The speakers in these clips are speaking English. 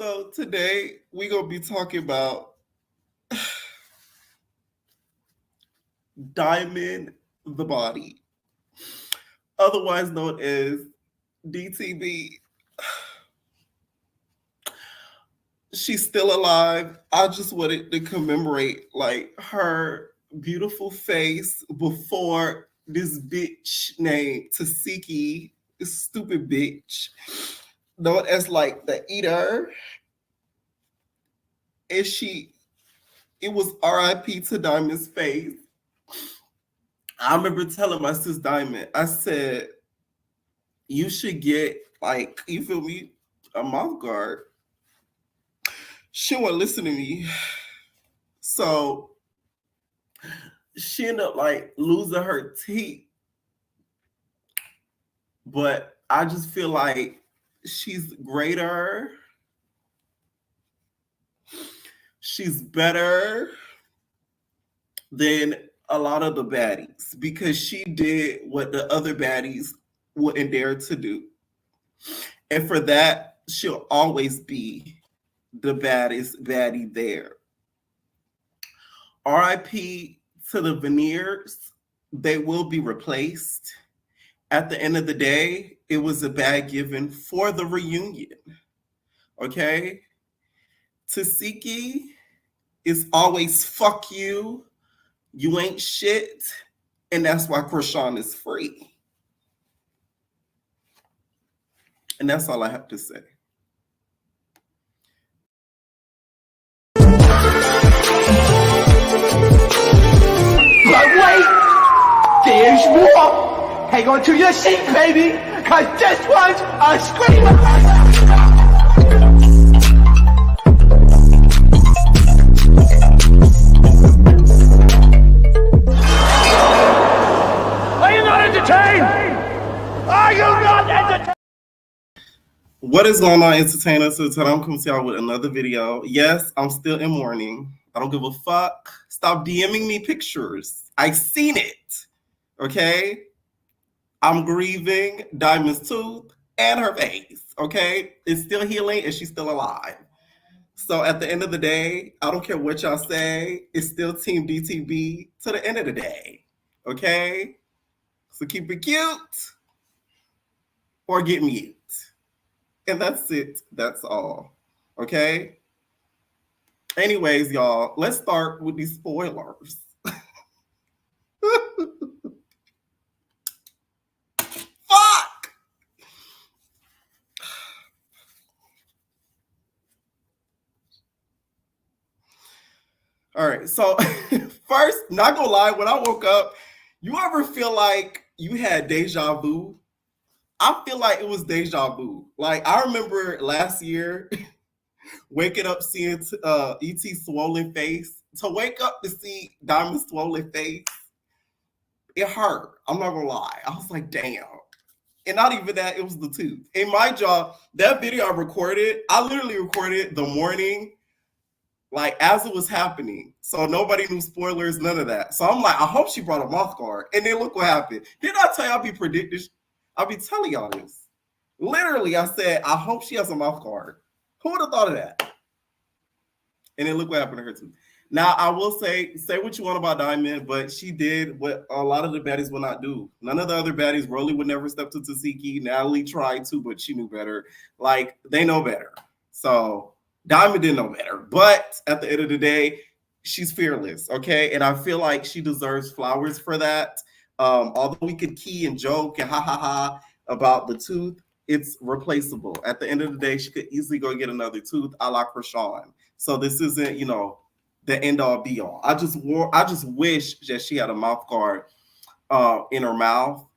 So today we're gonna be talking about Diamond the Body, otherwise known as DTB. She's still alive. I just wanted to commemorate like her beautiful face before this bitch named Tesehki, this stupid bitch, known as like the eater. And it was RIP to Diamond's face. I remember telling my sis Diamond, I said, you should get like, you feel me, a mouth guard. She wouldn't listen to me. So she ended up like losing her teeth. But I just feel like she's greater. She's better than a lot of the baddies because she did what the other baddies wouldn't dare to do. And for that, she'll always be the baddest baddie there. RIP to the veneers. They will be replaced. At the end of the day, it was a bad given for the reunion. Okay? Tesehki is always fuck you. You ain't shit. And that's why Krishan is free. And that's all I have to say. But wait, there's more. Hang on to your seat, baby, cause this one's a screamer. Are you not entertained? Are you not entertained? What is going on, entertainers? So today I'm coming to y'all with another video. Yes, I'm still in mourning. I don't give a fuck. Stop DMing me pictures. I seen it. Okay? I'm grieving Diamond's tooth and her face. Okay? It's still healing and she's still alive. So at the end of the day, I don't care what y'all say. It's still Team DTB to the end of the day. Okay? So keep it cute or get mute. And that's it. That's all. Okay? Anyways, y'all, let's start with these spoilers. Fuck! All right, so first, not gonna lie, when I woke up, you ever feel like you had deja vu? I feel like it was deja vu. Like, I remember last year waking up seeing E.T.'s swollen face. To wake up to see Diamond's swollen face, it hurt. I'm not gonna lie. I was like, damn. And not even that, it was the tooth. In my job, that video I literally recorded the morning, like as it was happening. So nobody knew spoilers, none of that. So I'm like, I hope she brought a mouth guard. And then look what happened. Didn't I tell you I'll be predicting? I'll be telling y'all this. Literally, I said, I hope she has a mouth guard. Who would have thought of that? And then look what happened to her too. Now, I will say what you want about Diamond, but she did what a lot of the baddies will not do. None of the other baddies, Rollie would never step to Tesehki. Natalie tried to, but she knew better. Like, they know better. So Diamond didn't know better. But at the end of the day, she's fearless, okay? And I feel like she deserves flowers for that. Although we could key and joke and ha about the tooth, it's replaceable. At the end of the day, she could easily go get another tooth a la Krishan. So this isn't, the end all be all. I just wish that she had a mouth guard in her mouth,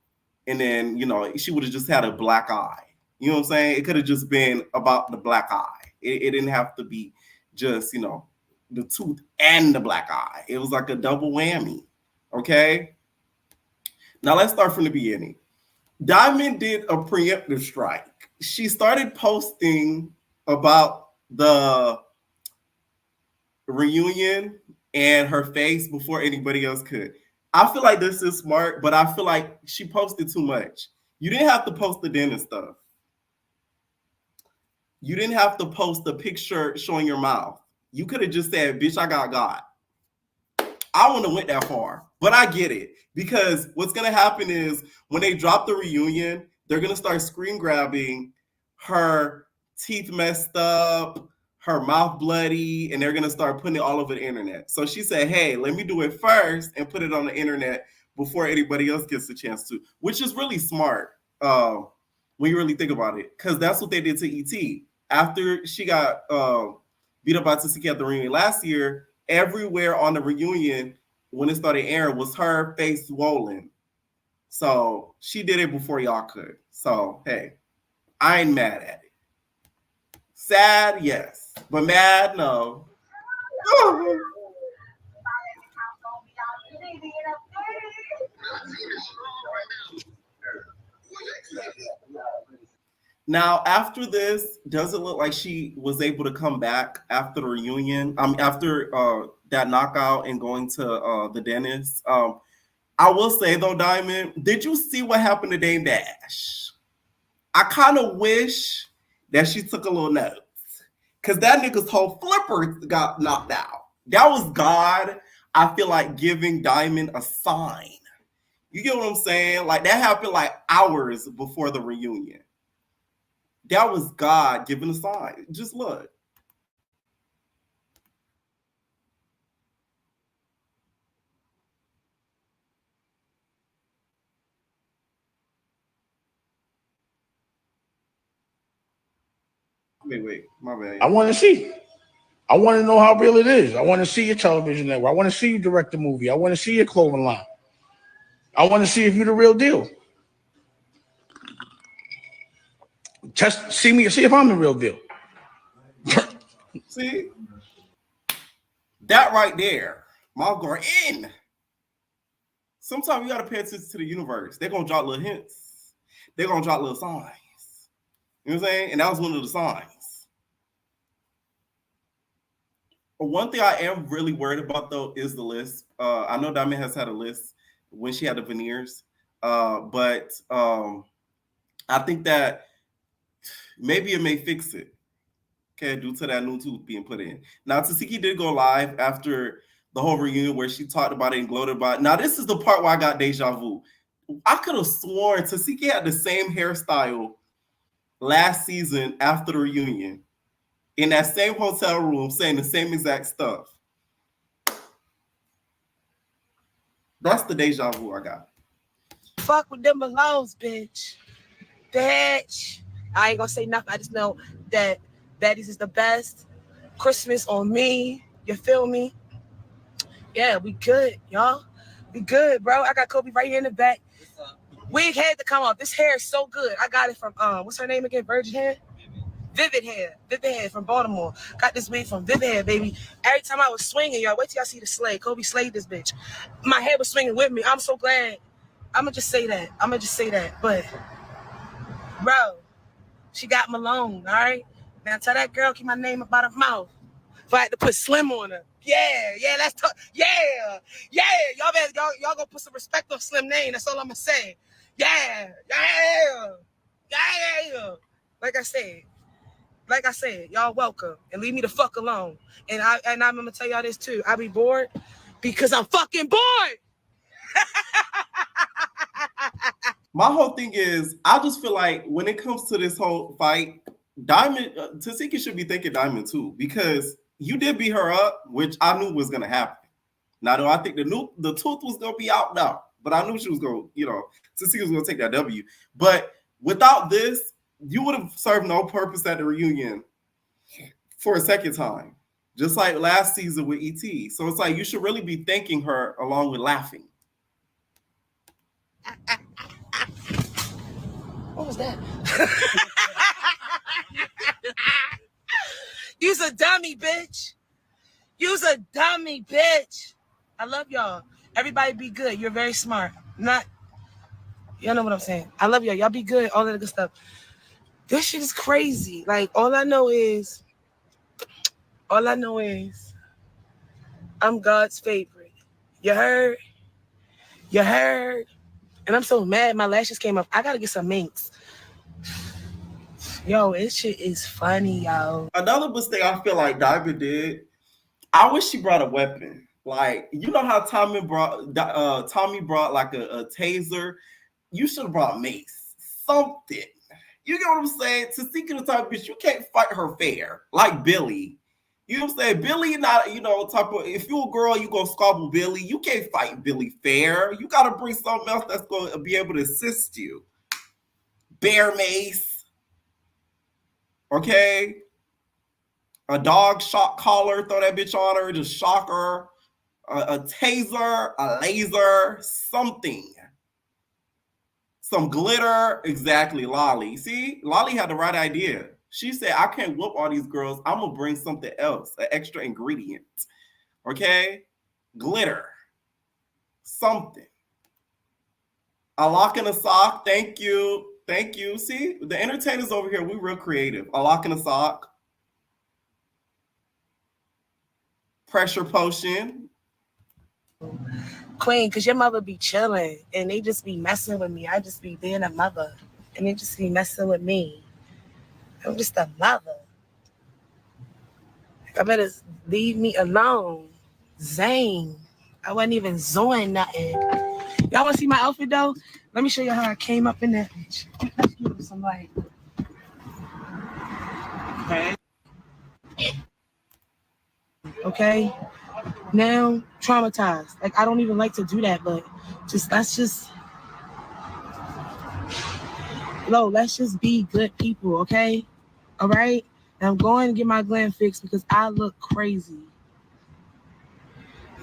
and then she would have just had a black eye. You know what I'm saying? It could have just been about the black eye. It didn't have to be just the tooth and the black eye. It was like a double whammy. Okay. Now let's start from the beginning. Diamond did a preemptive strike. She started posting about the reunion and her face before anybody else could. I feel like this is smart, but I feel like she posted too much. You didn't have to post the den and stuff. You didn't have to post a picture showing your mouth. You could have just said, bitch, I got God. I wouldn't have went that far, but I get it. Because what's going to happen is when they drop the reunion, they're going to start screen grabbing her teeth messed up, her mouth bloody, and they're going to start putting it all over the internet. So she said, hey, let me do it first and put it on the internet before anybody else gets a chance to, which is really smart when you really think about it, because that's what they did to E.T. After she got beat up by Tesehki at the reunion last year, everywhere on the reunion when it started airing was her face swollen. So she did it before y'all could. So hey, I ain't mad at it. Sad, yes, but mad, no. Now, after this, does it look like she was able to come back after the reunion? After that knockout and going to the dentist. I will say though, Diamond, did you see what happened to Dame Dash? I kind of wish that she took a little note, because that nigga's whole flipper got knocked out. That was God, I feel like, giving Diamond a sign. You get what I'm saying? Like, that happened like hours before the reunion. That was God giving a sign. Just look. Wait, my bad. I want to see. I want to know how real it is. I want to see your television network. I want to see you direct the movie. I want to see your clothing line. I want to see if you're the real deal. See if I'm the real deal. See? That right there. Mom going in. Sometimes you got to pay attention to the universe. They're going to drop little hints. They're going to drop little signs. You know what I'm saying? And that was one of the signs. But one thing I am really worried about, though, is the list. I know Diamond has had a list when she had the veneers. But I think that maybe it may fix it. Okay, due to that new tooth being put in. Now, Tesehki did go live after the whole reunion where she talked about it and gloated about it. Now, this is the part where I got deja vu. I could have sworn Tesehki had the same hairstyle last season after the reunion in that same hotel room saying the same exact stuff. That's the deja vu I got. Fuck with them Malones, bitch. Bitch. I ain't gonna say nothing. I just know that Baddies is the best. Christmas on me. You feel me? Yeah, we good, y'all. We good, bro. I got Kobe right here in the back. Wig had to come off. This hair is so good. I got it from what's her name again? Virgin Hair? Vivid Hair from Baltimore. Got this wig from Vivid Hair, baby. Every time I was swinging, y'all, wait till y'all see the slay. Kobe slayed this bitch. My hair was swinging with me. I'm so glad. I'ma just say that. But, bro, she got Malone, all right? Now tell that girl keep my name up out her mouth. If I had to put Slim on her. Yeah, let's talk. Yeah. Y'all gonna put some respect on Slim name. That's all I'm gonna say. Yeah. Like I said, y'all welcome. And leave me the fuck alone. And I'm gonna tell y'all this too. I be bored because I'm fucking bored. My whole thing is, I just feel like when it comes to this whole fight, Diamond, Tesehki should be thinking Diamond too, because you did beat her up, which I knew was gonna happen. Now, though, I think the tooth was gonna be out now, but I knew she was gonna, Tesehki was gonna take that W. But without this, you would have served no purpose at the reunion for a second time, just like last season with ET. So it's like you should really be thanking her along with laughing. What was that? You's a dummy, bitch. You's a dummy, bitch. I love y'all. Everybody be good. You're very smart. Y'all know what I'm saying. I love y'all. Y'all be good. All of the good stuff. This shit is crazy. Like, all I know is I'm God's favorite. You heard? And I'm so mad my lashes came up. I gotta get some minks. Yo, this shit is funny, yo. Another mistake I feel like Diamond did. I wish she brought a weapon. Like, you know how Tommy brought like a taser. You should have brought mace, something. You get what I'm saying? Tesehki the type of bitch, you can't fight her fair like Billy. You know what I'm saying? Billy, not type of. If you're a girl, you gonna squabble Billy. You can't fight Billy fair. You gotta bring something else that's gonna be able to assist you. Bear mace, okay? A dog shock collar, throw that bitch on her, just shock her. A taser, a laser, something. Some glitter, exactly, Lolly. See, Lolly had the right idea. She said, I can't whoop all these girls. I'm going to bring something else, an extra ingredient. Okay? Glitter. Something. A lock and a sock. Thank you. Thank you. See, the entertainers over here, we real creative. A lock and a sock. Pressure potion. Queen, because your mother be chilling and they just be messing with me. I just be being a mother and they just be messing with me. I'm just a mother. I better leave me alone. Zane. I wasn't even zoing nothing. Y'all want to see my outfit though? Let me show you how I came up in that bitch. Let's give it some light. Okay. Now traumatized. Like I don't even like to do that, but let's just be good people, okay? All right. And I'm going to get my glam fixed because I look crazy.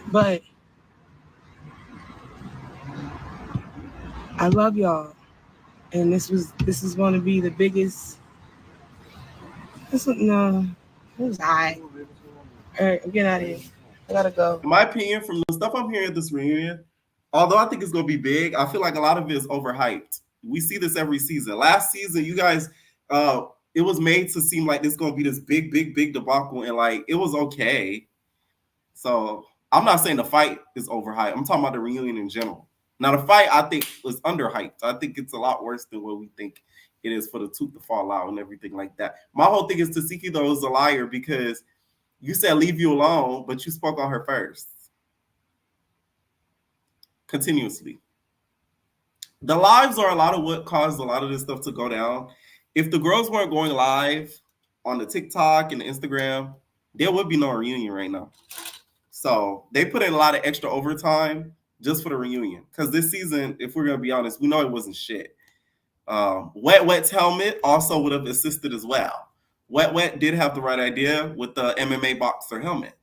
But I love y'all. And this is going to be the biggest. It was all right. All right, I'm getting out of here. I gotta go. In my opinion, from the stuff I'm hearing at this reunion, although I think it's going to be big, I feel like a lot of it is overhyped. We see this every season. Last season, you guys, it was made to seem like this is going to be this big, big, big debacle, and like it was okay. So I'm not saying the fight is overhyped. I'm talking about the reunion in general. Now the fight, I think, was underhyped. I think it's a lot worse than what we think it is for the tooth to fall out and everything like that. My whole thing is Tesehki though is a liar because you said leave you alone, but you spoke on her first. Continuously. The lives are a lot of what caused a lot of this stuff to go down. If the girls weren't going live on the TikTok and the Instagram, there would be no reunion right now. So they put in a lot of extra overtime just for the reunion. Because this season, if we're going to be honest, we know it wasn't shit. Wet's helmet also would have assisted as well. Wet did have the right idea with the MMA boxer helmet.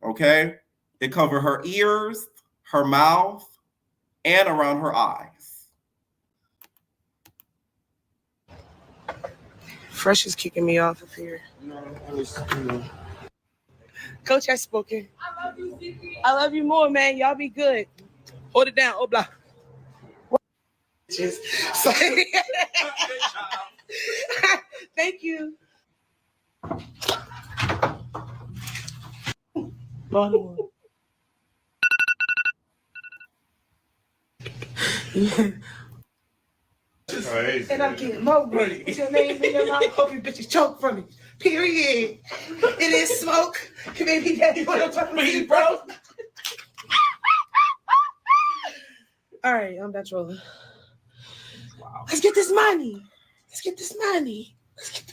Okay? It covered her ears, her mouth, and around her eyes. Fresh is kicking me off of here. Coach has spoken. I love you, Ziggy. I love you more, man. Y'all be good. Hold it down. Oh, blah. Thank you. And I'm getting more great. What's your name? I hope you bitches choke from me. Period. It is smoke. Baby daddy, what I'm talking about, bro. All right, I'm done trolling. Wow. Let's get this money. Let's get this money. Let's get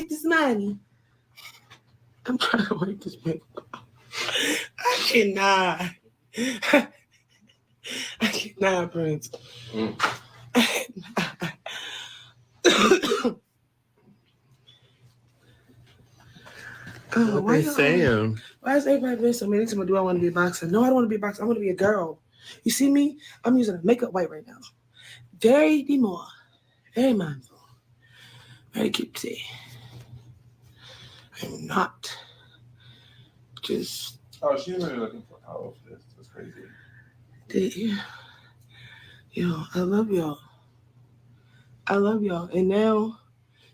this money. I'm trying to wake this bitch up. I cannot. I cannot, Prince. What they saying? Why is everybody being so mean to me? Do I want to be a boxer? No, I don't want to be a boxer. I want to be a girl. You see me? I'm using a makeup white right now. Very demure. Very mindful. Very cutesy. I'm not just... Oh, she's really looking for all of this. That's crazy. Did you? Yo, I love y'all. I love y'all. And now...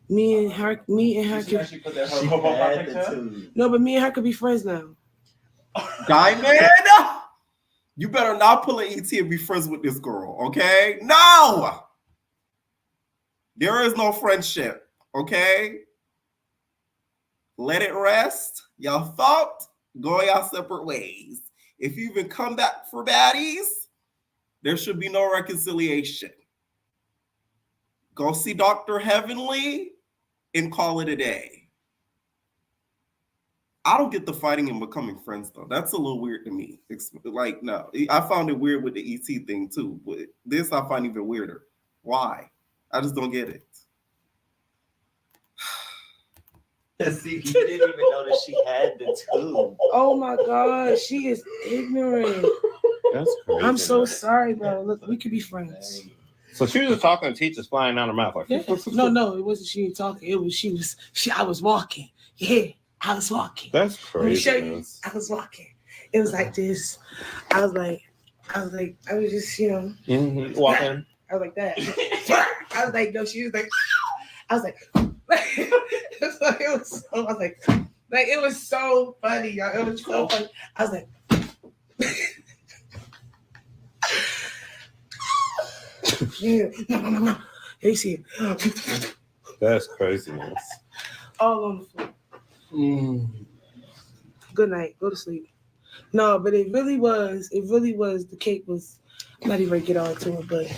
Me and her could, no, but me and her could be friends now. Diamond! You better not pull an ET and be friends with this girl, okay? No! There is no friendship, okay? Let it rest. Y'all thought, go y'all separate ways. If you even come back for baddies, there should be no reconciliation. Go see Dr. Heavenly and call it a day. I don't get the fighting and becoming friends though. That's a little weird to me. It's like, no, I found it weird with the ET thing too, but this I find even weirder. Why? I just don't get it. See, you didn't even notice she had the tube. Oh my God, she is ignorant. That's crazy. I'm so sorry, bro. Look, we could be friends. So she was just talking to teachers flying down her mouth like Yeah. No, it wasn't she talking. It was she. I was walking. Yeah, I was walking. That's Let me show crazy. you. I was walking. It was like this. I was just, you know. Mm-hmm. Walking. I was like that. I was like, no, she was like, I was like, it was so funny, y'all. It was so funny. I was like, yeah, no. You see it. That's craziness. All on the floor. Good night. Go to sleep. No, but it really was. The cake was. I'm not even gonna get all into it, but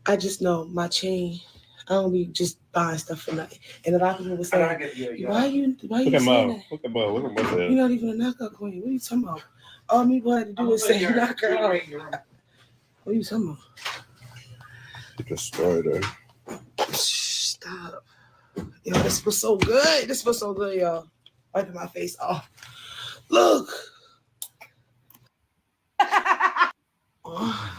I just know my chain. I don't be just buying stuff for nothing. And a lot of people would say, why you Look at saying Mo. that? Look at Mo. Look at Mo. You're not even a knockout queen. What are you talking about? All me boy had to do is say knock her out. What are you talking about? Destroyed her. Stop. Yo, this was so good. This was so good, y'all. Wiping my face off. Look. Oh.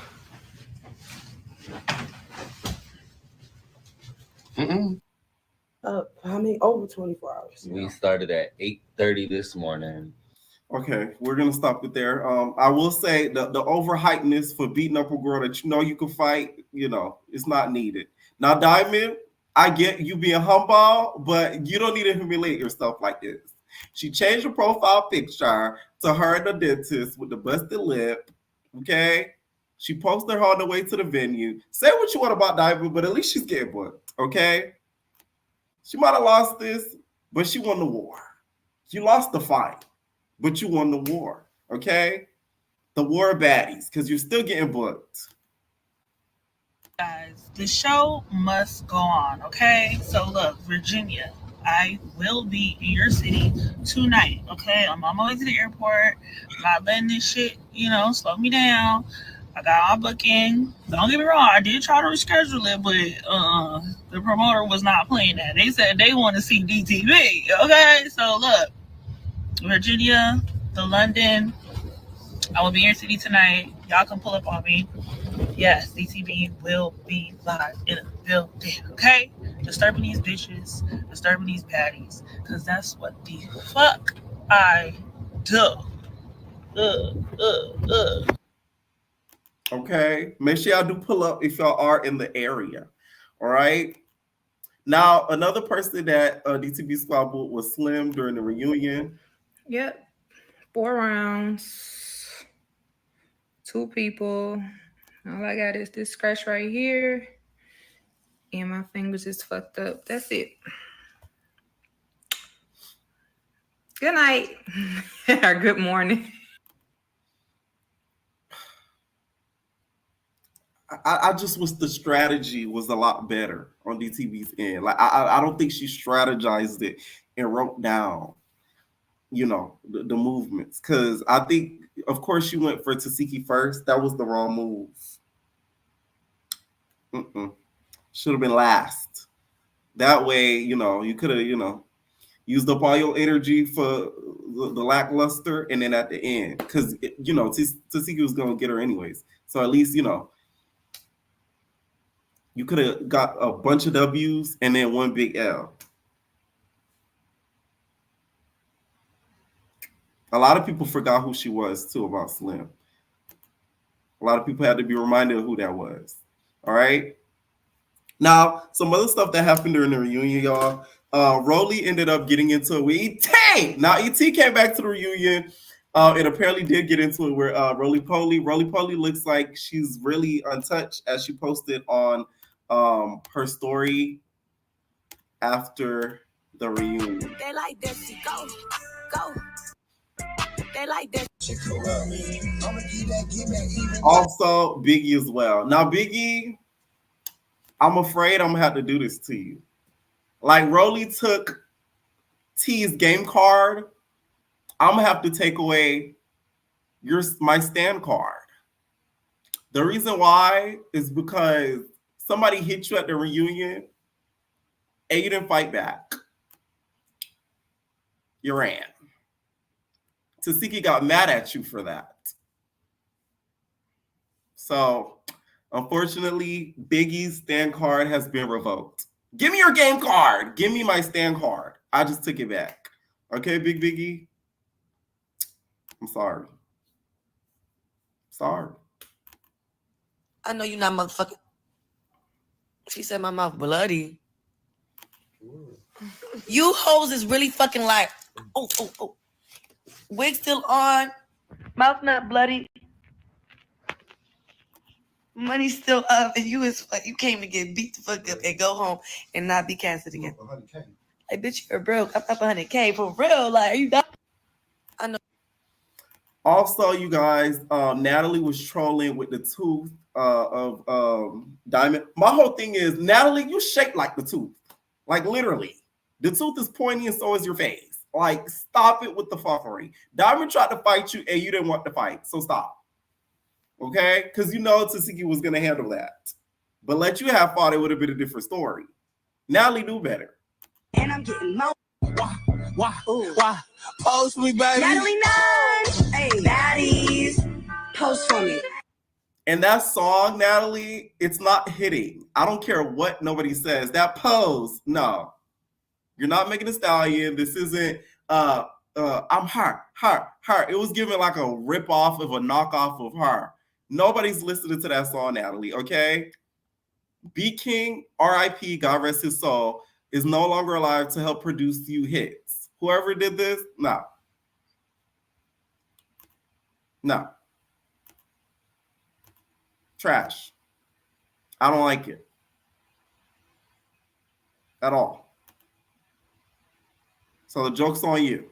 How many? Over 24 hours. We started at 8:30 this morning. Okay, we're gonna stop it there. I will say the overhypeness for beating up a girl that you know you can fight, it's not needed. Now, Diamond, I get you being humble, but you don't need to humiliate yourself like this. She changed her profile picture to her and the dentist with the busted lip. Okay, she posted her on the way to the venue. Say what you want about Diamond, but at least she's getting booked. Okay, she might have lost this, but she won the war. You lost the fight, but you won the war, okay? The war of baddies, because you're still getting booked. Guys, the show must go on, okay? So look, Virginia, I will be in your city tonight, okay? I'm on my way to the airport. I'm not letting this shit, slow me down. I got my booking. Don't get me wrong, I did try to reschedule it, but the promoter was not playing that. They said they want to see DTB, okay? So look, Virginia, the London, I will be in your city tonight. Y'all can pull up on me. Yes, DTB will be live in a building, okay? Disturbing these bitches, disturbing these baddies, because that's what the fuck I do. Okay, make sure y'all do pull up if y'all are in the area, all right? Now, another person that DTB squad booked was Slim during the reunion. Yep. 4 rounds. 2 people. All I got is this scratch right here. And my fingers is fucked up. That's it. Good night. Or good morning. I just wish the strategy was a lot better on DTB's end. Like I don't think she strategized it and wrote down, the movements. Because I think, of course, she went for Tesehki first. That was the wrong move. Should have been last. That way, you could have, used up all your energy for the lackluster, and then at the end, because Tesehki was gonna get her anyways. So at least you could have got a bunch of W's and then one big L. A lot of people forgot who she was too about Slim. A lot of people had to be reminded of who that was. All right. Now, some other stuff that happened during the reunion, y'all. Rollie ended up getting into it with ET. Now, ET came back to the reunion It apparently did get into it where Rollie Poly looks like she's really untouched, as she posted on her story after the reunion. They like that she go. They like that. Also, Biggie as well. Now, Biggie, I'm afraid I'm gonna have to do this to you. Like Rollie took T's game card, I'm gonna have to take away my stand card. The reason why is because somebody hit you at the reunion and you didn't fight back. You ran. Tesehki got mad at you for that. So, unfortunately, Biggie's stand card has been revoked. Give me your game card. Give me my stand card. I just took it back. Okay, Big Biggie? I'm sorry. Sorry. I know you're not motherfucking. She said my mouth bloody. You hoes is really fucking like, oh. Wig still on. Mouth not bloody. Money still up, and you came to get beat the fuck up and go home and not be canceled again. Like, bitch, you're broke. I'm up 100K for real. Like, are you done? I know. Also, you guys, Natalie was trolling with the tooth of Diamond. My whole thing is, Natalie, you shake like the tooth. Like, literally. The tooth is pointy and so is your face. Like, stop it with the fuckery. Diamond tried to fight you and you didn't want to fight, so stop. Okay? Because you know Tesehki was going to handle that. But let you have fought, it would have been a different story. Natalie knew better. And I'm getting more. Why? Post me, baby. Natalie Nunn. Hey, Baddies. Post for me. And that song, Natalie, it's not hitting. I don't care what nobody says. That pose, no. You're not making a stallion. This isn't, I'm her. It was given like a rip-off of a knockoff of her. Nobody's listening to that song, Natalie, okay? B King, R.I.P., God rest his soul, is no longer alive to help produce you hits. Whoever did this, no. Trash. I don't like it. At all. So the joke's on you.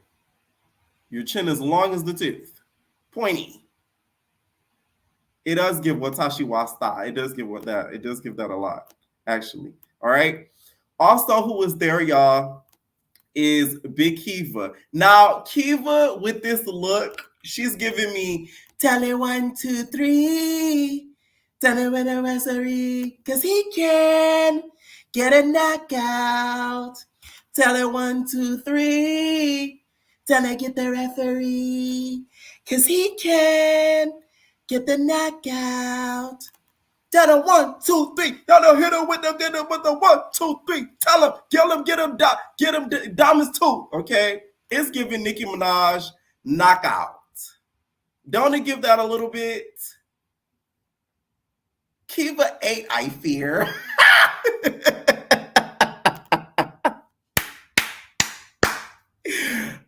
Your chin is long as the tooth. Pointy. It does give Watashi Wasta. It does give that a lot, actually. All right. Also, who was there, y'all, is Big Kiva. Now, Kiva, with this look, she's giving me tell it 1, 2, 3. Tell it with a referee, because he can get a knockout. Tell it 1, 2, 3. Tell it get the referee, because he can get the knockout. Tell him 1, 2, 3. Tell him hit him with the 1, 2, 3. Tell him, get him diamonds too. Okay, it's giving Nicki Minaj knockout. Don't it give that a little bit? Kiva 8, I fear.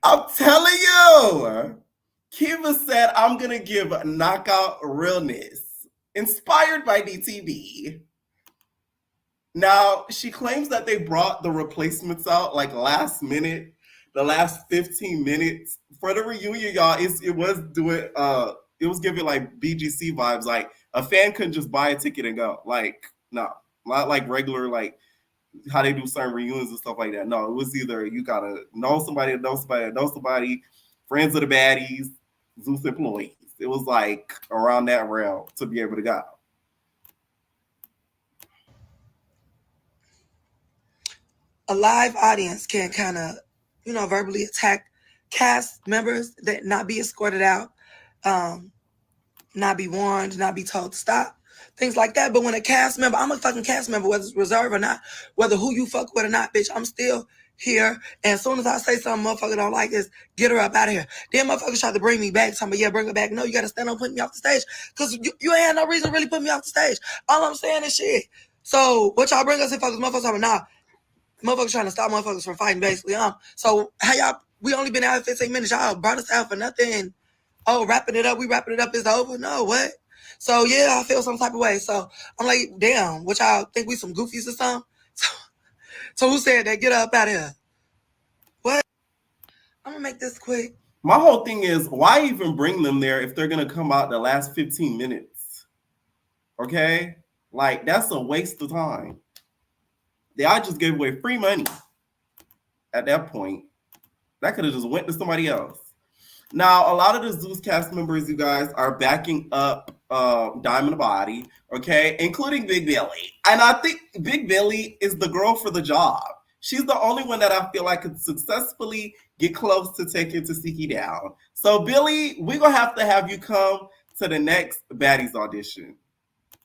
I'm telling you. Kiva said, I'm going to give knockout realness. Inspired by DTB. Now, she claims that they brought the replacements out like last minute, the last 15 minutes. For the reunion, y'all, it was giving like BGC vibes. Like, a fan couldn't just buy a ticket and go. Like, no. Not like regular, like, how they do certain reunions and stuff like that. No, it was either you gotta know somebody, friends of the baddies, Zeus employees. It was like around that realm to be able to go. A live audience can kind of, verbally attack cast members that not be escorted out, not be warned, not be told to stop. Things like that. But when a cast member, I'm a fucking cast member, whether it's reserved or not, whether who you fuck with or not, bitch, I'm still here. And as soon as I say something motherfucker don't like is, get her up out of here. Then motherfuckers try to bring me back. Somebody, yeah, bring her back. No, you got to stand up putting me off the stage. Because you ain't had no reason to really put me off the stage. All I'm saying is shit. So what y'all bring us in fuckers, motherfuckers talking, nah, motherfuckers trying to stop motherfuckers from fighting basically. So how y'all, we only been out 15 minutes. Y'all brought us out for nothing. oh, wrapping it up, it's over. No, what? So yeah, I feel some type of way. So I'm like, damn, what y'all think we some goofies or something? So who said that? Get up out of here. What? I'm gonna make this quick. My whole thing is, why even bring them there if they're gonna come out the last 15 minutes? Okay? Like, that's a waste of time. I just gave away free money at that point. That could have just went to somebody else. Now, a lot of the Zeus cast members, you guys, are backing up Diamond Body, okay, including Big Billy. And I think Big Billy is the girl for the job. She's the only one that I feel like could successfully get close to taking Tesehki down. So, Billy, we're going to have you come to the next Baddies audition.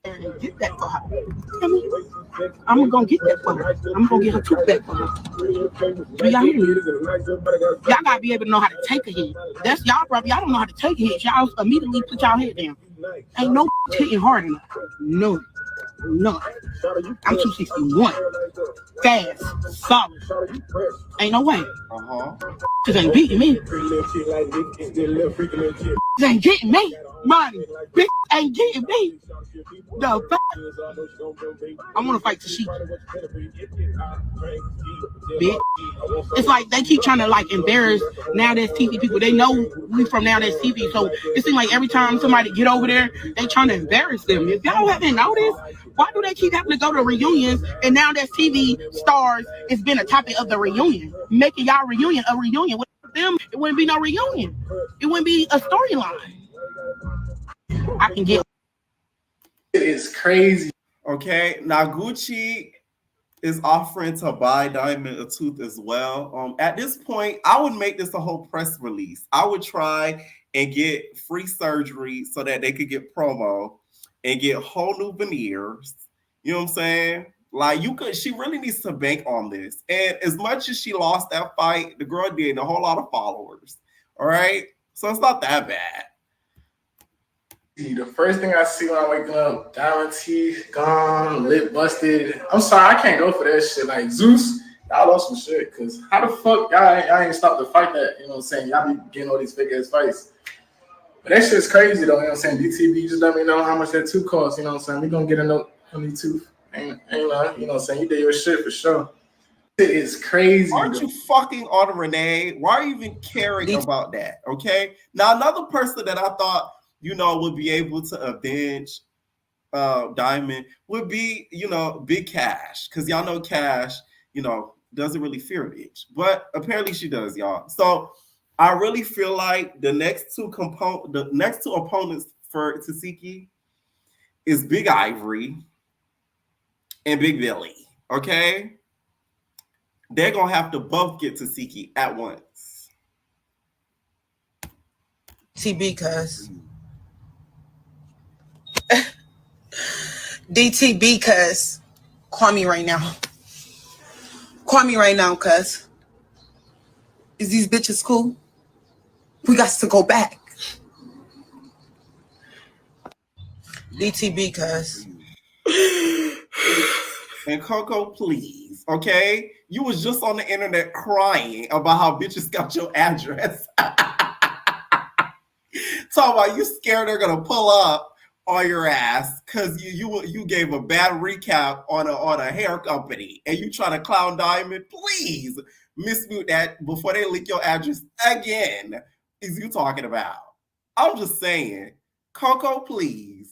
And get that for her. I'm gonna get that for her. I'm gonna get her tooth back for her. Do y'all hear me? Y'all gotta be able to know how to take a hit. That's y'all problem. Y'all don't know how to take a hit. Y'all immediately put y'all head down. Ain't no hitting hard enough. No. I'm 261. Fast, solid. Ain't no way. This ain't beating me. This ain't getting me. Money. Bitch ain't getting me. The fuck? I want to fight Tesehki. Bitch. It's like they keep trying to like embarrass Now That's TV people. They know we from Now That's TV, so it seems like every time somebody get over there, they trying to embarrass them. If y'all haven't noticed, why do they keep having to go to reunions and Now That's TV stars? It's been a topic of the reunion, making y'all reunion a reunion. With them, it wouldn't be no reunion. It wouldn't be a storyline. I can get. It is crazy. Okay, now Gucci is offering to buy Diamond a tooth as well. At this point, I would make this a whole press release. I would try and get free surgery so that they could get promo and get whole new veneers. You know what I'm saying? Like, she really needs to bank on this. And as much as she lost that fight, the girl gained a whole lot of followers. All right? So it's not that bad. The first thing I see when I wake up, diamond teeth gone, lip busted. I'm sorry, I can't go for that shit. Like, Zeus, y'all lost some shit. Because how the fuck y'all ain't stopped to fight that? You know what I'm saying? Y'all be getting all these fake ass fights. But that shit's crazy, though. You know what I'm saying? DTB, just let me know how much that tooth costs. You know what I'm saying? We gonna get a note on the tooth. Ain't you know what I'm saying? You did your shit for sure. It is crazy. Aren't you fucking on Renee? Why are you even caring about that? Okay? Now, another person that I thought, would be able to avenge Diamond would be, Big Cash. Because y'all know Cash, doesn't really fear a bitch. But apparently she does, y'all. So I really feel like the next two opponents for Tesehki is Big Ivory and Big Billy. Okay? They're going to have to both get Tesehki at once. TB, cuz. DTB, cuz. Call me right now. Cuz. Is these bitches cool? We got to go back. DTB, cuz. And Coco, please, okay? You was just on the internet crying about how bitches got your address. Talking about you scared they're gonna pull up on your ass because you gave a bad recap on a hair company and you trying to clown Diamond. Please mismute that before they leak your address again. Is you talking about? I'm just saying, Coco, please.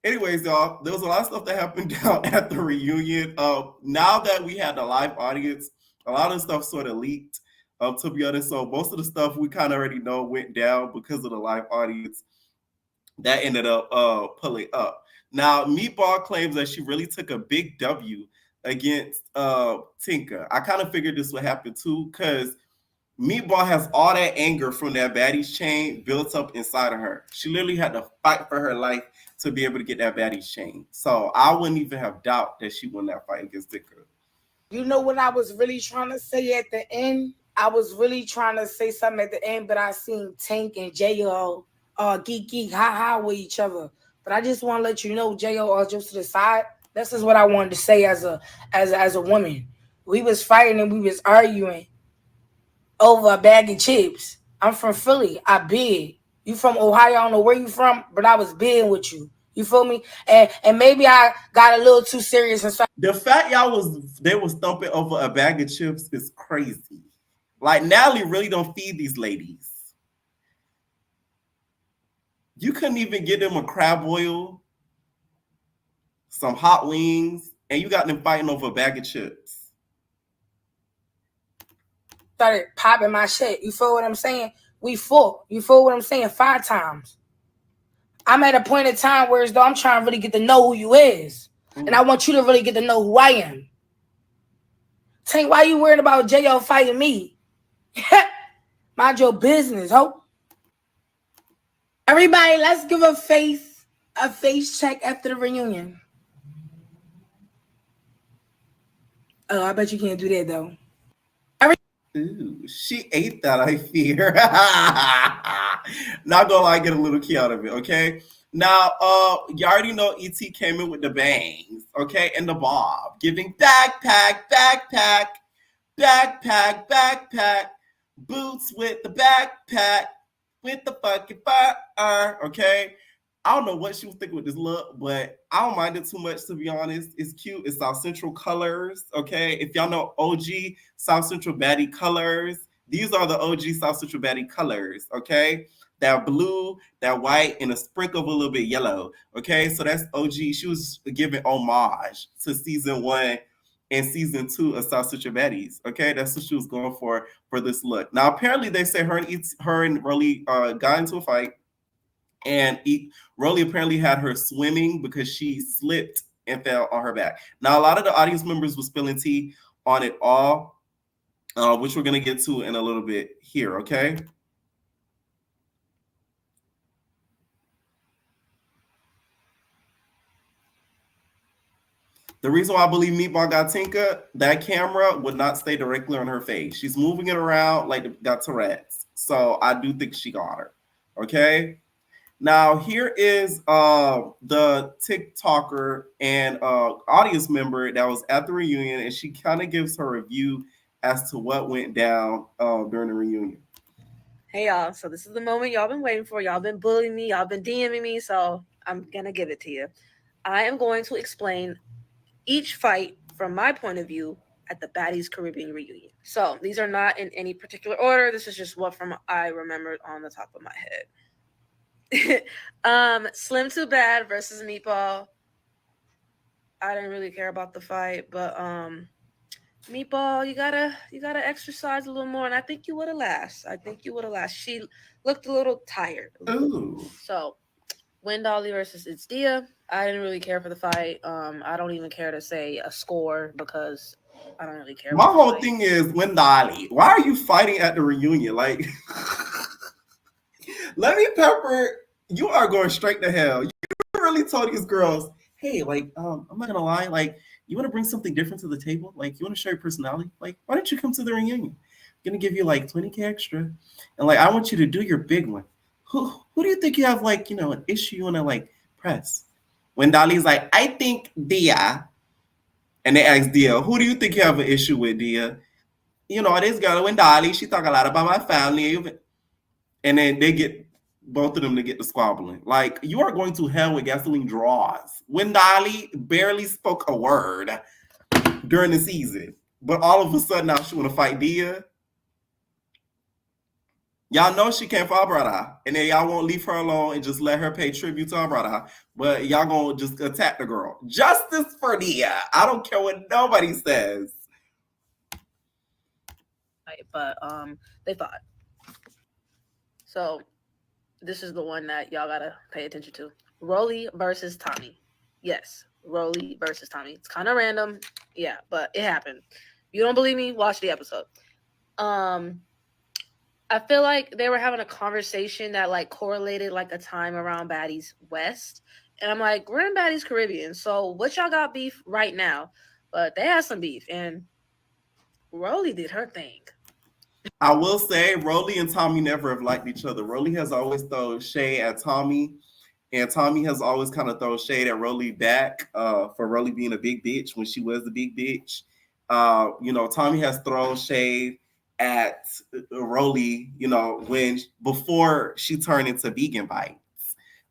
Anyways, y'all, there was a lot of stuff that happened down at the reunion. Now that we had the live audience, a lot of stuff sort of leaked, to be honest. So most of the stuff we kind of already know went down because of the live audience that ended up pulling up. Now, Meatball claims that she really took a big W against Tinka. I kind of figured this would happen too because Meatball has all that anger from that Baddies chain built up inside of her. She literally had to fight for her life to be able to get that Baddies chain. So I wouldn't even have doubt that she won that fight against Tinka. You know what I was really trying to say at the end? I was really trying to say something at the end, but I seen Tank and J.O. Geek, ha with each other. But I just want to let you know, J.O. just to the side. This is what I wanted to say as a woman. We was fighting and we was arguing over a bag of chips. I'm from Philly. I bid. You from Ohio? I don't know where you from, but I was bidding with you. You feel me? And maybe I got a little too serious and The fact they was thumping over a bag of chips is crazy. Like Natalie really don't feed these ladies. You couldn't even get them a crab boil, some hot wings, and you got them fighting over a bag of chips. started popping my shit. You feel what I'm saying? We fought. You feel what I'm saying? 5 times. I'm at a point in time where as though I'm trying to really get to know who you is. And I want you to really get to know who I am. Tank, why you worried about J.O. fighting me? Mind your business, ho. Everybody, let's give a face check after the reunion. Oh, I bet you can't do that though. Ooh, she ate that, I fear. Not gonna lie, get a little key out of it, okay? Now, you already know E.T. came in with the bangs, okay, and the bob, giving backpack, boots with the backpack, with the fucking fire, okay? I don't know what she was thinking with this look, but I don't mind it too much, to be honest. It's cute. It's South Central colors, okay? If y'all know OG South Central baddie colors, these are the OG South Central baddie colors, okay? That blue, that white, and a sprinkle of a little bit yellow, okay? So that's OG. She was giving homage to season 1 and season 2 of South Central Baddies, okay? That's what she was going for this look. Now, apparently, they say her and Rollie got into a fight. And Rollie apparently had her swimming because she slipped and fell on her back. Now, a lot of the audience members was spilling tea on it all, which we're going to get to in a little bit here, okay? The reason why I believe Meatball got Tinka, that camera would not stay directly on her face. She's moving it around like it got Tourette's. So I do think she got her, okay? Now, here is the TikToker and audience member that was at the reunion, and she kind of gives her review as to what went down during the reunion. Hey, y'all. So this is the moment y'all been waiting for. Y'all been bullying me. Y'all been DMing me. So I'm going to give it to you. I am going to explain each fight from my point of view at the Baddies Caribbean reunion. So these are not in any particular order. This is just what I remembered on the top of my head. Slim Too Bad versus Meatball. I didn't really care about the fight, but Meatball, you gotta exercise a little more, and I think you would have last. She looked a little tired. Ooh. So Dolly versus It's Dia. I didn't really care for the fight. I don't even care to say a score because I don't really care. My whole thing is Dolly. Why are you fighting at the reunion? Like, let me pepper. You are going straight to hell. You really told these girls, hey, like, I'm not gonna lie, like, you want to bring something different to the table? Like, you want to show your personality? Like, why don't you come to the reunion? I'm gonna give you like 20K extra, and like, I want you to do your big one. Who do you think you have like, you know, an issue you want to like press? When Dolly's like, I think Dia, and they ask Dia, who do you think you have an issue with, Dia? You know, this girl when Dolly, she talk a lot about my family, and then they get both of them to get the squabbling. Like, you are going to hell with gasoline draws. When Dolly barely spoke a word during the season, but all of a sudden now she want to fight Dia. Y'all know she came for our brother, and then y'all won't leave her alone and just let her pay tribute to our brother. But y'all gonna just attack the girl. Justice for Dia. I don't care what nobody says. But they fought. So this is the one that y'all gotta pay attention to. Rollie versus Tommy. Yes, Rollie versus Tommy. It's kind of random, yeah, but it happened. If you don't believe me, watch the episode. I feel like they were having a conversation that like correlated like a time around Baddies West. And I'm like, we're in Baddies Caribbean. So what y'all got beef right now? But they had some beef and Rollie did her thing. I will say Rollie and Tommy never have liked each other. Rollie has always thrown shade at Tommy, and Tommy has always kind of thrown shade at Rollie back for Rollie being a big bitch when she was the big bitch. You know, Tommy has thrown shade at Rollie, before she turned into Vegan Bites.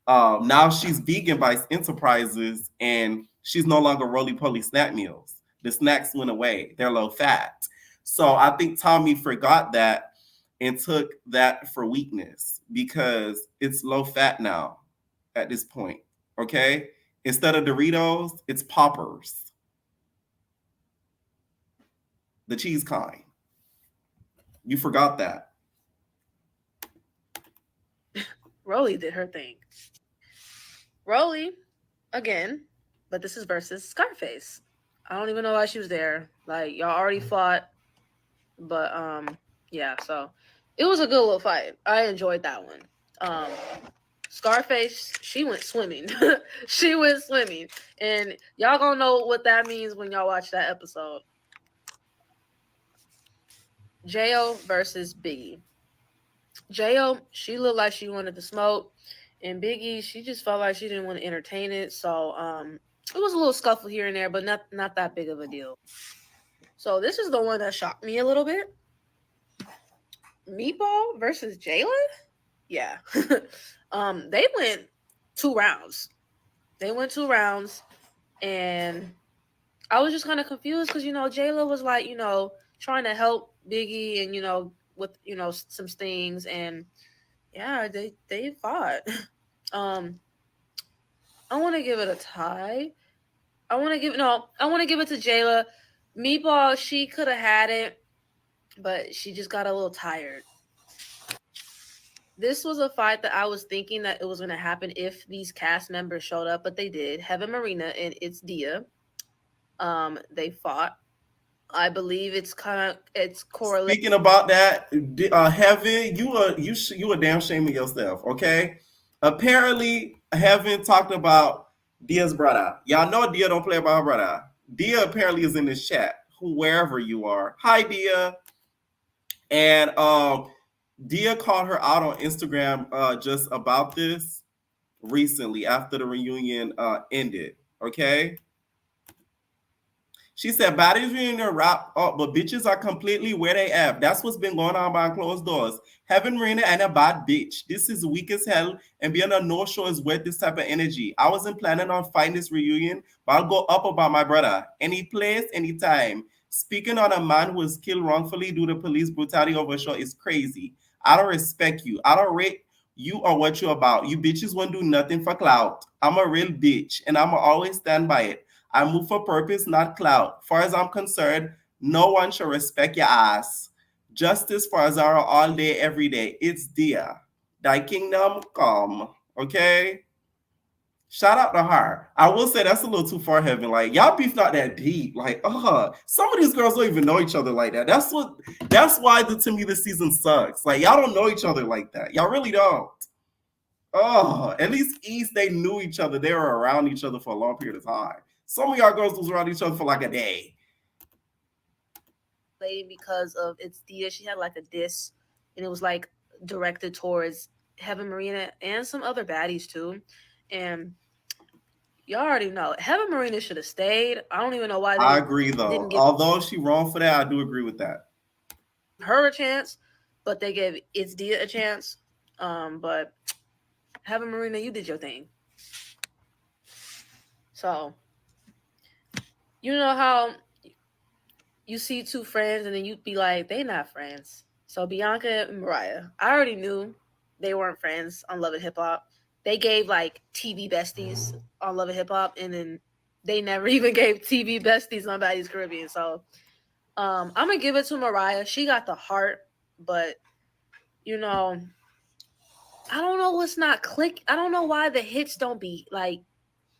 Now she's Vegan Bites Enterprises, and she's no longer Rollie Poly Snack Meals. The snacks went away; they're low fat. So I think Tommy forgot that and took that for weakness because it's low fat now at this point. Okay, instead of Doritos, it's Poppers, the cheese kind. You forgot that. Rollie did her thing. Rollie, again, but this is versus Scarface. I don't even know why she was there. Like, y'all already fought, but yeah, so it was a good little fight. I enjoyed that one. Scarface, she went swimming. She went swimming. And y'all gonna know what that means when y'all watch that episode. Jo versus Biggie. Jo, she looked like she wanted to smoke. And Biggie, she just felt like she didn't want to entertain it. So it was a little scuffle here and there, but not that big of a deal. So this is the one that shocked me a little bit. Meatball versus Jayla? Yeah. They went 2 rounds. And I was just kind of confused because, Jayla was like, trying to help Biggie and, with, some things. And yeah, they fought. I want to give it a tie. I want to give it to Jayla. Meatball, she could have had it, but she just got a little tired. This was a fight that I was thinking that it was going to happen if these cast members showed up, but they did. Heaven Marina and It's Dia. They fought. I believe it's correlated. Speaking about that, Heaven, you a damn shame of yourself, okay? Apparently, Heaven talked about Dia's brother. Y'all know Dia don't play about her brother. Dia apparently is in this chat, wherever you are. Hi, Dia. And Dia called her out on Instagram just about this recently after the reunion ended, okay? She said, Baddies reunion wrap up, but bitches are completely where they at. That's what's been going on behind closed doors. Heaven Marina and a bad bitch. This is weak as hell, and being on no show is worth this type of energy. I wasn't planning on fighting this reunion, but I'll go up about my brother. Any place, anytime. Speaking on a man who was killed wrongfully due to police brutality over a show is crazy. I don't respect you. I don't rate you or what you're about. You bitches won't do nothing for clout. I'm a real bitch, and I'ma always stand by it. I move for purpose, not clout. Far as I'm concerned, no one should respect your ass. Justice for Azara all day, every day. It's Dia. Thy kingdom come. Okay? Shout out to her. I will say that's a little too far, Heaven. Like, y'all beef not that deep. Like, some of these girls don't even know each other like that. That's why to me this season sucks. Like, y'all don't know each other like that. Y'all really don't. At least East, they knew each other. They were around each other for a long period of time. Some of y'all girls was around each other for like a day. Because of It's Dia, she had like a diss, and it was like directed towards Heaven Marina and some other baddies too. And y'all already know Heaven Marina should have stayed. I don't even know why. I agree though. Although she wrong for that, I do agree with that. Her a chance, but they gave It's Dia a chance. But Heaven Marina, you did your thing. So. You know how you see 2 friends and then you'd be like, they not friends. So Bianca and Mariah, I already knew they weren't friends on Love and Hip Hop. They gave like TV besties on Love and Hip Hop, and then they never even gave TV besties on Baddies Caribbean. So I'm gonna give it to Mariah. She got the heart, but I don't know what's not click. I don't know why the hits don't be like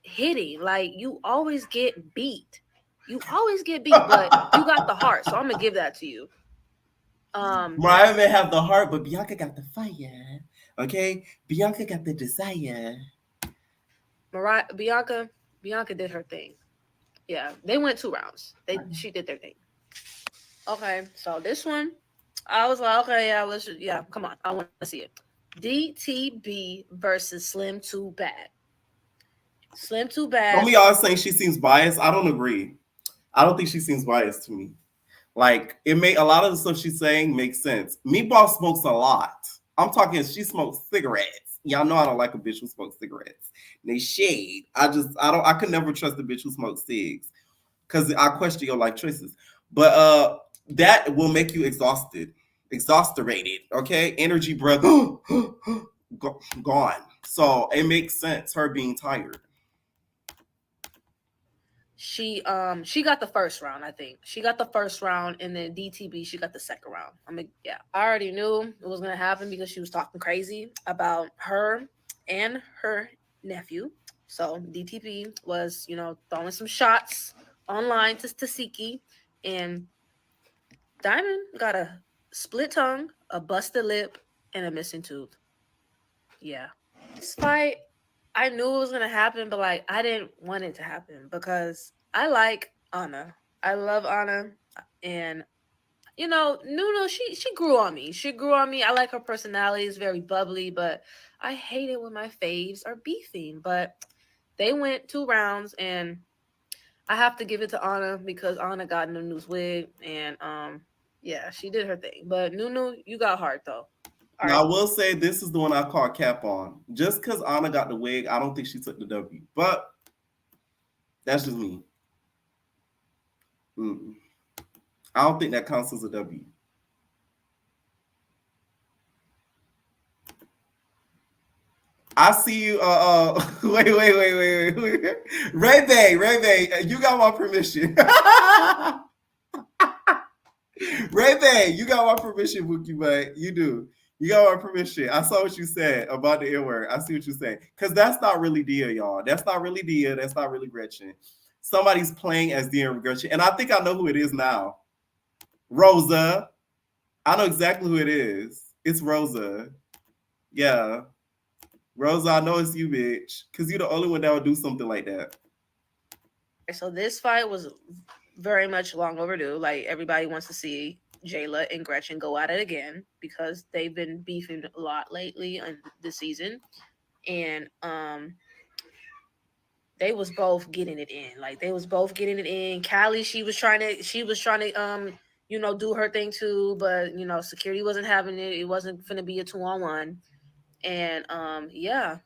hitting. Like, you always get beat. You always get beat, but you got the heart, so I'm gonna give that to you. Mariah may have the heart, but Bianca got the fire. Okay, Bianca got the desire. Bianca did her thing. Yeah, they went 2 rounds. She did their thing. Okay, so this one, I was like, okay, come on, I want to see it. DTB versus Slim Too Bad. Slim Too Bad. Some of y'all saying she seems biased. I don't agree. I don't think she seems biased to me. Like it made a lot of the stuff she's saying makes sense. Meatball smokes a lot. I'm talking she smokes cigarettes. Y'all know I don't like a bitch who smokes cigarettes. They shade. I could never trust a bitch who smokes cigs because I question your life choices. But that will make you exhausted, okay? Energy breath gone. So it makes sense her being tired. She got the first round, I think. She got the first round, and then DTB, she got the second round. I already knew it was gonna happen because she was talking crazy about her and her nephew. So DTB was, throwing some shots online to Tesehki, and Diamond got a split tongue, a busted lip, and a missing tooth. Yeah. This fight, I knew it was gonna happen, but I didn't want it to happen because I like Anna. I love Anna, and Nuno, she grew on me. She grew on me. I like her personality; it's very bubbly, but I hate it when my faves are beefing. But they went 2 rounds, and I have to give it to Anna because Anna got Nunu's wig, and yeah, she did her thing. But Nunu, you got hard though. Now, I will say this is the one I call cap on. Just because Anna got the wig, I don't think she took the W. But that's just me. I don't think that counts as a W. I see you. Wait. Ray Bay, you got my permission. Ray Bay, you got my permission, Wookie, but you do. You got my permission. I saw what you said about the N-word. I see what you're saying. Because that's not really Dia, y'all. That's not really Dia. That's not really Gretchen. Somebody's playing as Dia and Gretchen. And I think I know who it is now. Rosa. I know exactly who it is. It's Rosa. Yeah. Rosa, I know it's you, bitch. Because you're the only one that would do something like that. So this fight was very much long overdue. Like, everybody wants to see Jayla and Gretchen go at it again because they've been beefing a lot lately in this season. And they was both getting it in. Like, they was both getting it in. Callie, she was trying to do her thing too, but security wasn't having it. It wasn't gonna be a 2-on-1. And yeah.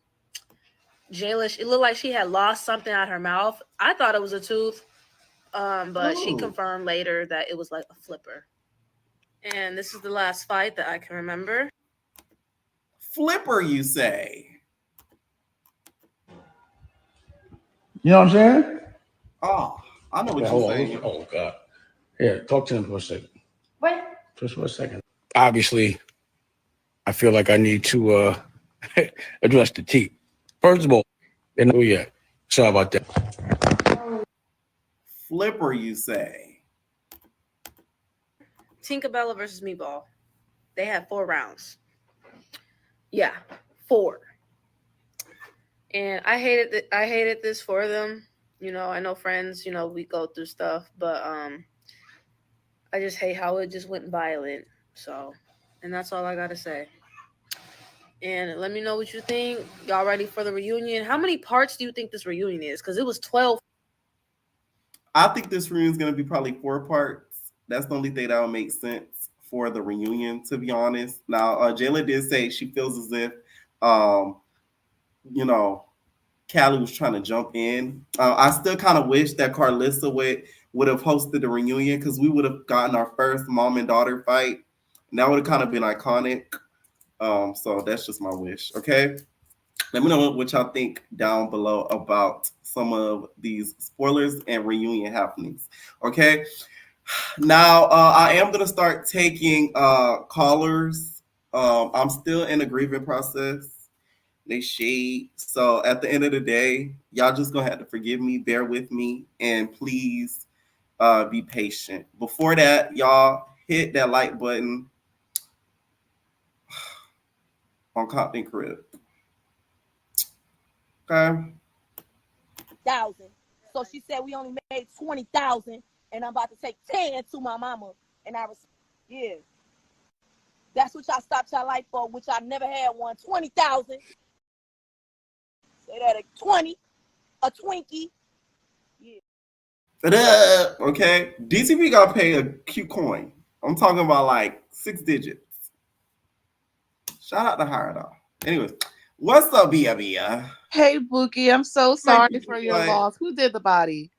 Jayla, it looked like she had lost something out her mouth. I thought it was a tooth. But she confirmed later that it was like a flipper. And this is the last fight that I can remember. Flipper, you say? You know what I'm saying? Oh, I know what you're saying. Oh, God. Yeah, talk to him for a second. What? Just for a second. Obviously, I feel like I need to address the tea. First of all, they know yet. Sorry about that. Flipper, you say? Tinkerbella versus Meatball. They had 4 rounds. Yeah, 4. And I hated this for them. I know friends, we go through stuff, but I just hate how it just went violent. So, and that's all I gotta say. And let me know what you think. Y'all ready for the reunion? How many parts do you think this reunion is? Because it was 12. I think this reunion is going to be probably 4 parts. That's the only thing that would make sense for the reunion, to be honest. Now, Jayla did say she feels as if, Callie was trying to jump in. I still kind of wish that Carlissa would have hosted the reunion because we would have gotten our first mom and daughter fight. And that would have kind of been iconic. So that's just my wish. Okay. Let me know what y'all think down below about some of these spoilers and reunion happenings. Okay. Now, I am going to start taking callers. I'm still in the grieving process. They shade. So at the end of the day, y'all just going to have to forgive me, bear with me, and please be patient. Before that, y'all hit that like button on Compton Crib. Okay. 1,000. So she said we only made 20,000, and I'm about to take 10 to my mama. And yeah. That's what y'all stopped y'all life for, which I never had one. 20,000. Say that at 20, a Twinkie. Yeah. Okay, DTB gotta pay a cute coin. I'm talking about like 6 digits. Shout out to her though. Anyways, what's up, Bia Bia? Hey, Bookie, I'm so Hey, sorry Bookie for your Boy. loss. Who did the body?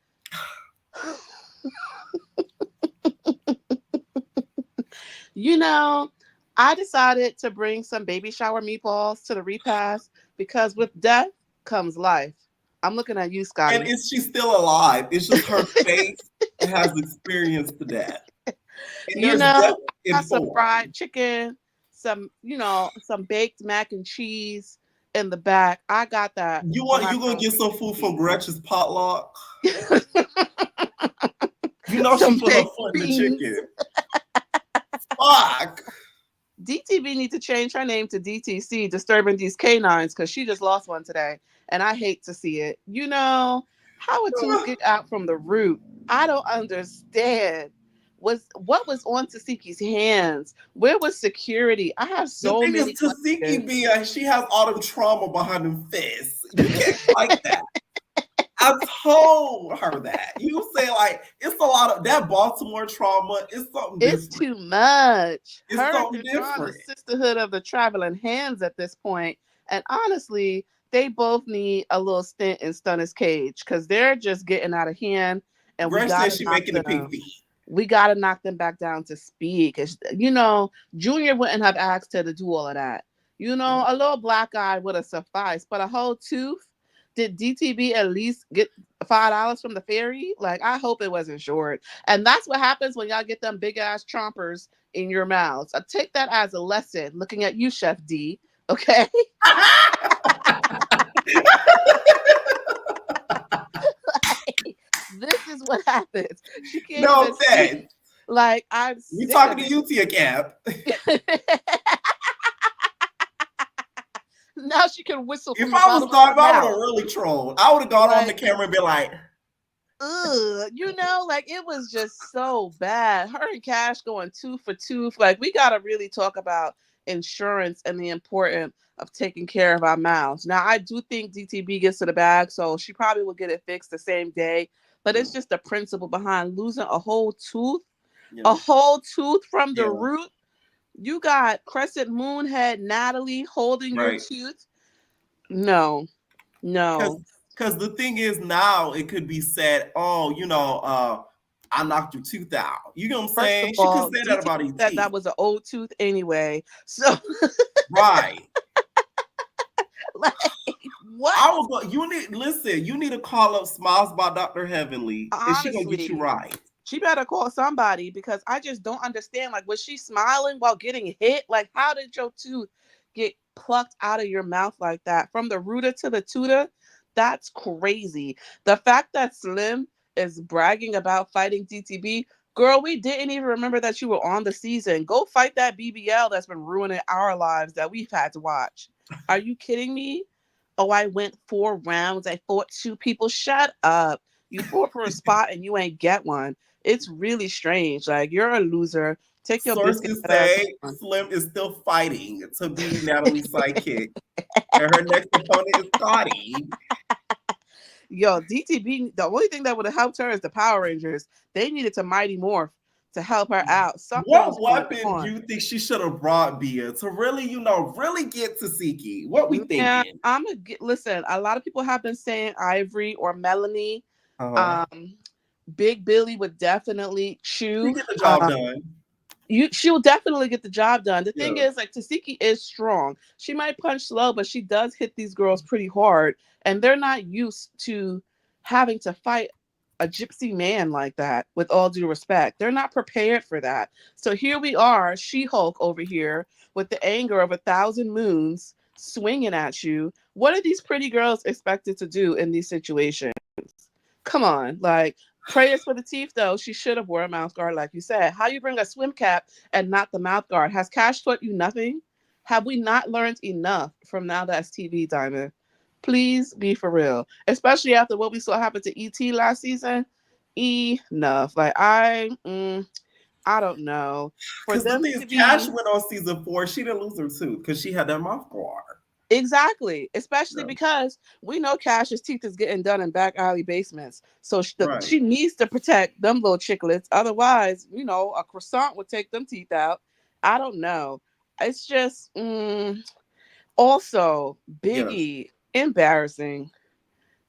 You know, I decided to bring some baby shower meatballs to the repast because with death comes life. I'm looking at you, And Scotty. is she still alive? It's just her face that has experienced the death. And You there's know, death I in got some form. fried chicken, some, some baked mac and cheese in the back. I got that. You for my gonna get some food from Gretchen's potluck? You know Some she put her baked foot in the beans. chicken. Fuck. DTB needs to change her name to DTC, Disturbing These Canines, because she just lost one today. And I hate to see it. You know, how a tooth get out from the root? I don't understand. What was on Tesehki's hands? Where was security? I have The so thing is, many Tesehki questions. Bia, she has all the trauma behind them fists. You can't like that. I told her that. You say like it's a lot of that Baltimore trauma. It's something It's different. too much. It's Her something and Deshaun, the different. sisterhood of the traveling hands at this point. And honestly, they both need a little stint in Stunner's cage because they're just getting out of hand. And Gretchen said she making the pink feet. we gotta knock them back down to speed. Cause Junior wouldn't have asked her to do all of that. A little black eye would have sufficed, but a whole tooth. Did DTB at least get $5 from the ferry? Like, I hope it wasn't short. And that's what happens when y'all get them big ass chompers in your mouths. I take that as a lesson. Looking at you, Chef D. Okay. This is what happens. She can't No even offense. speak. Like, I'm We sick talking of to you, Tia Cap. Now she can whistle from If the I was bottom of Dark, her I would mouth. have really trolled. I would have gone on the Like, camera and been like, ugh, like it was just so bad. Her and Cash going tooth for tooth. Like, we gotta really talk about insurance and the importance of taking care of our mouths. Now, I do think DTB gets to the bag, so she probably will get it fixed the same day. But it's just the principle behind losing a whole tooth, from the root. You got Crescent Moonhead Natalie holding your right. tooth. No. Because the thing is now it could be said, oh, I knocked your tooth out. You know what I'm First saying? of She all, could say that about said that ET. was an old tooth anyway. So Right. like, what? I will go. You need to call up Smiles by Dr. Heavenly, and she gonna get you Honestly, right. she better call somebody because I just don't understand. Like, was she smiling while getting hit? Like, how did your tooth get plucked out of your mouth like that? From the rooter to the tutor? That's crazy. The fact that Slim is bragging about fighting DTB, girl, we didn't even remember that you were on the season. Go fight that BBL that's been ruining our lives that we've had to watch. Are you kidding me? Oh, I went 4 rounds. I fought 2 people. Shut up. You fought for a spot and you ain't get one. It's really strange. Like, you're a loser. Take your biscuit Sources ass say on. Slim is still fighting to be Natalie's sidekick, and her next opponent is Scotty. Yo, DTB, the only thing that would have helped her is the Power Rangers. They needed to Mighty Morph to help her out. Something was What going weapon do on. you think she should have brought Bia to really, really get Tesehki? What we Yeah, thinking? listen. A lot of people have been saying Ivory or Melanie. Uh-huh. Big Billy would definitely She chew. get the job done. She'll definitely get the job done. The thing Yeah. is, like, Tesehki is strong. She might punch slow, but she does hit these girls pretty hard, and they're not used to having to fight a gypsy man like that. With all due respect, they're not prepared for that. So here we are, She-Hulk over here with the anger of 1,000 moons swinging at you. What are these pretty girls expected to do in these situations? Come on, like, prayers for the teeth, though. She should have wore a mouth guard, like you said. How you bring a swim cap and not the mouth guard? Has Cash taught you nothing? Have we not learned enough from Now That's TV, Diamond? Please be for real. Especially after what we saw happen to ET last season. Enough. Like, I don't know. For Because the them thing is, to Cash be went on season 4. She didn't lose her tooth because she had that mouth guard. Exactly, especially Yeah. because we know Cash's teeth is getting done in back alley basements, so Right. she needs to protect them little chicklets. Otherwise, a croissant would take them teeth out. I don't know. It's just also Yes. Biggie, embarrassing,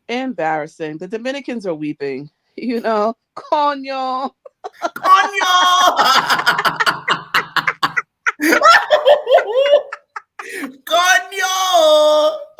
embarrassing. The Dominicans are weeping. Coño. Coño! Coño!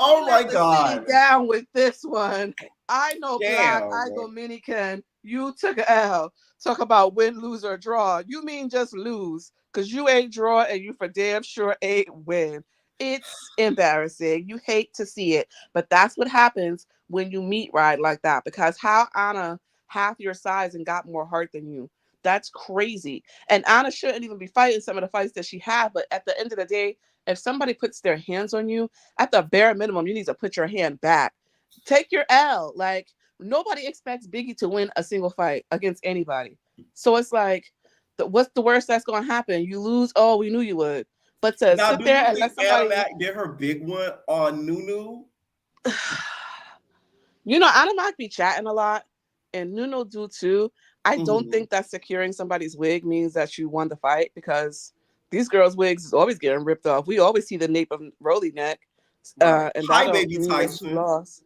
Oh You my have to sit God. it down with this one. I know black, Damn. I Dominican. You took a L. Talk about win, lose, or draw. You mean just lose. Because you ain't draw and you for damn sure ain't win. It's embarrassing. You hate to see it. But that's what happens when you meet ride like that. Because how Anna half your size and got more heart than you? That's crazy. And Anna shouldn't even be fighting some of the fights that she had. But at the end of the day, if somebody puts their hands on you, at the bare minimum, you need to put your hand back. Take your L. Like, nobody expects Biggie to win a single fight against anybody. So it's like, what's the worst that's going to happen? You lose? Oh, we knew you would. But to Now, sit do there you and think let Anna somebody... Mac did her big one on Nunu? Anna Mac be chatting a lot, and Nuno do too. I don't think that securing somebody's wig means that you won the fight, because these girls' wigs is always getting ripped off. We always see the nape of Rollie neck, Right. and that Hi, don't baby mean that she Tyson. lost.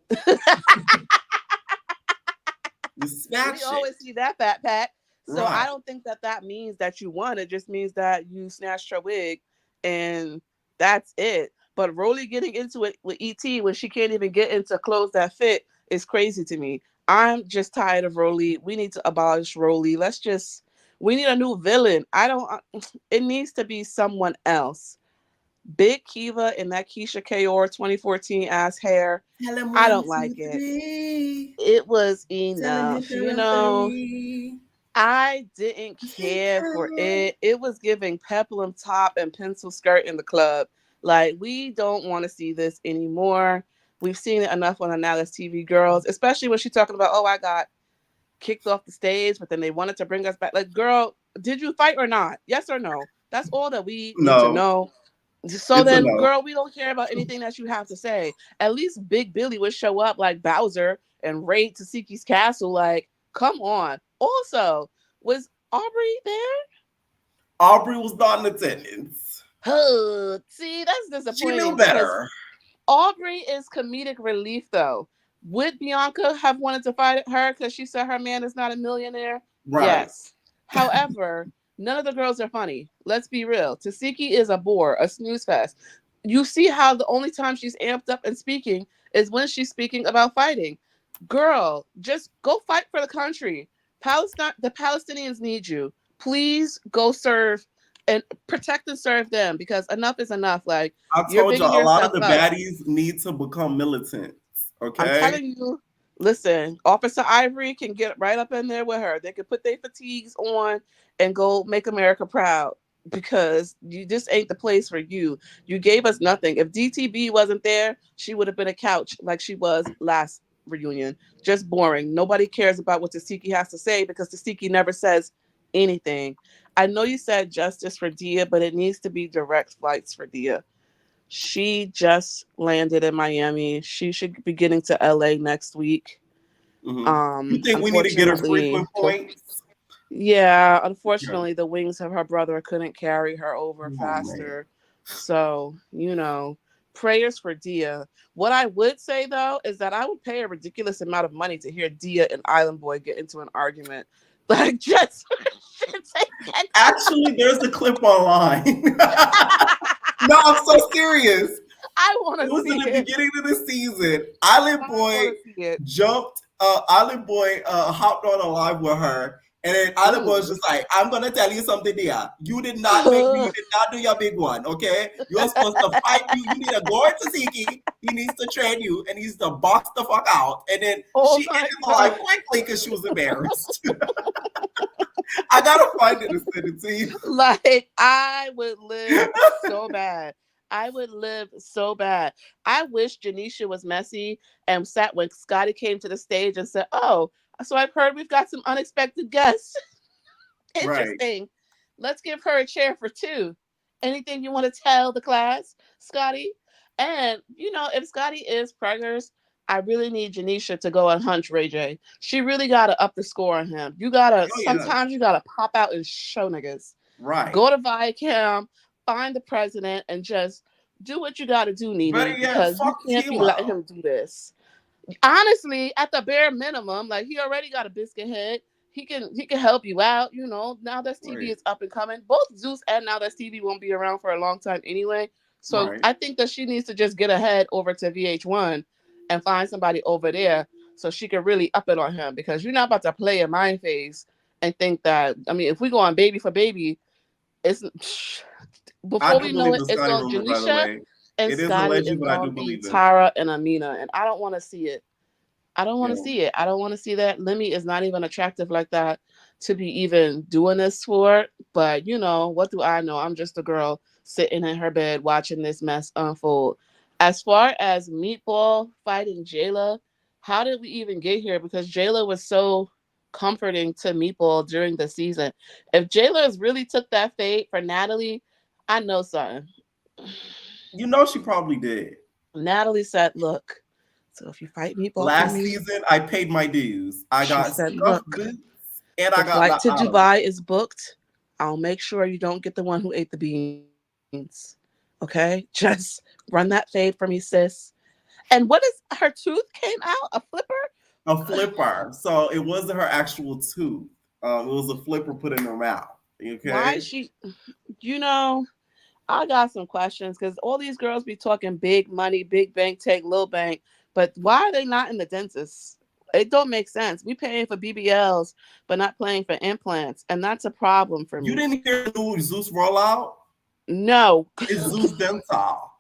You snatch We always see that fat pack. So I Right. don't think that means that you won. It just means that you snatched her wig, and that's it. But Rollie getting into it with ET when she can't even get into clothes that fit is crazy to me. I'm just tired of Rollie. We need to abolish Rollie. We need a new villain. It needs to be someone else. Big Kiva in that Keisha Kaur 2014 ass hair. Tell him I 1, don't 2, like it. 3. It was Tell him enough. hit the 30. I didn't care for it. It was giving peplum top and pencil skirt in the club. Like, we don't want to see this anymore. We've seen it enough on Analysis TV Girls, especially when she's talking about, oh, I got kicked off the stage, but then they wanted to bring us back. Like, girl, did you fight or not? Yes or no? That's all that we need to No. know. So It's a then, no. girl, we don't care about anything that you have to say. At least Big Billy would show up like Bowser and raid Teseki's castle. Like, come on. Also, was Aubrey there? Aubrey was not in attendance. See, that's She knew disappointing because better. Aubrey is comedic relief, though. Would Bianca have wanted to fight her because she said her man is not a millionaire? Right. Yes. However, none of the girls are funny. Let's be real. Tesehki is a bore, a snooze fest. You see how the only time she's amped up and speaking is when she's speaking about fighting. Girl, just go fight for the country. The Palestinians need you. Please go serve and protect and serve them, because enough is enough. Like, I you're told you, bigging a lot of yourself the up. baddies need to become militants. I'm Okay? telling you, listen, Officer Ivory can get right up in there with her. They can put their fatigues on and go make America proud, because this ain't the place for you. You gave us nothing. If DTB wasn't there, she would have been a couch like she was last reunion. Just boring. Nobody cares about what Tesehki has to say, because Tesehki never says anything. I know you said justice for Dia, but it needs to be direct flights for Dia. She just landed in Miami. She should be getting to LA next week. You think we need to get her Unfortunately, frequent points? unfortunately, the wings of her brother couldn't carry her over Oh, man. faster. So, prayers for Dia. What I would say, though, is that I would pay a ridiculous amount of money to hear Dia and Island Boy get into an argument. Like, just Actually, there's a clip online. No, I'm so serious. I want to It was see in the it. beginning of the season. Island Boy hopped on a live with her, and then Island Boy was just like, I'm gonna tell you something, dear. You did not do your big one, okay? You're supposed to fight you. You need to go into Tesehki. He needs to train you, and he's to box the fuck out. And then she ended the live quickly because she was embarrassed. I gotta find it and send it to you. Like, I would live so bad. I would live so bad. I wish Janisha was messy and sat when Scotty came to the stage and said, oh, so I've heard we've got some unexpected guests. Interesting. Right. Let's give her a chair for two. Anything you want to tell the class, Scotty? And if Scotty is preggers, I really need Janisha to go and hunch Ray J. She really gotta up the score on him. Oh, yeah. Sometimes you gotta pop out and show niggas. Right. Go to Viacom, find the president, and just do what you gotta do, Nene, Better yet, because you fuck can't be Timo. letting him do this. Honestly, at the bare minimum, like, he already got a biscuit head. He can help you out, Now That's TV Right. is up and coming. Both Zeus and Now That's TV won't be around for a long time anyway. So Right. I think that she needs to just get ahead over to VH1 and find somebody over there so she can really up it on him, because you're not about to play a mind phase and think that, if we go on baby for baby, it's I before do we know believe it, the it's Scotty going rumor, by the Janisha way. and It is Scotty alleged, is but I going do to be believe it. Tara and Amina, and I don't want to see it. I don't want Yeah. to see it. I don't want to see that. Lemmy is not even attractive like that to be even doing this for. But what do I know? I'm just a girl sitting in her bed watching this mess unfold. As far as Meatball fighting Jayla, how did we even get here? Because Jayla was so comforting to Meatball during the season. If Jayla really took that fate for Natalie, I know something. She probably did. Natalie said, "Look, so if you fight Meatball for Last me," season, I paid my dues. I she got said, scuffed "Look, boots, and the I got flight knocked to out of Dubai is booked. I'll make sure you don't get the one who ate the beans. Okay? Just run that fade for me, sis." And what is her tooth came out? A flipper? a flipper. So it wasn't her actual tooth. It was a flipper put in her mouth. Why Okay. is she, I got some questions, because all these girls be talking big money, big bank, take little bank, but why are they not in the dentist? It don't make sense. We paying for BBLs, but not paying for implants, and that's a problem for You me. didn't hear the new Zeus rollout? No. It's Zeus Dental.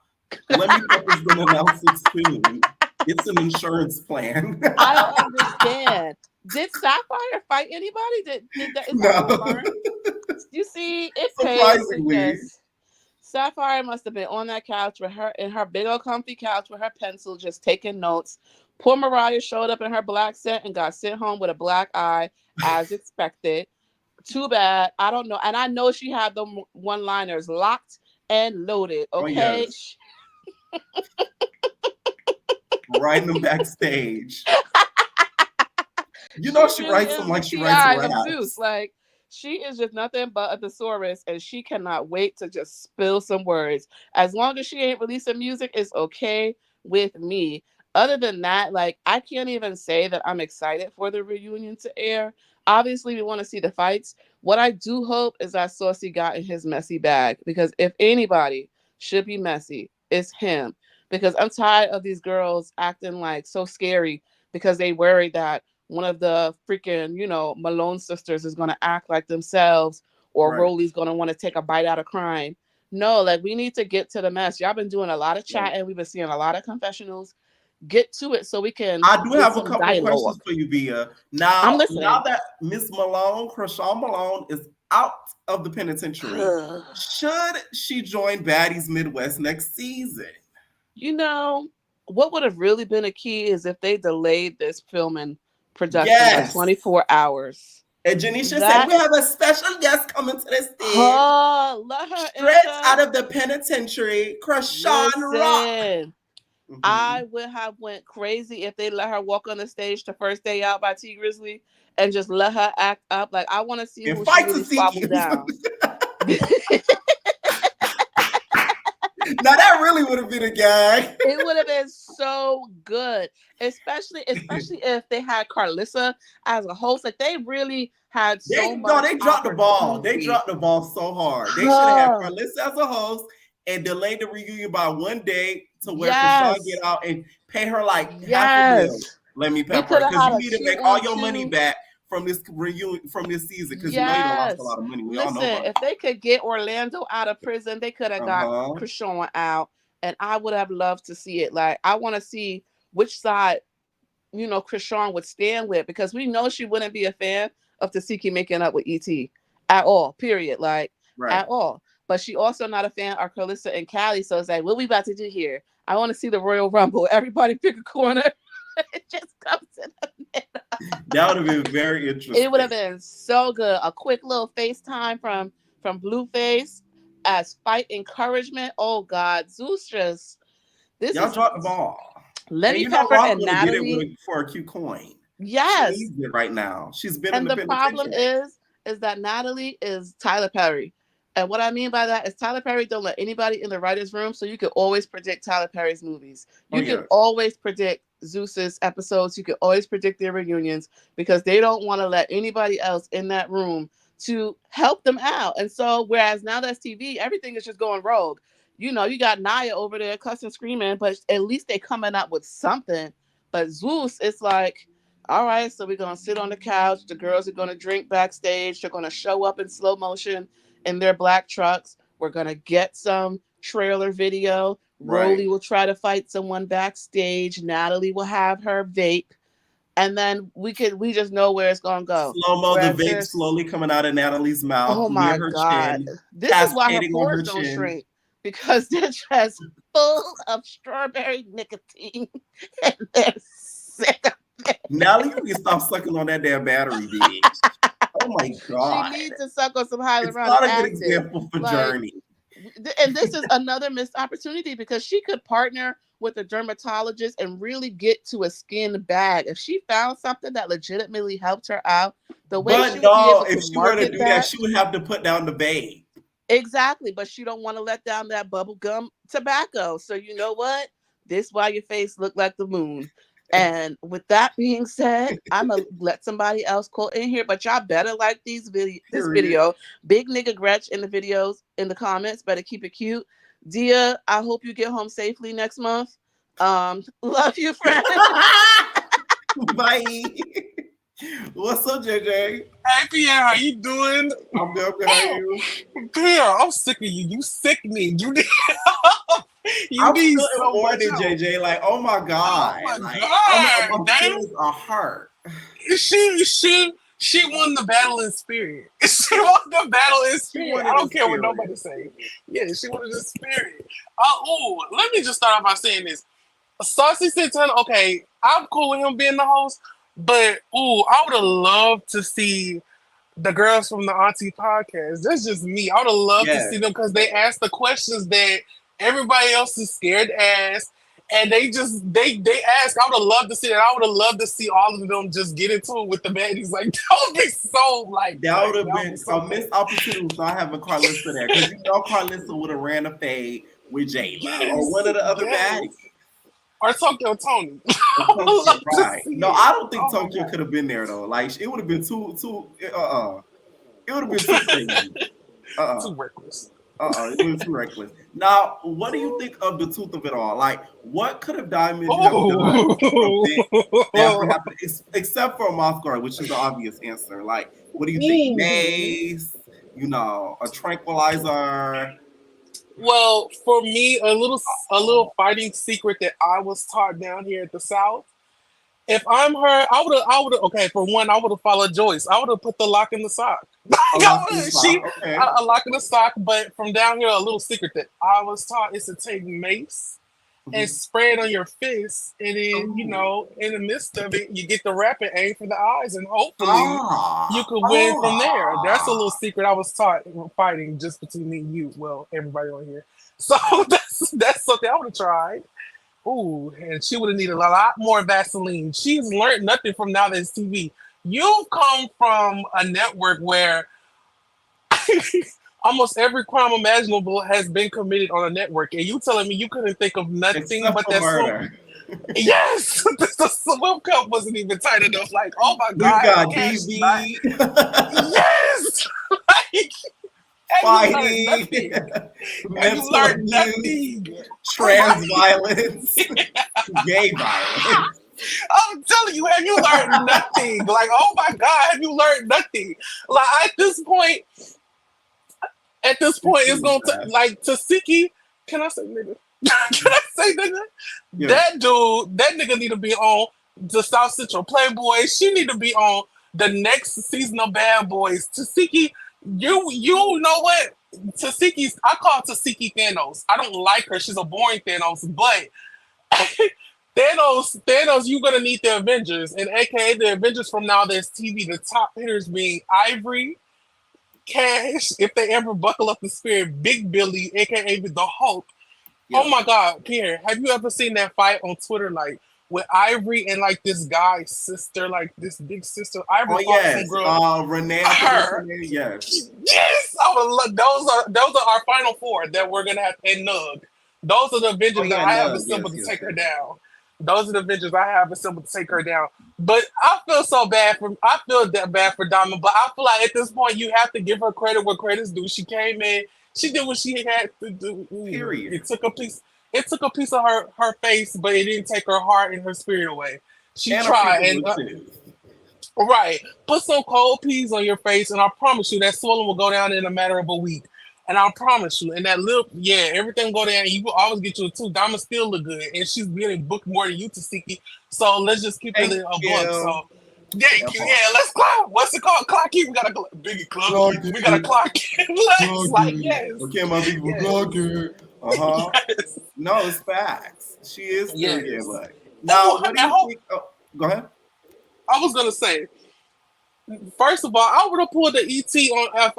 Lemmy Pepper's gonna announce it soon. It's an insurance plan. I don't understand. Did Sapphire fight anybody? Did that? Is that No. confirmed? You see, it pays to Surprisingly. just. Sapphire must have been on that couch with her in her big old comfy couch with her pencil, just taking notes. Poor Mariah showed up in her black set and got sent home with a black eye, as expected. Too bad. I don't know, and I know she had the one-liners locked and loaded. Okay. Oh, yes. Writing them backstage. She writes them like she writes T.I. of raps. Zeus. Like, she is just nothing but a thesaurus, and she cannot wait to just spill some words. As long as she ain't releasing music, it's okay with me. Other than that, like, I can't even say that I'm excited for the reunion to air. Obviously, we want to see the fights. What I do hope is that Saucy got in his messy bag, because if anybody should be messy, it's him. Because I'm tired of these girls acting like so scary because they worry that one of the freaking, Malone sisters is going to act like themselves, or Right. Rollie's going to want to take a bite out of crime. No, like, we need to get to the mess. Y'all been doing a lot of chatting. We've been seeing a lot of confessionals. Get to it so we can. I do get have a some couple dialogue. questions for you, Via. I'm Now listening. that Miss Malone, Krishan Malone, is out of the penitentiary, should she join Baddies Midwest next season? What would have really been a key is if they delayed this filming production by 24 hours. And Janisha said, we have a special guest coming to the stage. Let her straight out of the penitentiary, Krishan Rock. Mm-hmm. I would have went crazy if they let her walk on the stage the first day out by T Grizzly and just let her act up. Like, I want to see who she really squabbled down. Now that really would have been a gag. It would have been so good, especially if they had Carlissa as a host. Like, they really had so much. No, they dropped the ball. They dropped the ball so hard. They should have had Carlissa as a host and delayed the reunion by one day to where Krishan get out and pay her like half a mil. Lemmy Pepper, because you need to make all your money back from this reunion, from this season, because you know you don't lost a lot of money. We all know about if they could get Orlando out of prison, they could have got Krishan out, and I would have loved to see it. Like, I want to see which side, Krishan would stand with, because we know she wouldn't be a fan of Tesehki making up with ET at all, period. Like, at all. But she also not a fan of Carlissa and Callie, so it's like, what we about to do here? I want to see the Royal Rumble. Everybody pick a corner. It just comes in the middle. That would have been very interesting. It would have been so good. A quick little FaceTime from Blueface as fight encouragement. Oh God, Zeus just This Y'all is dropped the ball. Lenny And you know Pepper Rollie and would have did it Natalie. for a cute coin. Yes. She needs it right now. She's been in And the the problem penitentiary. is that Natalie is Tyler Perry. And what I mean by that is Tyler Perry don't let anybody in the writer's room, so you can always predict Tyler Perry's movies. You can always predict Zeus's episodes. You can always predict their reunions because they don't want to let anybody else in that room to help them out. And so, whereas now that's TV, everything is just going rogue. You know, you got Naya over there cussing, screaming, but at least they coming up with something. But Zeus, it's like, all right, so we're going to sit on the couch. The girls are going to drink backstage. They're going to show up in slow motion in their black trucks. We're going to get some trailer video. Rollie will try to fight someone backstage. Natalie will have her vape. And then we just know where it's going to go. Slow-mo, the vape slowly coming out of Natalie's mouth. Oh my her God. chin, This is why her cascading on pores don't chin. shrink. Because they're just full of strawberry nicotine. And they're sick of it. Natalie, you need to stop sucking on that damn battery, bitch. Oh my God. She needs to suck on some hyaluronic It's not a good acid. example for Journey. And this is another missed opportunity because she could partner with a dermatologist and really get to a skin bag. If she found something that legitimately helped her out, the way But she would no, be able if to she were to market do that, she would have to put down the vape. Exactly, but she don't want to let down that bubble gum tobacco. So you know what? This why your face look like the moon. And with that being said, I'm gonna let somebody else call in here, but y'all better like this video. Big nigga Gretch in the videos in the comments. Better keep it cute. Dia, I hope you get home safely next month. Love you, friend. Bye. What's up, JJ? Hey, Pierre, how you doing? I'm good. How are you? Pierre, I'm sick of you. You sick me. You need, I'm need still so much avoiding help. JJ. Like, oh my God. Oh my like, God. my feelings are hurt. She won the battle in spirit. She won the battle in spirit. I don't care what nobody say. Yeah, she won the spirit. Let me just start off by saying this. Saucy Santana, okay, I'm cool with him being the host, but I would have loved to see the girls from the Auntie podcast. That's just me. I would have loved to see them because they ask the questions that everybody else is scared to ask. And they ask. I would have loved to see that. I would have loved to see all of them just get into it with the baddies. Like, that would be so that would have been a missed opportunity not having Carlissa there. Because you know Carlissa would have ran a fade with Jayla or one of the other baddies. Or Tokyo Tony. Right. No, I don't think Tokyo could have been there though. Like, it would have been too it would have been too crazy. Too reckless. It was too reckless. Now, what do you think of the truth of it all? Like, what could have Diamond have done except for a mouth guard, which is the obvious answer? Like, what do you think? Mace, a tranquilizer. Well, for me, a little fighting secret that I was taught down here at the South. If I'm her, I would have. Okay, for one, I would have followed Joyce. I would have put the lock in the sock. A lock in the sock. But from down here, a little secret that I was taught is to take mace and spray it on your fist, and then in the midst of it, you get the rapid aim for the eyes, and hopefully you could win from there. That's a little secret I was taught fighting just between me and you. Well, everybody on here. So that's something I would have tried. Ooh, and she would have needed a lot more Vaseline. She's learned nothing from Now That's TV. You've come from a network where almost every crime imaginable has been committed on a network, and you telling me you couldn't think of nothing but that murder. Yes, the swim cup wasn't even tight enough. Like, oh my God, you got DB. Yes, fighting, you learned nothing. Trans violence, gay violence. I'm telling you, have you learned nothing? Like, oh my God, have you learned nothing? Like, at this point, it's going to, like, Tesehki, can I say nigga? Can I say nigga? Yeah. That nigga need to be on the South Central Playboy. She need to be on the next season of Bad Boys. Tesehki, you know what? Tesehki's, I call Tesehki Thanos. I don't like her. She's a boring Thanos, but Thanos, you're gonna need the Avengers, and aka the Avengers from Now There's TV. The top hitters being Ivory, Cash, if they ever buckle up the spirit, Big Billy, aka the Hulk, Oh my God, Pierre, have you ever seen that fight on Twitter, like with Ivory and like this guy's sister, like this big sister? Ivory Oh fought some yes, girl. Renee. I think that's her Her. name. Yes. Yes, I would love those are our final four that we're gonna have and Nug. Those are the Oh Avengers that yeah, I have no, assembled yes, to yes, take her yes. down. Those are the Avengers I have assembled to take her down. But I feel so bad for I feel that bad for Diamond, but I feel like at this point you have to give her credit where credit's due. She came in, she did what she had to do. Period. It took a piece of her face, but it didn't take her heart and her spirit away. She And a piece tried of and the too. right. Put some cold peas on your face, and I promise you that swelling will go down in a matter of a week. And I promise you, and that lip, yeah, everything will go down. You will always get you a tooth. Diamond still look good, and she's getting booked more than you, Tesehki. So let's just keep it Thank a buck. you. So thank you. Yeah, let's clock. What's it called? Clock it. We got a biggie clock. We got a clock it. Let's like yes. Okay, my people, Yes. clock it. Uh-huh. Yes. No, it's facts. She is still Yes. getting money. Now, what do you think? Oh, go ahead. I was gonna say, first of all, I would have pulled the ET on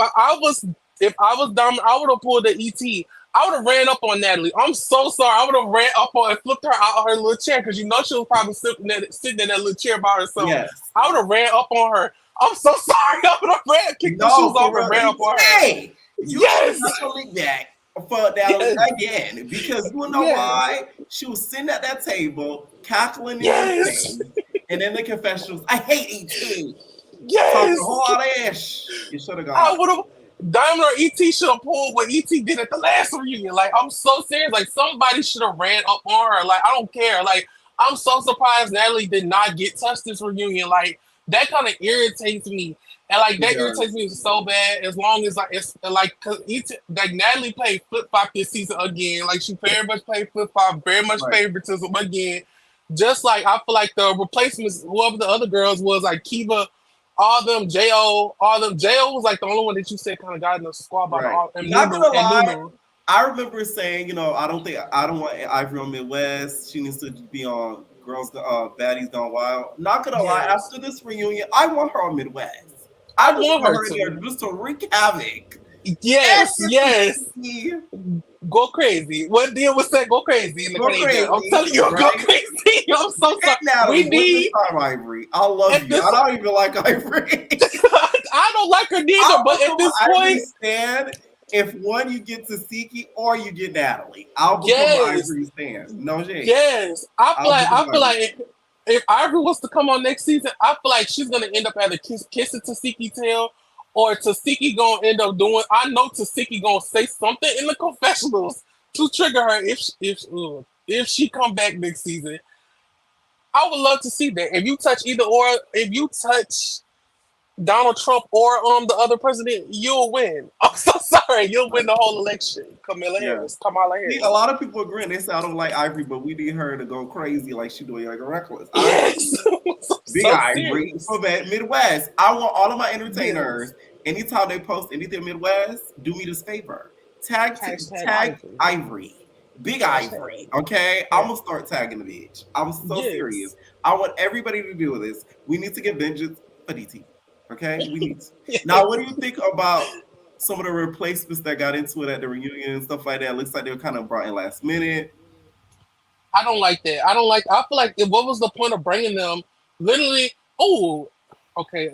if I was dumb, I would have pulled the ET. I would have ran up on Natalie. I'm so sorry. I would have ran up on and flipped her out of her little chair because you know she was probably sitting in that little chair by herself. Yes. I would have ran up on her. I'm so sorry. I would have kicked the shoes off and ran up on her. Hey, you Yes. definitely back for Natalie again because you know Yes. why? She was sitting at that table, cackling Yes. and and in the confessionals, I hate ET. Yes. Talking a whole lot of ish. You should have I gone. would have. Diamond or ET should have pulled what ET did at the last reunion. Like, I'm so serious. Like, somebody should have ran up on her. Like, I don't care. Like, I'm so surprised Natalie did not get touched this reunion. Like, that kind of irritates me. And, like, that irritates me so bad as long as, like, it's, like, because like, Natalie played flip-flop this season again. Like, she very much played flip-flop, very much favoritism again. Just like, I feel like the replacements, whoever the other girls was, like, Kiva, all them, J.O., J.O. was like the only one that you said kind of got in the squad by all. And Not Nunu, gonna and lie, Nunu. I remember saying, you know, I don't want Ivory on Midwest. She needs to be on Baddies Gone Wild. Not gonna lie, after this reunion, I want her on Midwest. I just want her in there just to wreak havoc. Yes, yes. Go crazy. What deal was that? Go crazy. Go crazy. I'm telling you, go crazy. I'm so sorry. Natalie, We need time, Ivory. I love you. I don't even like Ivory. I don't like her neither, but at this I point, understand if one you get Tesehki or you get Natalie. I'll become an Ivory stand. No shade. yes. I feel like if Ivory was to come on next season, I feel like she's gonna end up either kissing Tesehki tail, or Tesehki gonna end up doing. I know Tesehki gonna say something in the confessionals to trigger her if she come back next season. I would love to see that. If you touch if you touch Donald Trump or the other president, you'll win. I'm so sorry, you'll win the whole election. Kamala Harris. A lot of people agree. They say I don't like Ivory, but we need her to go crazy like she doing like a reckless. Yes. Big So Ivory serious. for that Midwest. I want all of my entertainers. Anytime they post anything Midwest, do me this favor. Tag Ivory. Big Ivory. Okay? I'm gonna start tagging the bitch. I'm so serious. I want everybody to do this. We need to get vengeance for DT. Okay? We need to. Now, what do you think about some of the replacements that got into it at the reunion and stuff like that? Looks like they were kind of brought in last minute. I don't like that. I feel like what was the point of bringing them? Literally,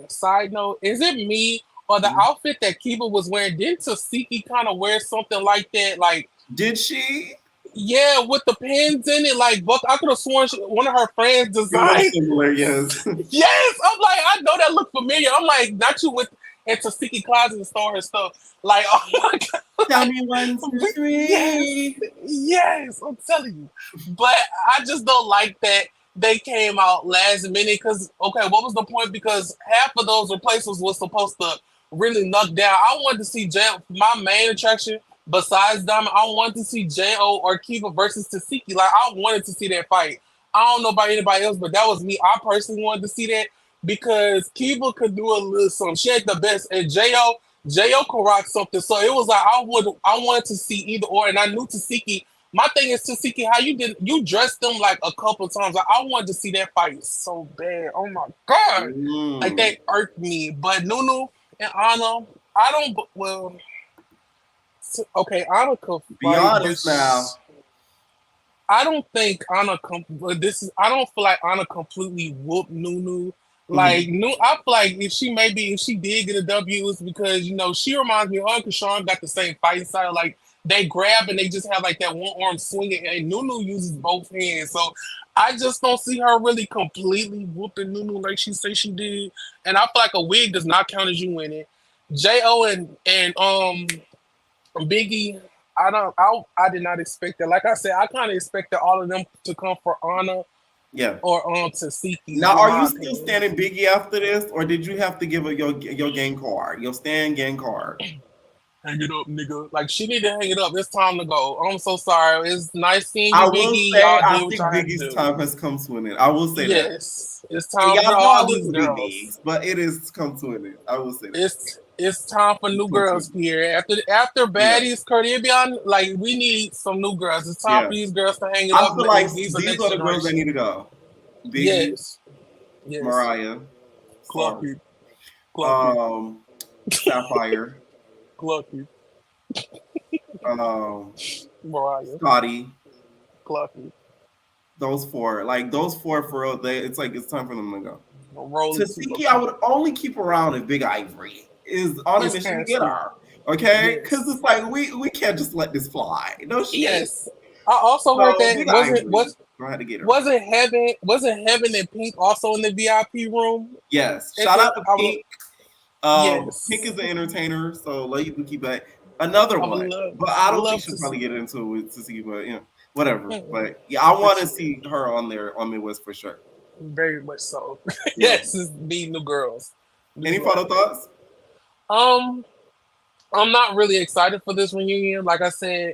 side note, is it me or the outfit that Kiva was wearing? Didn't Tesehki kind of wear something like that? Like, did she? Yeah, with the pins in it. Like, I could have sworn one of her friends designed. Similar, yes. Yes, I'm like, I know that looked familiar. I'm like, not you with Tesehki closet and store her stuff. Like, oh my God. Tell me 1, 2, 3. Yes, I'm telling you. But I just don't like that they came out last minute because, what was the point? Because half of those replacements was supposed to really knock down. I wanted to see my main attraction besides Diamond. I wanted to see J.O. or Kiva versus Tesehki. Like, I wanted to see that fight. I don't know about anybody else, but that was me. I personally wanted to see that because Kiva could do a little something. She ain't the best. And J.O. could rock something. So it was like I wanted to see either or. And I knew Tesehki. My thing is, Tesehki, how you dressed them like a couple times. Like, I wanted to see that fight so bad. Oh my God. Like, that irked me. But Nunu and Anna, I don't, well, okay, Anna could fight. Be honest now. I don't think Anna. I don't feel like Anna completely whooped Nunu. Like I feel like if she did get a W, it's because she reminds me of her because Sean got the same fighting style. Like they grab and they just have like that one arm swinging, and Nunu uses both hands. So I just don't see her really completely whooping Nunu like she say she did. And I feel like a wig does not count as you winning. Jo and Biggie, I did not expect that. Like I said, I kind of expected all of them to come for Anna. Yeah. Or Tesehki. Now, are you still standing Biggie after this, or did you have to give her your gang card, your stand gang card? Hang it up, nigga. Like she need to hang it up. It's time to go. I'm so sorry. It's nice seeing you, I will Biggie. say, Y'all I did what think y'all had to Biggie's do. time has come to an end. I will say that. Yes, it's time y'all for know all I these wouldn't be girls. bigs, but it is come to an end. I will say that. It's time for new girls here. After Baddies, Caribbean, like we need some new girls. It's time for these girls to hang it I up. feel like These are next the girls that need to go. Biggie, Yes. Mariah, Clucky, Sapphire, Clucky, Mariah, Scotty, Clucky. Those four for real. It's like it's time for them to go. Rollie, Tesehki, I would only keep around if Big Ivory is on a mission to get her. Okay, because it's like we can't just let this fly. No shit. Yes. I also heard that wasn't Heaven and Pink also in the VIP room? Yes. Shout out to Pink. Pink is an entertainer, so let you keep that. Another one, but I don't think she'll probably get into it with Tesehki, but whatever. But yeah, I want to see her on there on Midwest for sure. Very much so. Yes, it's the new girls. Any final thoughts? I'm not really excited for this reunion. Like I said,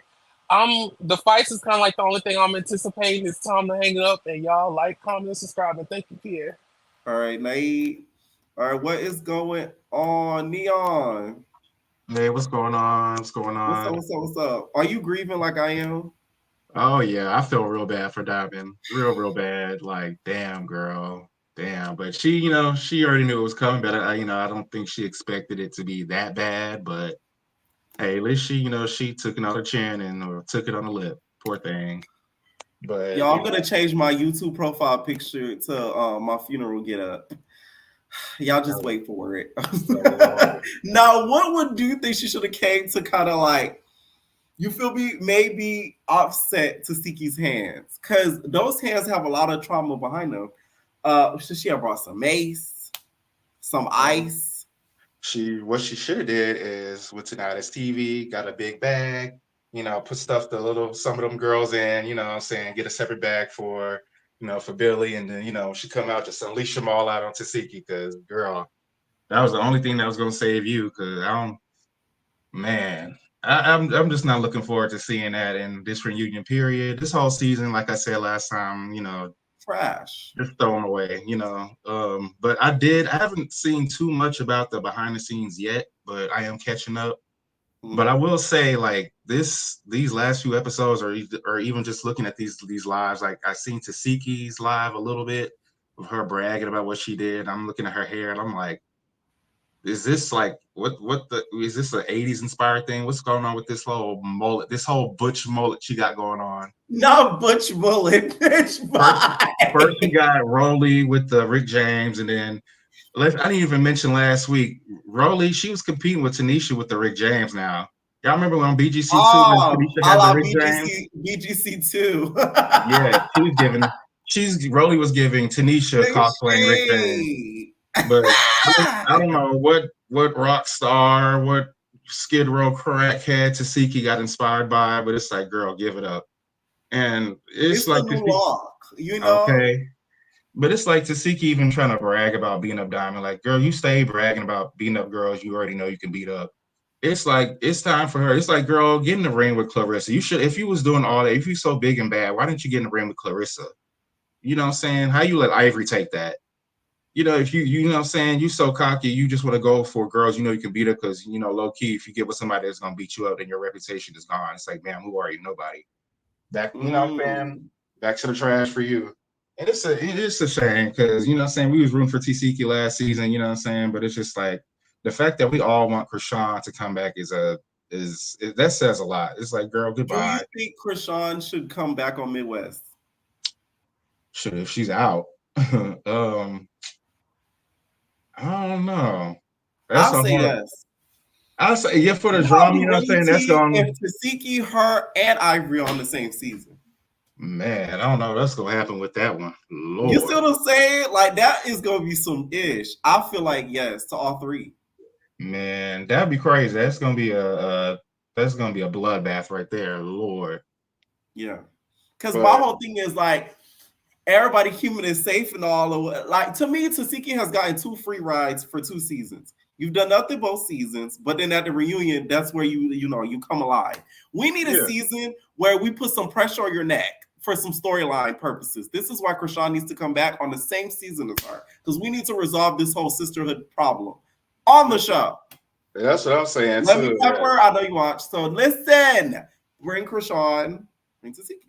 the fights is kind of like the only thing I'm anticipating. It's time to hang it up, and y'all like, comment, and subscribe. And thank you, Pierre. All right, Nate. All right, what is going on, Neon? Hey, what's going on? What's going on? What's up? Are you grieving like I am? Oh yeah, I feel real bad for Diamond. Real bad. Like, damn, girl. Damn. But she, she already knew it was coming, but I don't think she expected it to be that bad. But hey, at least she took it on her chin or took it on the lip. Poor thing. But y'all, I'm gonna change my YouTube profile picture to my funeral get up. Y'all just wait for it. Now, do you think she should have came to kind of like, you feel me, maybe offset Tesehki's hands? Because those hands have a lot of trauma behind them. Should she have brought some mace, some ice? What she should have did is went to Tonight's TV, got a big bag, put some of them girls in, get a separate bag for Billy, and then she come out, just unleash them all out on Tesehki, because girl, that was the only thing that was gonna save you. Because I'm just not looking forward to seeing that in this reunion period. This whole season, like I said last time, trash. Just throw them away, But I haven't seen too much about the behind the scenes yet, but I am catching up. But I will say, like, these last few episodes, or even just looking at these lives, like I seen Tesehki's live a little bit of her bragging about what she did. I'm looking at her hair and I'm like, is this like is this an 80s inspired thing? What's going on with this whole mullet, this whole butch mullet she got going on? Not butch mullet, bitch. First you got Rollie with the Rick James, and then I didn't even mention last week, Rollie, she was competing with Tanisha with the Rick James now. Y'all remember when on BGC2 Tanisha had the Rick James? BGC2. Yeah, Rollie was giving Tanisha cosplaying Rick James. But I don't know what rock star, what Skid Row crackhead Tesehki got inspired by, but it's like, girl, give it up. And it's like the new look, Okay. But it's like Tesehki even trying to brag about beating up Diamond. Like, girl, you stay bragging about beating up girls you already know you can beat up. It's like, it's time for her. It's like, girl, get in the ring with Clarissa. You should, if you was doing all that, if you're so big and bad, why didn't you get in the ring with Clarissa? You know what I'm saying? How you let Ivory take that? If you know what I'm saying, you so cocky, you just want to go for girls you can beat up because, low key, if you get with somebody that's going to beat you up, then your reputation is gone. It's like, man, who are you? Nobody. Back, you know what I'm saying? Back to the trash for you. And it is a shame because, you know what I'm saying, we was rooting for Tesehki last season, you know what I'm saying? But it's just like the fact that we all want Krishan to come back is that says a lot. It's like, girl, Do you goodbye. think Krishan should come back on Midwest? Should if she's out. I don't know. That's I'll a say hard. yes. I'll say yeah for the You know drama. what'd be You know what I'm really saying? That's tea going. if Tesehki, her, and Ivory on the same season. Man, I don't know what's gonna happen with that one. You see Lord, what I'm saying? Like that is gonna be some ish. I feel like yes to all three. man, that'd be crazy. That's gonna be a bloodbath right there. Lord. Yeah, because my But whole thing is like everybody human is safe and all of like to me, Tesehki has gotten 2 free rides for 2 seasons. You've done nothing both seasons, but then at the reunion, that's where you come alive. We need a yeah, season where we put some pressure on your neck for some storyline purposes. This is why Krishan needs to come back on the same season as her because we need to resolve this whole sisterhood problem on the show. that's what I'm saying Let me too. pepper. Yeah. I know you watch. So listen, bring Krishan, bring Tesehki.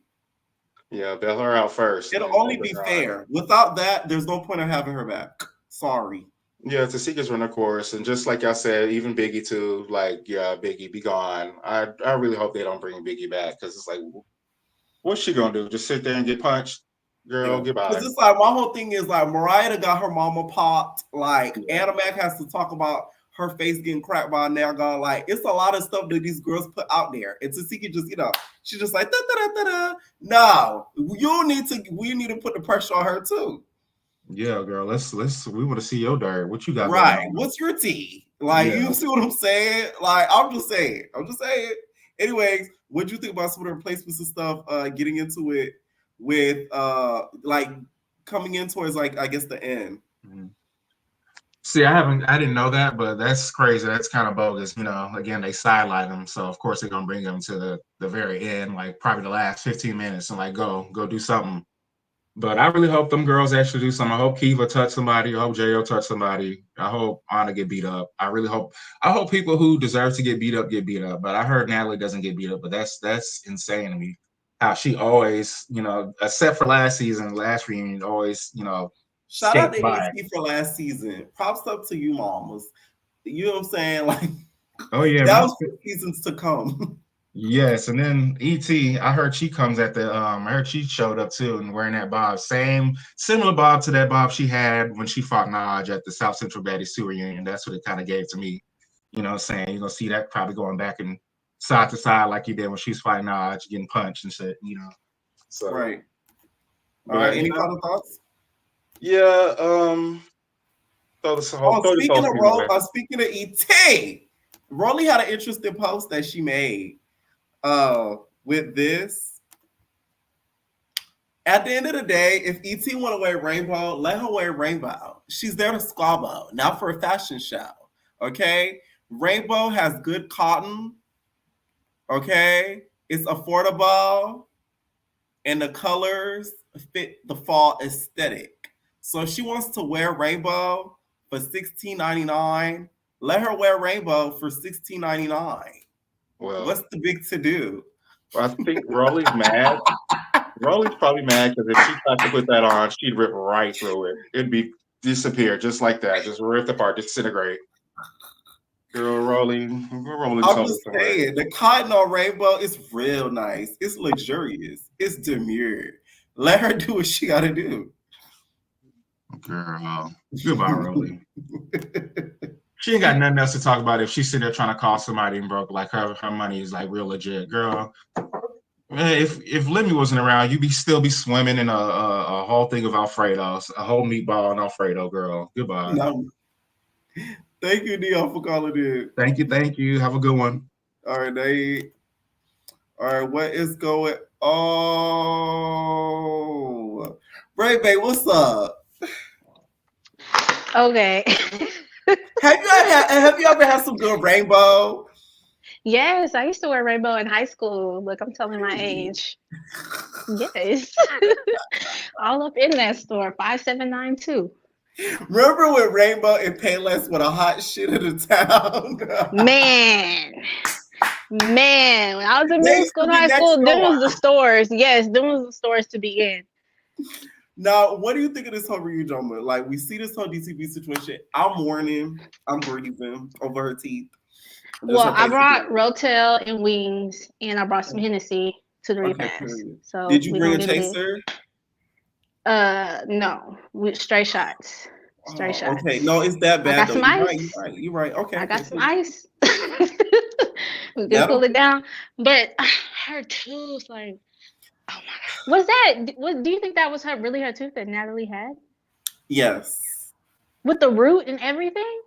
Yeah, bail her out first. It'll and only then be bring her on. fair. Without that, there's no point in having her back. Sorry. Yeah, Tesehki's run a course, and just like I said, even Biggie too. Like, yeah, Biggie, be gone. I really hope they don't bring Biggie back because it's like, what's she gonna do? Just sit there and get punched? Girl, Yeah. goodbye. Because it's like my whole thing is like Mariah got her mama popped. Like Yeah. Anna Mac has to talk about her face getting cracked by a nail gun. Like it's a lot of stuff that these girls put out there. And Tesehki just, she's just like da da da da da. No, we need to put the pressure on her too. Yeah, girl. Let's. We want to see your dirt. What you got going Right. on? What's your tea? Like, Yeah. you see what I'm saying? Like, I'm just saying. Anyways, what do you think about some of the replacements and stuff? Getting into it with like coming in towards like I guess the end. See, I didn't know that, but that's crazy. That's kind of bogus. Again, they sideline them, so of course they're gonna bring them to the very end, like probably the last 15 minutes, and like go do something. But I really hope them girls actually do something. I hope Kiva touch somebody. I hope Jo touch somebody. I hope Anna get beat up. I hope people who deserve to get beat up get beat up. But I heard Natalie doesn't get beat up, but that's insane to me. How she always, except for last reunion, always, Shout out to skate by. AC for last season. Props up to you, mamas. You know what I'm saying? Like, Oh yeah, that was for seasons to come. Yes, and then ET, I heard she comes at the I heard she showed up too and wearing that bob. Similar bob to that bob she had when she fought Naj at the South Central Baddies 2 reunion. That's what it kind of gave to me. You know what I'm saying? You're gonna see that probably going back and side to side like you did when she's fighting Naj, getting punched and shit, So right. All right, any final thoughts? Yeah, speaking of ET, Rollie had an interesting post that she made with this. At the end of the day, if ET want to wear rainbow, let her wear rainbow. She's there to squabble, not for a fashion show. Okay? Rainbow has good cotton. Okay? It's affordable. And the colors fit the fall aesthetic. So if she wants to wear rainbow for $16.99, let her wear rainbow for $16.99. Well, what's the big to do? Well, I think Rollie's mad. Rollie's probably mad because if she tried to put that on, she'd rip right through it. It'd be disappear just like that, just ripped apart, disintegrate. Girl, rolling I'm just saying, the cotton on rainbow is real nice. It's luxurious. It's demure. Let her do what she got to do. Girl, goodbye, Rollie. She ain't got nothing else to talk about if she's sitting there trying to call somebody and broke. Like her money is like real legit, girl. Man, if Lemmy wasn't around, you'd still be swimming in a whole thing of Alfredos, a whole meatball and Alfredo, girl. Goodbye. No. Thank you, Dion, for calling in. Thank you. Have a good one. All right, Nate. All right, what is going on? Ray Bay, what's up? Okay. Have you ever had some good rainbow? Yes, I used to wear rainbow in high school. Look, I'm telling my age. Yes. All up in that store, 5792. Remember when Rainbow and Payless were the hot shit of the town? Man, when I was in middle school and high school, them was the stores. Yes, them was the stores to be in. Now, what do you think of this whole reunion drama? Like, we see this whole DTB situation. I'm mourning. I'm grieving over her teeth. Well, I brought Rotel and wings, and I brought some Hennessy to the Okay, repast. period. So Did you we bring a gonna get it. chaser? No, with straight shots. Straight shots. Okay, no, it's that I bad got though. some You're ice. right. You're right. You're right. Okay. I got Okay, some cool. ice. We can That'll cool it down. But her tooth, like, oh my god, was that? Do you think that was really her tooth that Natalie had Yes. with the root and everything?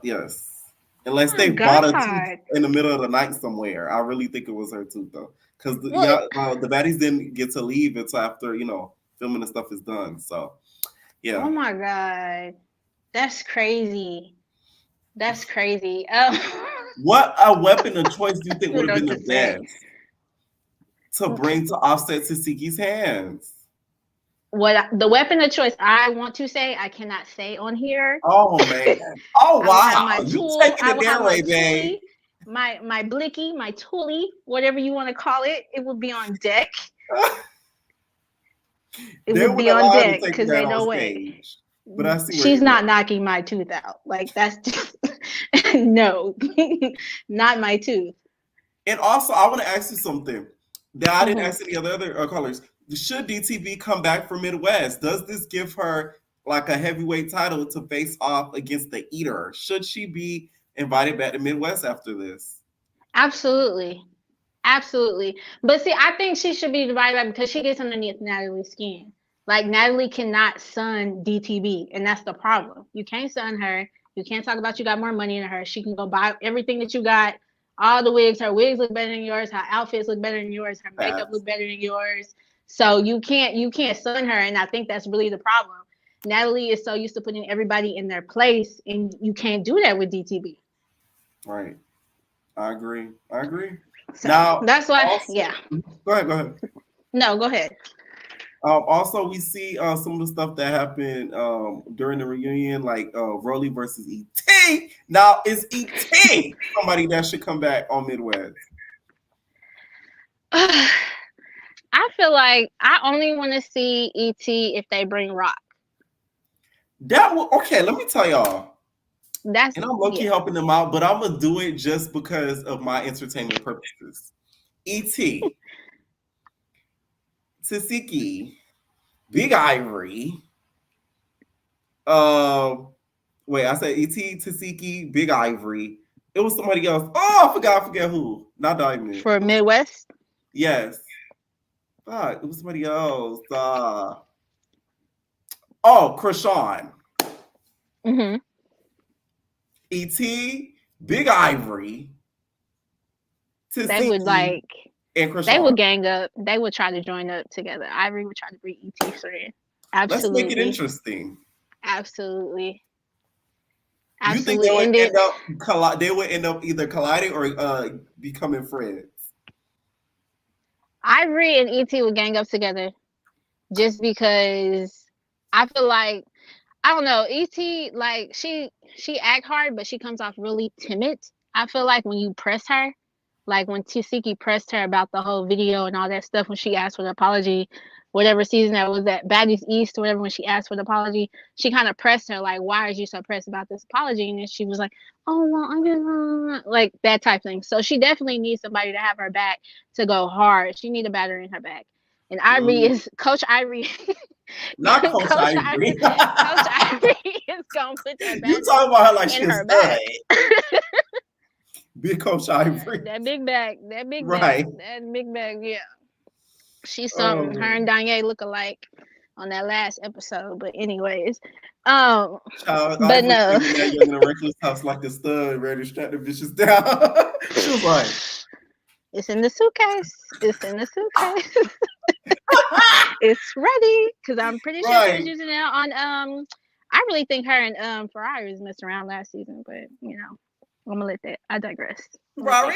Yes. Unless Oh they my bought a God. tooth in the middle of the night somewhere. I really think it was her tooth though. Because the baddies didn't get to leave until after, filming and stuff is done. So, yeah. Oh my god. That's crazy. That's crazy. What a weapon of choice do you think I would have don't been know the what to say. best to bring to offset Tesehki's hands? The weapon of choice I want to say, I cannot say on here. Oh man. Oh wow. You taking it there, Ray Bay. My blicky, my toolie, whatever you want to call it, it will be on deck. It would be on deck because they know way. But I see She's not knocking my tooth out. Like that's just no, not my tooth. And also, I want to ask you something that I didn't ask any other callers. Should DTB come back for Midwest? Does this give her like a heavyweight title to face off against the Eater? Should she be invited back to Midwest after this? Absolutely. Absolutely. But see, I think she should be divided back because she gets underneath Natalie's skin. Like Natalie cannot son DTB, and that's the problem. You can't son her. You can't talk about you got more money than her. She can go buy everything that you got, all the wigs. Her wigs look better than yours. Her outfits look better than yours. Her makeup look better than yours. So you can't son her, and I think that's really the problem. Natalie is so used to putting everybody in their place, and you can't do that with DTB. Right. I agree. So now that's why. Also, yeah. Go ahead. No, go ahead. Also, we see some of the stuff that happened during the reunion, like Rollie versus ET. Now, is ET somebody that should come back on Midwest? I feel like I only want to see ET if they bring Rock. Okay. Let me tell y'all. And I'm low-key helping them out, but I'm gonna do it just because of my entertainment purposes. ET, Tesehki, Big Ivory. Wait, I said ET, Tesehki, Big Ivory. It was somebody else. Oh, I forget who. Not Diamond. For Midwest? Yes. Fuck, it was somebody else. Krishan. Mm-hmm. ET, Big Ivory, Tesehki, they would and Krishan. They would gang up. They would try to join up together. Ivory would try to bring ET friend. Absolutely. Let's make it interesting. Absolutely. You think they would end up either colliding or becoming friends? Ivory and ET would gang up together just because I feel like I don't know, ET, like she act hard, but she comes off really timid. I feel like when you press her, like when Tesehki pressed her about the whole video and all that stuff, when she asked for the apology, whatever season that was at Baddies East or whatever, when she asked for the apology, she kind of pressed her like, why are you so pressed about this apology? And then she was like, oh, well, I'm just like that type thing. So she definitely needs somebody to have her back to go hard. She needs a battery in her back. And Ivory is Coach Ivory. Not Coach Ivory. Coach Ivory is gonna put that back. You talking about her like she's her back. Big Coach Ivory. That big bag. That big right. bag. That big bag. Yeah. She's something. Her and Danye look alike on that last episode. But anyways, but no. That young in a reckless house like a stud, ready to strap the bitches down. She was like, "It's in the suitcase. It's in the suitcase. It's ready." Because I'm pretty sure she was using it on. I really think her and Ferrari was messing around last season, but you know, I'm gonna let that. I digress. Mario.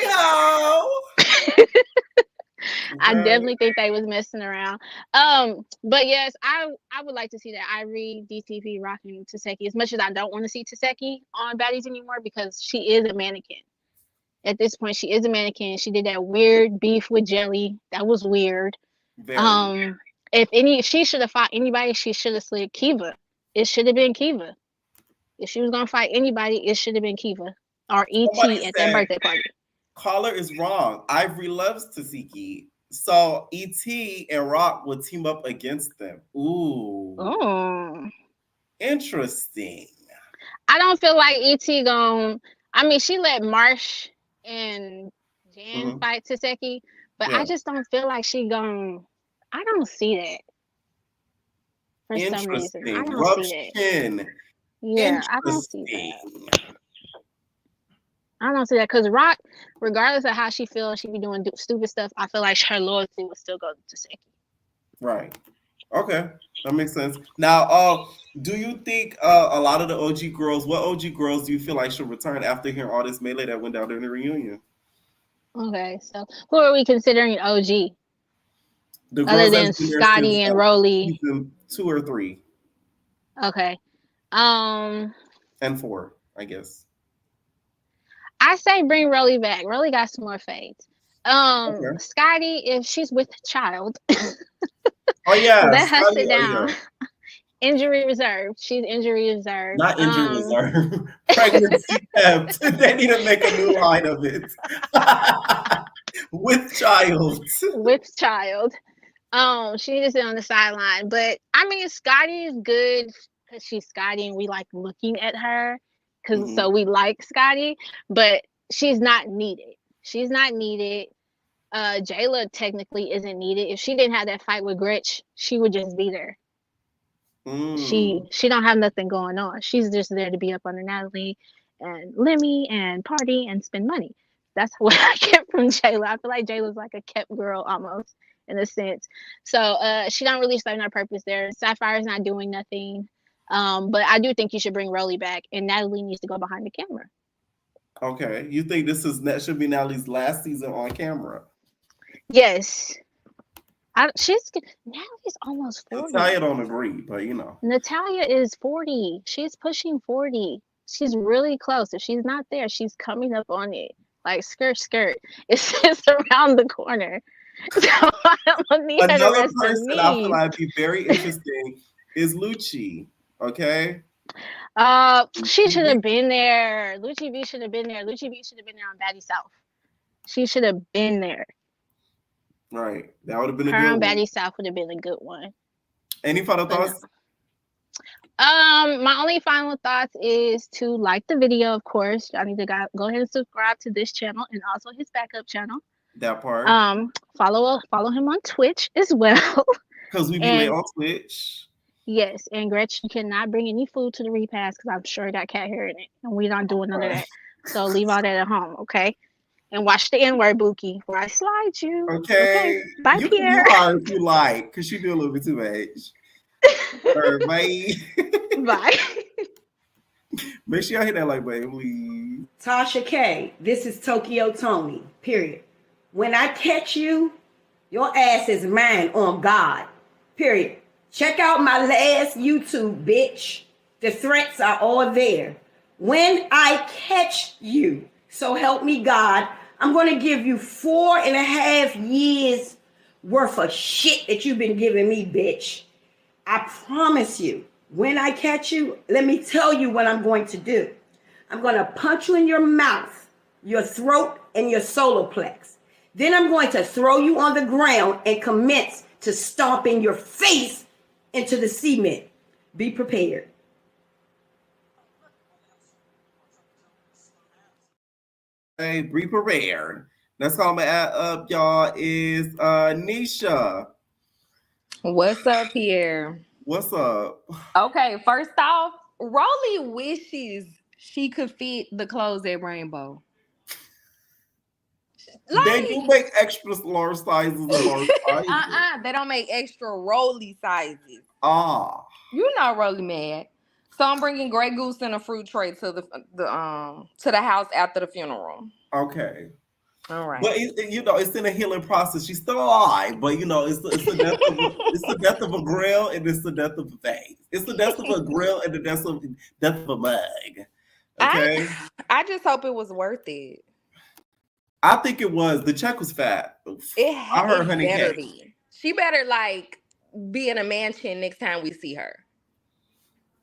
I definitely think they was messing around. But yes, I would like to see that Ivory, DTP, rocking Tesehki. As much as I don't want to see Tesehki on Baddies anymore because she is a mannequin. At this point, she is a mannequin. She did that weird beef with Jelly. That was weird. Very. If she should have fought anybody, she should have slid Kiva. It should have been Kiva. If she was gonna fight anybody, it should have been Kiva. or Somebody ET at their said birthday party. Caller is wrong. Ivory loves Tesehki. So ET and Rock would team up against them. Ooh. Oh. Interesting. I don't feel like ET I mean, she let Marsh and Jan fight Tesehki, but I just don't feel like she I don't see that. For some reason. I don't see that. Yeah, I don't see that. I don't see that because Rock, regardless of how she feels, she be doing stupid stuff. I feel like her loyalty would still go to Tesehki. Right. Okay. That makes sense. Now, do you think a lot of the OG girls, what OG girls do you feel like should return after hearing all this melee that went down during the reunion? Okay, so who are we considering OG? The Other girls than Scotty and Rollie. Season 2 or 3. Okay. And 4, I guess. I say bring Rollie back. Rollie got some more fades. Scotty, if she's with a child, oh yeah, let her Scotty, sit down. Yeah. Injury reserved. She's injury reserved. Not injury reserved. Pregnancy kept. They need to make a new line of it. With child. With child. She needs to sit on the sideline. But I mean, Scotty is good because she's Scotty and we like looking at her. So we like Scotty, but she's not needed. She's not needed. Jayla technically isn't needed. If she didn't have that fight with Gretch, she would just be there. She don't have nothing going on. She's just there to be up under Natalie and Lemmy and party and spend money. That's what I get from Jayla. I feel like Jayla's like a kept girl almost in a sense. So she don't really serve no purpose there. Sapphire's not doing nothing. But I do think you should bring Rollie back, and Natalie needs to go behind the camera. Okay, you think should be Natalie's last season on camera? Yes. Natalie's almost 40. Natalia don't agree, but you know. Natalia is 40. She's pushing 40. She's really close. If she's not there, she's coming up on it. Like skirt. It's around the corner. So I don't need Another her to rest person me. I feel like be very interesting is Lucci. Okay. She should have been there. Lucci B should have been there. Lucci B should have been there on Baddies South. She should have been there. Right. That would have been a Her good on one. Baddies South would have been a good one. Any final thoughts? My only final thoughts is to like the video, of course. I need to go ahead and subscribe to this channel and also his backup channel. That part. Follow him on Twitch as well. Because we be late on Twitch. Yes, and Gretchen cannot bring any food to the repast because I'm sure it got cat hair in it, and we're not doing none of that. So leave all that at home, okay? And watch the N-word, Buki, before I slide you. Okay. Bye, you Pierre. You are if you like, because you do a little bit too much. Bye. Bye. Make sure y'all hit that like button, please. Tasha K, this is Tokyo Tony, period. When I catch you, your ass is mine on God, period. Check out my last YouTube, bitch. The threats are all there. When I catch you, so help me God, I'm going to give you 4.5 years worth of shit that you've been giving me, bitch. I promise you, when I catch you, let me tell you what I'm going to do. I'm going to punch you in your mouth, your throat, and your solar plex. Then I'm going to throw you on the ground and commence to stomping your face into the cement. Be prepared. Hey, be prepared. That's all I'm gonna add up, y'all, is Nisha. What's up, Pierre? What's up? Okay, first off, Rollie wishes she could fit the clothes at Rainbow. They do make extra large sizes and large sizes. They don't make extra Rollie sizes. You know Rollie mad. So I'm bringing Grey Goose and a fruit tray to the house after the funeral. Okay. All right. But it's in a healing process. She's still alive, but it's the death of a grill and it's the death of a face. It's the death of a grill and the death of a mug. Okay. I just hope it was worth it. I think it was. The check was fat. I heard honey better cake. be. She better be in a mansion next time we see her.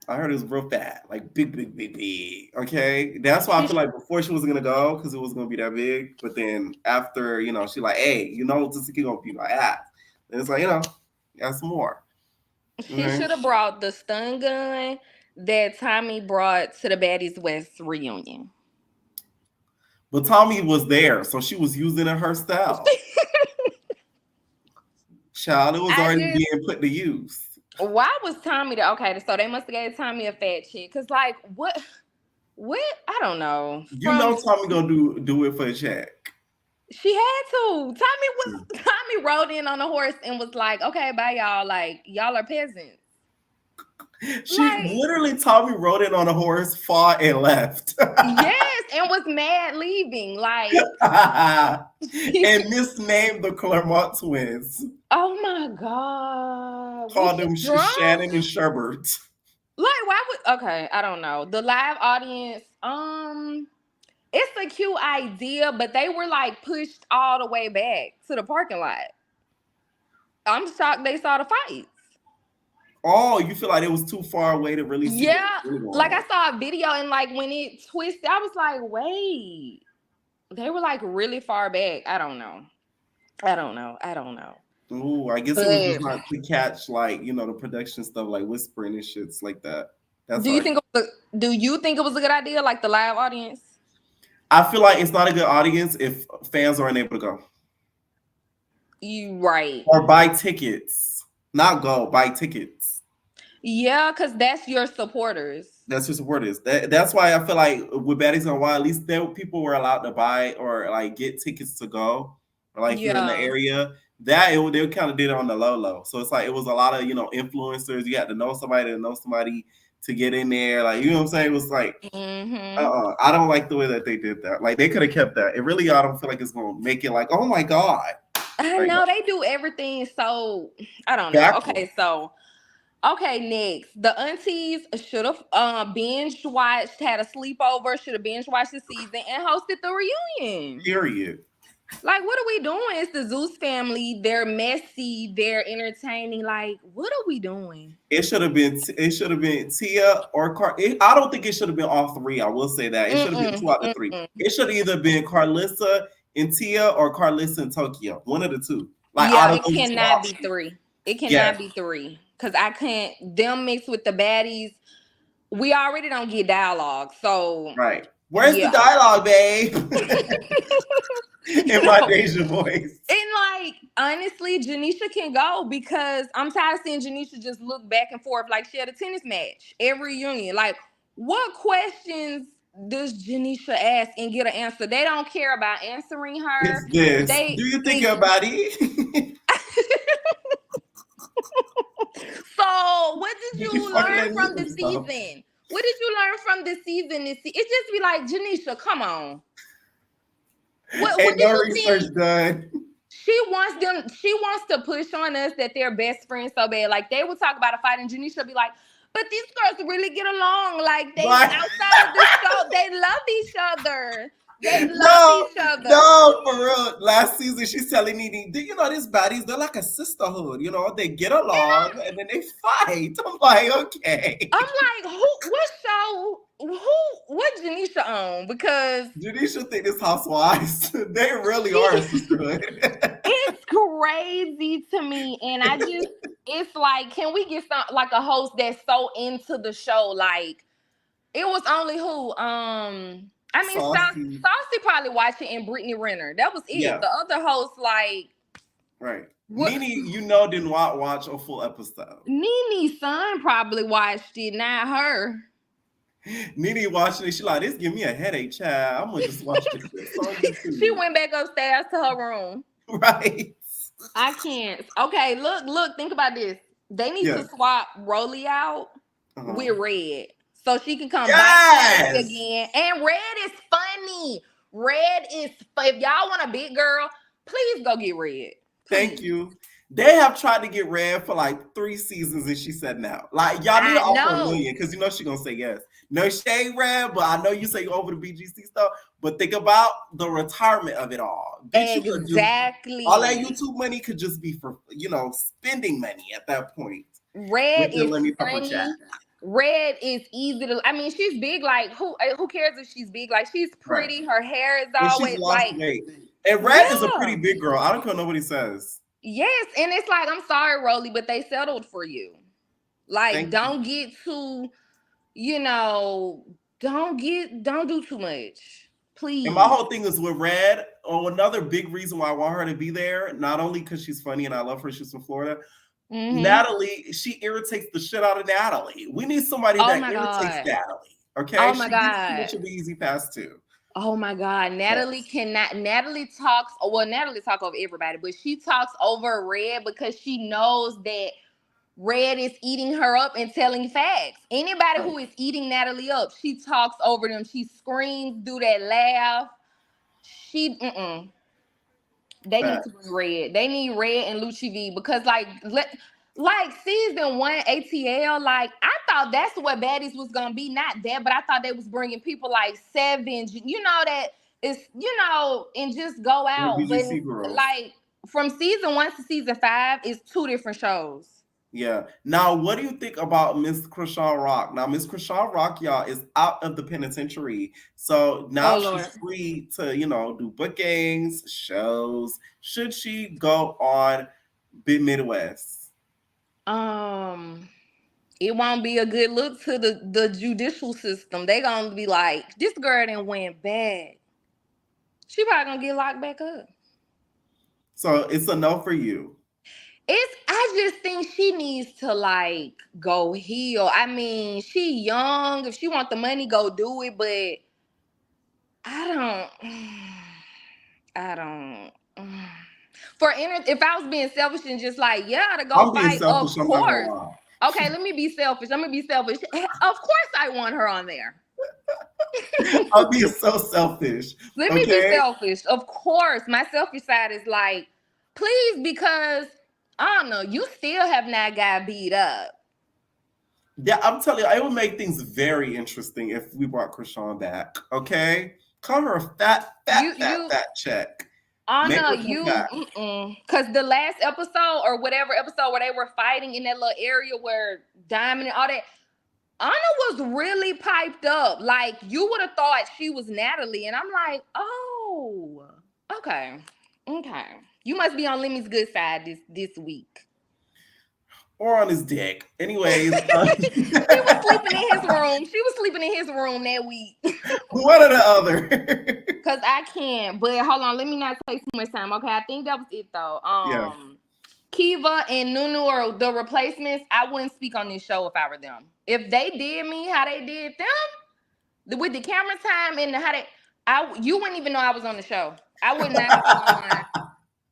I heard it was real fat, like big. Okay, that's why I feel like before she wasn't gonna go because it was gonna be that big. But then after, she like, hey, Tesehki gonna be like that. And it's like, that's more. She should have brought the stun gun that Tommy brought to the Baddies West reunion. But Tommy was there, so she was using it herself. Child, it was already being put to use. Why was Tommy there? Okay, so they must have gave Tommy a fat chick. Cause like what? I don't know. Tommy gonna do it for a check. She had to. Tommy rode in on a horse and was like, "Okay, bye y'all. Like y'all are peasants." Tommy rode in on a horse, fought and left. Yes, and was mad leaving. Like and misnamed the Claremont twins. Oh my God. Called them Shannon and Sherbert. Like, why would I don't know. The live audience, it's a cute idea, but they were like pushed all the way back to the parking lot. I'm shocked they saw the fights. Oh, you feel like it was too far away to really see? Yeah, like I saw a video and like when it twisted, I was like, wait. They were like really far back. I don't know. Ooh, I guess it was just like to catch like, the production stuff like whispering and shits like that. Do you think it was a good idea, like the live audience? I feel like it's not a good audience if fans aren't able to go. You right. Or buy tickets. Not go, buy tickets. Yeah, because that's your supporters. That's your supporters. That's why I feel like with Baddies on Why, at least people were allowed to buy or like get tickets to go. Or like you're in the area. They kind of did it on the low. So it's like it was a lot of, influencers. You had to know somebody to get in there. Like, you know what I'm saying? It was like, I don't like the way that they did that. Like, they could have kept that. It really, I don't feel like it's going to make it like, oh my God. I know they do everything. So I don't know. Backward. Okay, next. The aunties should have binge watched, had a sleepover, should have binge watched the season and hosted the reunion. Period. Like, what are we doing? It's the Zeus family. They're messy. They're entertaining. Like, what are we doing? It should have been Tia or I don't think it should have been all three. I will say that. It should have been 2 out of 3. It should have either been Carlissa and Tia or Carlissa and Tokyo. One of the two. Like, it cannot be 3. It cannot be 3. Because I can't, them mixed with the baddies, we already don't get dialogue. So. Right. Where's the dialogue, babe? In my Deja voice. And like, honestly, Janisha can go because I'm tired of seeing Janisha just look back and forth like she had a tennis match every reunion. Like, what questions does Janisha ask and get an answer? They don't care about answering her. It's this. Do you think your body? So, what did you learn from the season? What did you learn from the season? It just be like, Janisha, come on. What did no research done. She wants to push on us that they're best friends so bad. Like, they will talk about a fight and Janisha be like, but these girls really get along. Like, they outside of the show, they love each other. They love each other. No, for real. Last season, she's telling me, do you know these baddies? They're like a sisterhood. They get along and then they fight. I'm like, okay. I'm like, what Janisha on? Because Janisha think this Housewives. They really are a sisterhood. It's crazy to me. And it's like, can we get like a host that's so into the show? Like, it was only who? Saucy probably watched it and Brittany Renner. That was it. Yeah. The other hosts, like... Right. Nene, didn't watch a full episode. Nene's son probably watched it, not her. Nene watching it. She like, this give me a headache, child. I'm going to just watch this. She went back upstairs to her room. Right. I can't. Okay, look, think about this. They need to swap Rollie out with Red. So she can come back again. And Red is funny. If y'all want a big girl, please go get Red. Please. Thank you. They have tried to get Red for like 3 seasons and she said no. Like, y'all need to offer $1 million because she's going to say yes. No shade, Red, but I know you say you're over the BGC stuff, but think about the retirement of it all. Exactly. All that YouTube money could just be for, spending money at that point. Red is funny. Red is easy to. I mean, she's big. Like who cares if she's big? Like she's pretty. Her hair is And she's always lost like. weight. And Red is a Yeah. pretty big girl. I don't care what nobody says. Yes, and it's like, I'm sorry, Rollie, but they settled for you. Like, Thank don't get too, don't do too much. Please. And my whole thing is with Red. Another big reason why I want her to be there, not only because she's funny and I love her, she's from Florida. Mhm. Natalie, she irritates the shit out of Natalie. We need somebody that irritates Natalie. Okay. Oh my she God. gets too much of the easy pass too. Oh my God. Natalie talks over everybody, but she talks over Red because she knows that Red is eating her up and telling facts. Anybody who is eating Natalie up, she talks over them. She screams, do that laugh. They need to bring Red. They need Red and Lucci V because like season 1 ATL, like I thought that's what Baddies was gonna be. Not that, but I thought they was bringing people like Savage, that is, and just go out. But VGC girls. like from season 1 to season 5 is 2 different shows. Yeah. Now, what do you think about Miss Krishan Rock? Now, Miss Krishan Rock, y'all, is out of the penitentiary. So now she's free to, do bookings, shows. Should she go on Big Midwest? It won't be a good look to the judicial system. They gonna be like, this girl done went bad. She probably gonna get locked back up. So it's a no for you. I just think she needs to like go heal. I mean, she young. If she want the money, go do it. But I don't. If I was being selfish and just like, to go I'm fight, being selfish, of course. Okay, let me be selfish. I'm gonna be selfish. Of course, I want her on there. I'm being so selfish. Let me be selfish. Of course, my selfish side is like, please, because I don't know, you still have not got beat up. Yeah, I'm telling you, it would make things very interesting if we brought Krishan back. Okay, call her a fat check. Oh no, because the last episode or whatever episode where they were fighting in that little area where Diamond and all that, Anna was really piped up. Like you would have thought she was Natalie, and I'm like, oh, okay. You must be on Lemmy's good side this week. Or on his dick. Anyways. She was sleeping in his room. She was sleeping in his room that week. One or the other. Because I can't. But hold on. Let me not take too much time. Okay. I think that was it, though. Yeah. Kiva and Nunu are the replacements. I wouldn't speak on this show if I were them. If they did me how they did them, with the camera time and you wouldn't even know I was on the show. I would not speak online.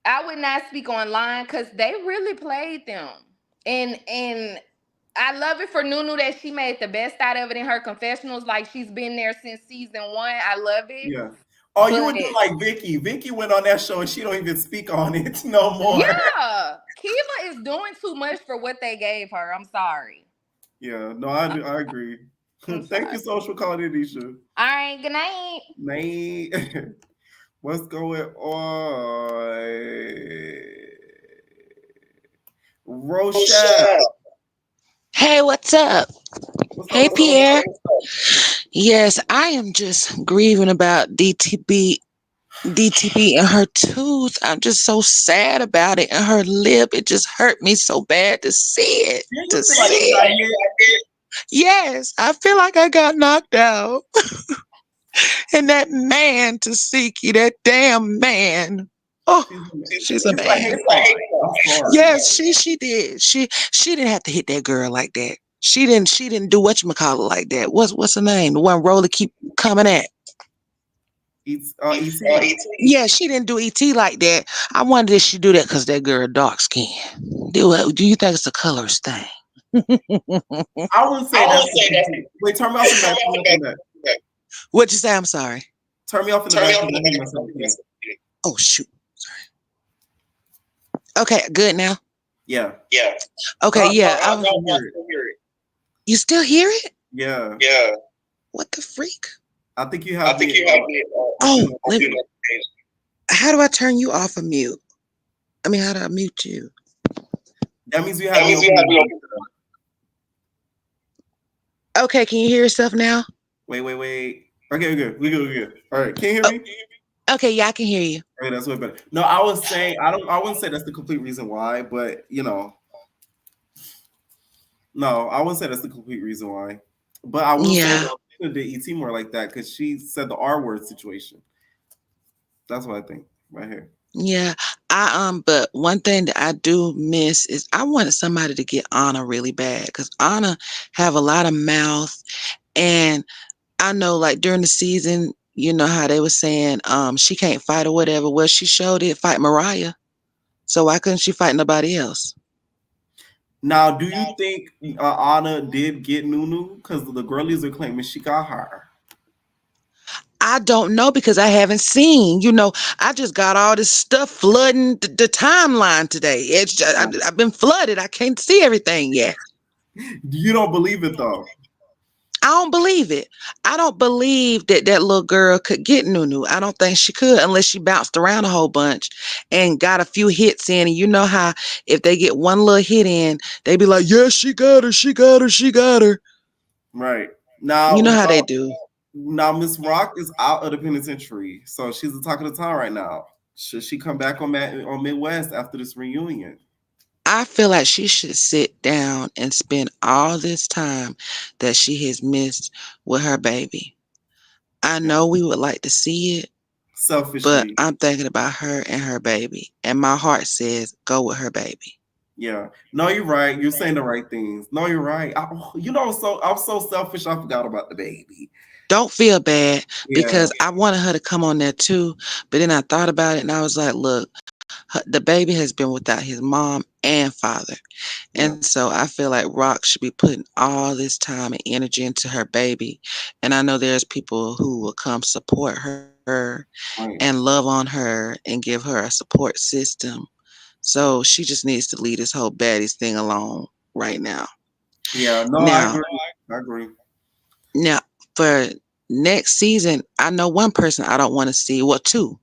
I would not speak online because they really played them. And I love it for Nunu that she made the best out of it in her confessionals. Like she's been there since season 1. I love it. Yeah. Oh, you would do like Vicky. Vicky went on that show and she don't even speak on it no more. Yeah. Kiva is doing too much for what they gave her. I'm sorry. Yeah. No, I agree. Thank you so much for calling in, Nisha. All right. Good night. Night. What's going on? Rochelle. Hey, what's up? Hey, Pierre. Yes, I am just grieving about DTB and her tooth. I'm just so sad about it. And her lip, it just hurt me so bad to see it. Yes, I feel like I got knocked out. And that man, Tesehki, that damn man. Oh, she's a man. Yes, she did. She didn't have to hit that girl like that. She didn't do whatchamacallit like that. What's her name? The one Rollie keep coming at. E.T. Yeah, she didn't do E.T. like that. I wonder if she do that because that girl dark skin. Do you think it's a colors thing? I wouldn't say that. Wait, turn me off in that. What'd you say? I'm sorry. Turn me off in the back. Oh shoot. Okay, good now. Yeah. Okay, yeah. You still hear it? Yeah. What the freak? I think you have. How do I turn you off of mute? I mean, how do I mute you? That means you have. Okay, can you hear yourself now? Wait. Okay, we good. All right, can you hear me? Okay, yeah, I can hear you. Okay, that's way better. No, I was saying I wouldn't say that's the complete reason why, but no, I wouldn't say that's the complete reason why. But I will say though, Tina did ET more like that because she said the R word situation. That's what I think right here. Yeah, but one thing that I do miss is I wanted somebody to get Anna really bad because Anna have a lot of mouth, and I know like during the season, you know how they were saying she can't fight or whatever. Well, she showed it fight Mariah, so why couldn't she fight nobody else? Now, do you think Anna did get Nunu? Because the girlies are claiming she got her. I don't know because I haven't seen. You know, I just got all this stuff flooding the timeline today. It's just, I've been flooded. I can't see everything yet. You don't believe it though. I don't believe it. I don't believe that little girl could get Nunu. I don't think she could unless she bounced around a whole bunch and got a few hits in. And you know how if they get one little hit in, they be like, yeah, she got her. Right. Now, you know how they do. Now, Miss Rock is out of the penitentiary, so she's the talk of the town right now. Should she come back on Midwest after this reunion? I feel like she should sit down and spend all this time that she has missed with her baby. I know we would like to see it, selfishly, but I'm thinking about her and her baby, and my heart says go with her baby. Yeah, no, you're right. You're saying the right things. No, you're right. I'm so selfish. I forgot about the baby. Don't feel bad because I wanted her to come on there too, but then I thought about it and I was like, look, the baby has been without his mom and father. And so I feel like Rock should be putting all this time and energy into her baby. And I know there's people who will come support her and love on her and give her a support system. So she just needs to leave this whole Baddies thing alone right now. Yeah, no, now, I agree. Now, for next season, I know one person I don't want to see. Well, two.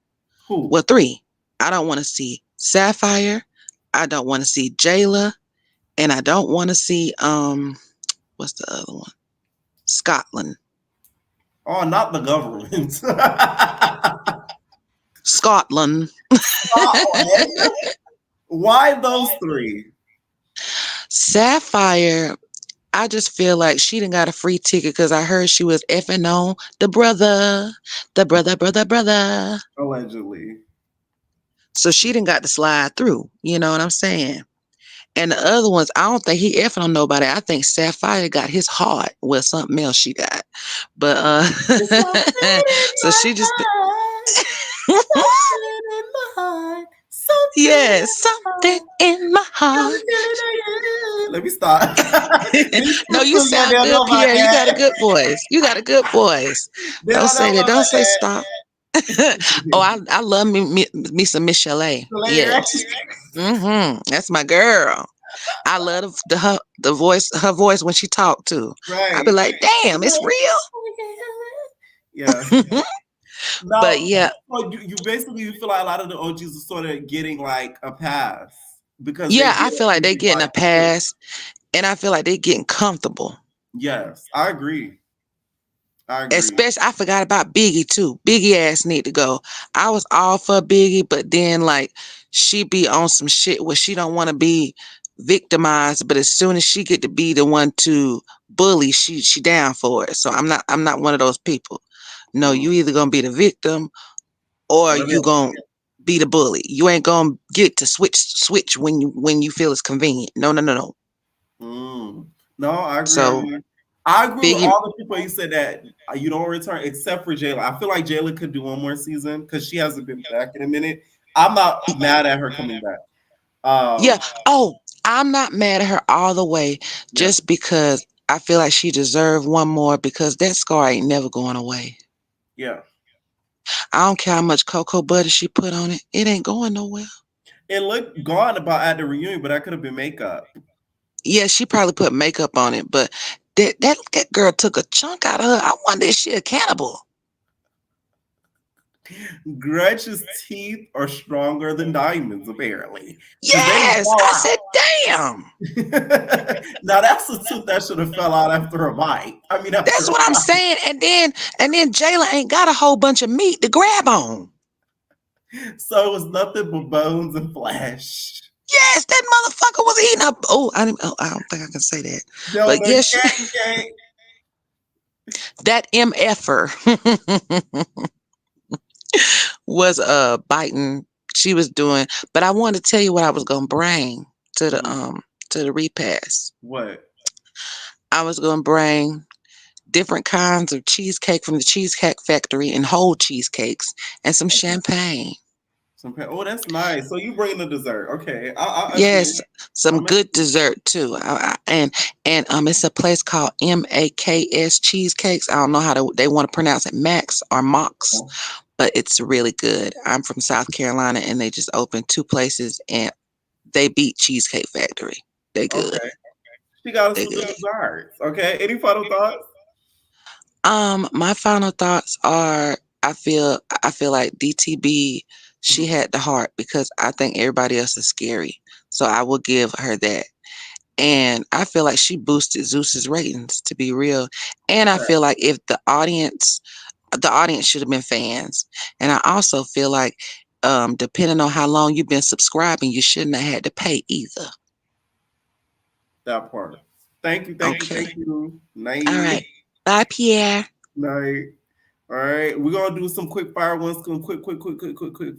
Who? Well, three. I don't want to see Sapphire. I don't want to see Jayla. And I don't want to see what's the other one? Scotland. Oh, not the government. Scotland. Why those three? Sapphire, I just feel like she done got a free ticket because I heard she was effing on the brother. Allegedly. So she done got to slide through. You know what I'm saying? And the other ones, I don't think he effing on nobody. I think Sapphire got his heart with something else she got. But so she just yeah, something in my heart. Let me stop. No, you sound good, Pierre. You got a good voice. Don't say that. Don't say stop. Oh, I love me some Miss Chalet. Yes. That's my girl. I love the voice, her voice when she talked too. Right. I be like, damn, it's real. Yeah. Now, but yeah, you basically feel like a lot of the OGs are sort of getting like a pass because I feel like they're getting a pass, and I feel like they're getting comfortable. Yes, I agree. Especially, I forgot about Biggie too. Biggie ass need to go. I was all for Biggie, but then like she be on some shit where she don't want to be victimized, but as soon as she get to be the one to bully, she down for it. So I'm not one of those people. No, you either gonna be the victim or you gonna be the bully. You ain't gonna get to switch when you feel it's convenient. No. No, I agree. So I agree with all the people you said that you don't return except for Jayla. I feel like Jayla could do one more season because she hasn't been back in a minute. I'm not mad at her coming back. I'm not mad at her all the way just because I feel like she deserved one more because that scar ain't never going away. Yeah. I don't care how much cocoa butter she put on it. It ain't going nowhere. It looked gone at the reunion, but that could have been makeup. Yeah, she probably put makeup on it, but that girl took a chunk out of her. I wonder if she a cannibal. Gretchen's teeth are stronger than diamonds, apparently. 'Cause they didn't Yes, fall I out. said, damn. Now that's a tooth that should have fell out after a bite. I mean, after That's a what I'm bite. saying. And then Jayla ain't got a whole bunch of meat to grab on. So it was nothing but bones and flesh. Yes, that motherfucker was eating up. I don't think I can say that. No, But you yes, can't, you can't. that MFer was biting. She was doing, but I wanted to tell you what I was gonna bring to the repast. What? I was gonna bring different kinds of cheesecake from the Cheesecake Factory and whole cheesecakes and some champagne. Oh, that's nice. So you bring the dessert. Okay. I Yes, see. some I'm good dessert too. And it's a place called MAKS Cheesecakes. I don't know how they want to pronounce it, Max or Mox, but it's really good. I'm from South Carolina, and they just opened 2 places, and they beat Cheesecake Factory. They good. Okay. She got us They with the good. desserts. Okay. Any final thoughts? My final thoughts are I feel like DTB, she had the heart because I think everybody else is scary. So I will give her that. And I feel like she boosted Zeus's ratings, to be real. And I feel like if the audience should have been fans. And I also feel like depending on how long you've been subscribing, you shouldn't have had to pay either. That part. Thank you. Thank you. Night. All right. Bye, Pierre. Night. All right. We're gonna do some quick fire ones. Some quick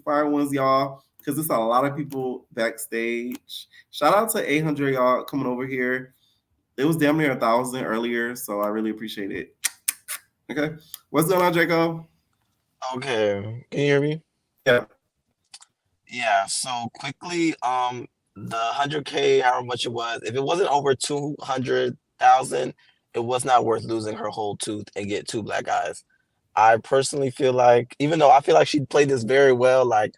fire ones, y'all. Because there's a lot of people backstage. Shout out to 800 y'all coming over here. It was damn near 1,000 earlier, so I really appreciate it. Okay. What's going on, Jacob? Okay. Can you hear me? Yeah. Yeah, so quickly, the 100K, however much it was, if it wasn't over 200,000, it was not worth losing her whole tooth and get 2 black eyes. I personally feel like, even though I feel like she played this very well, like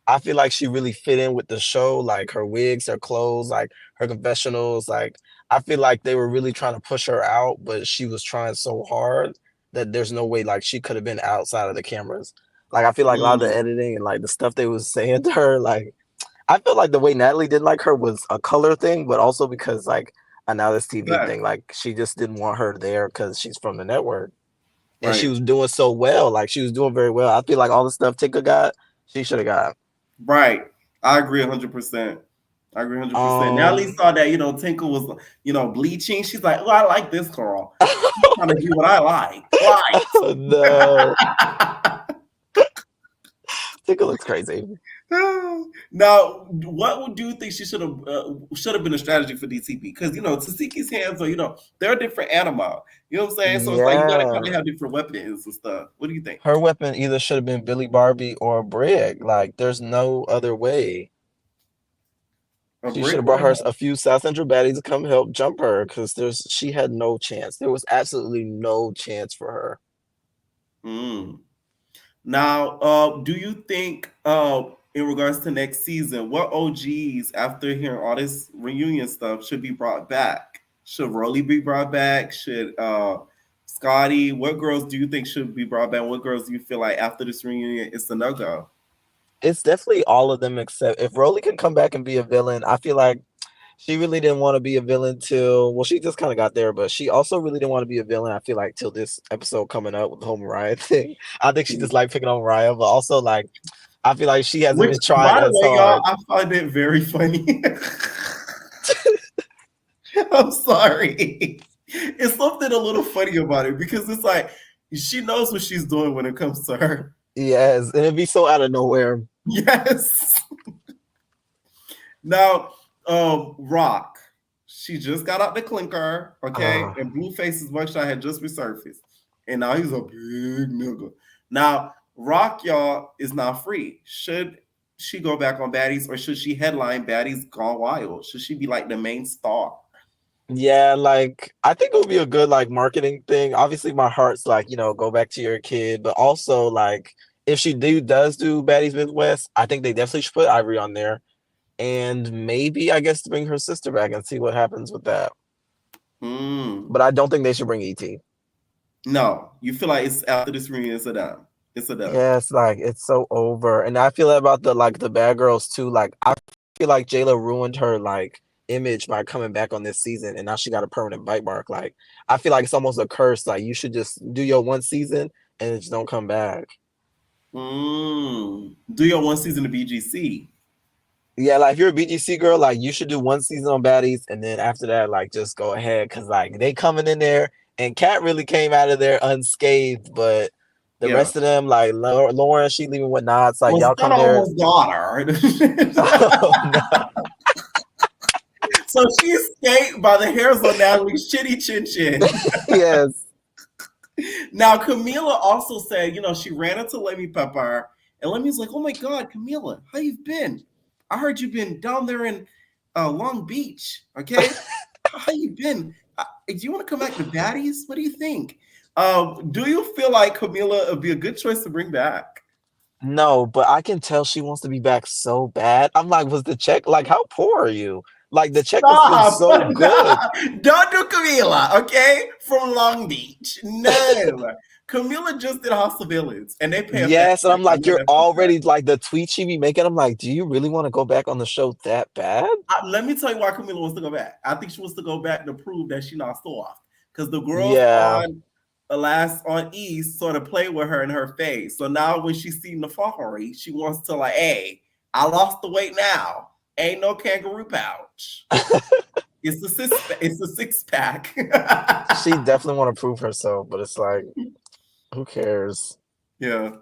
I feel like she really fit in with the show, like her wigs, her clothes, like her confessionals. Like I feel like they were really trying to push her out, but she was trying so hard that there's no way like she could have been outside of the cameras. Like I feel like a lot of the editing and like the stuff they was saying to her, like I feel like the way Natalie didn't like her was a color thing, but also because like a Now This TV thing, like she just didn't want her there because she's from the network. And she was doing so well, like she was doing very well. I feel like all the stuff Tika got, she should have got. Right. I agree 100%. I agree 100%. Natalie saw that, Tinkle was, bleaching. She's like, oh, I like this girl. She's trying to do what I like. Why? Oh, no. Tinkle looks crazy. Now, what do you think she should have been a strategy for DTB? Because Teseki's hands are they're a different animal. You know what I'm saying? So it's like you gotta kind of have different weapons and stuff. What do you think? Her weapon either should have been Billy Barbie or Brig. Like, there's no other way. She should have brought her a few South Central baddies to come help jump her because she had no chance. There was absolutely no chance for her. Now, do you think in regards to next season, what OGs after hearing all this reunion stuff should be brought back? Should Rollie be brought back? Should Scotty? What girls do you think should be brought back? What girls do you feel like after this reunion it's a no-go? It's definitely all of them except if Rollie can come back and be a villain. I feel like she really didn't want to be a villain she just kind of got there, but she also really didn't want to be a villain, I feel like, till this episode coming up with the whole Mariah thing. I think she just like picking on Mariah, but also like I feel like she hasn't been trying by the as way, hard. y'all, I find it very funny. I'm sorry. It's something a little funny about it because it's like she knows what she's doing when it comes to her. Yes, and it'd be so out of nowhere. Yes. Now, Rock, she just got out the clinker, okay? And Blueface's mugshot had just resurfaced. And now he's a big nigga. Now, Rock, y'all, is not free. Should she go back on Baddies or should she headline Baddies Gone Wild? Should she be like the main star? Yeah, like I think it would be a good like marketing thing. Obviously, my heart's like, go back to your kid, but also like if she does do Baddies Midwest, I think they definitely should put Ivory on there. And maybe I guess to bring her sister back and see what happens with that. But I don't think they should bring ET. No, you feel like it's after this reunion, it's done. It's a dub. Yeah, it's like it's so over. And I feel about the bad girls too. Like I feel like Jayla ruined her like image by coming back on this season and now she got a permanent bite mark. Like I feel like it's almost a curse. Like you should just do your one season and just don't come back. Do your one season of BGC. Yeah, like if you're a BGC girl, like you should do one season on Baddies and then after that, like just go ahead. Cause like they coming in there and Kat really came out of there unscathed, but the rest of them, like Lauren, she leaving with nods. Like y'all come there. Almost got her. Oh, no. So she escaped by the hairs on Natalie's shitty chin chin. Yes. Now Camila also said, she ran into Lemmy Pepper, and Lemmy's like, "Oh my God, Camila, how you been? I heard you've been down there in Long Beach. Okay, how you been? Do you want to come back to Baddies? What do you think? Do you feel like Camila would be a good choice to bring back?" No, but I can tell she wants to be back so bad. I'm like, was the check like how poor are you? Like the check must have been so good. Don't do Camila, okay? From Long Beach. No. Camila just did House of Villains and they pay. Yes, and I'm like, you're already like the tweet she be making. I'm like, do you really want to go back on the show that bad? Let me tell you why Camila wants to go back. I think she wants to go back to prove that she's not soft. Because the girls on East sort of play with her in her face. So now when she's seen Nafari, she wants to like, hey, I lost the weight now. Ain't no kangaroo pouch. It's a six pack. She definitely want to prove herself, but it's like, who cares? Yeah.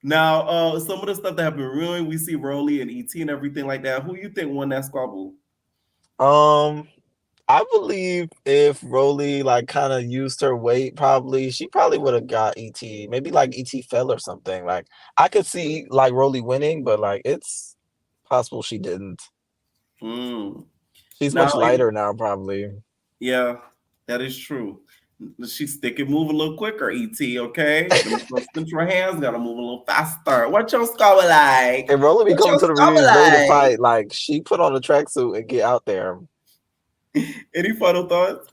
Now, some of the stuff that have been ruined, we see Rollie and ET and everything like that. Who you think won that squabble? I believe if Rollie like kind of used her weight, she probably would have got ET. Maybe like ET fell or something. Like I could see like Rollie winning, but like it's possible she didn't. She's much lighter now, probably. Yeah, that is true. She's move a little quicker, ET, okay? The central hands gotta move a little faster. What your squabble like? And Rollie be coming to the reunions ready to fight. Like she put on a tracksuit and get out there. Any final thoughts?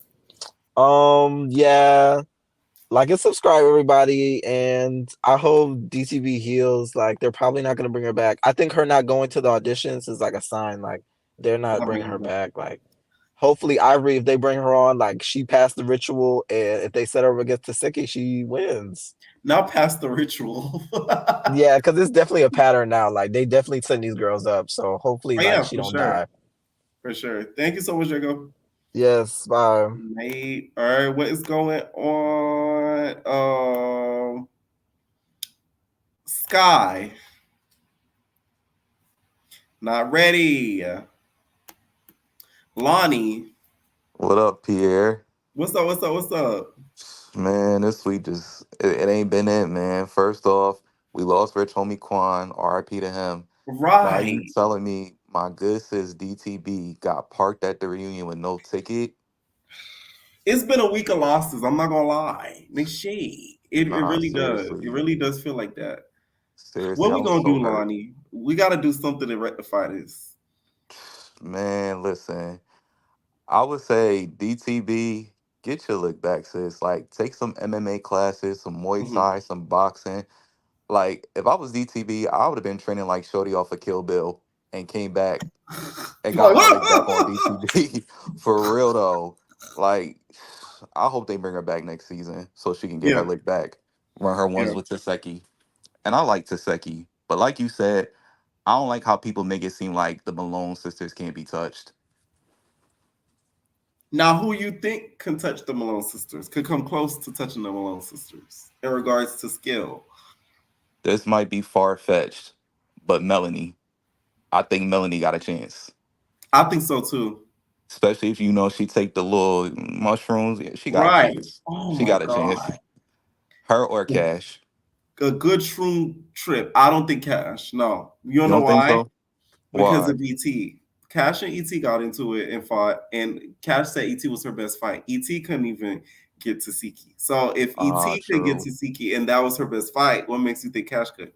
Yeah. Like and subscribe, everybody, and I hope DTB heals. Like they're probably not gonna bring her back. I think her not going to the auditions is like a sign. Like they're not bringing her back. Like hopefully Ivory, if they bring her on, like she passed the ritual, and if they set her against Tesehki, she wins. Now past the ritual. Yeah, because it's definitely a pattern now. Like they definitely send these girls up. So hopefully she don't die. For sure. Thank you so much, Jacob. Yes, bye. Mate. All right, what is going on? Sky. Not ready. Lonnie. What up, Pierre? What's up? Man, this week just it ain't been it, man. First off, we lost Rich Homie Quan, RIP to him. Right. Now you telling me my good sis DTB got parked at the reunion with no ticket? It's been a week of losses. I'm not gonna lie. It really does. It really does feel like that. Seriously, what we gonna do, Lonnie? We gotta do something to rectify this. Man, listen. I would say DTB, get your look back, sis. Like, take some MMA classes, some Muay Thai, some boxing. Like, if I was DTB, I would have been training like Shorty off of Kill Bill and came back and got my leg back on DTB. For real, though. Like, I hope they bring her back next season so she can get her leg back. Run her ones with Tesehki. And I like Tesehki. But like you said, I don't like how people make it seem like the Malone sisters can't be touched. Now, who you think can touch the Malone sisters, could come close to touching the Malone sisters in regards to skill? This might be far-fetched, but Melanie. I think Melanie got a chance. I think so, too. Especially if she take the little mushrooms. She got a chance. She got a chance. Her or Cash. A good shroom trip. I don't think Cash. No. You don't know why? So? Because of E.T. Cash and E.T. got into it and fought, and Cash said E.T. was her best fight. E.T. couldn't even get Tesehki. So if E.T. could get Tesehki and that was her best fight, what makes you think Cash could?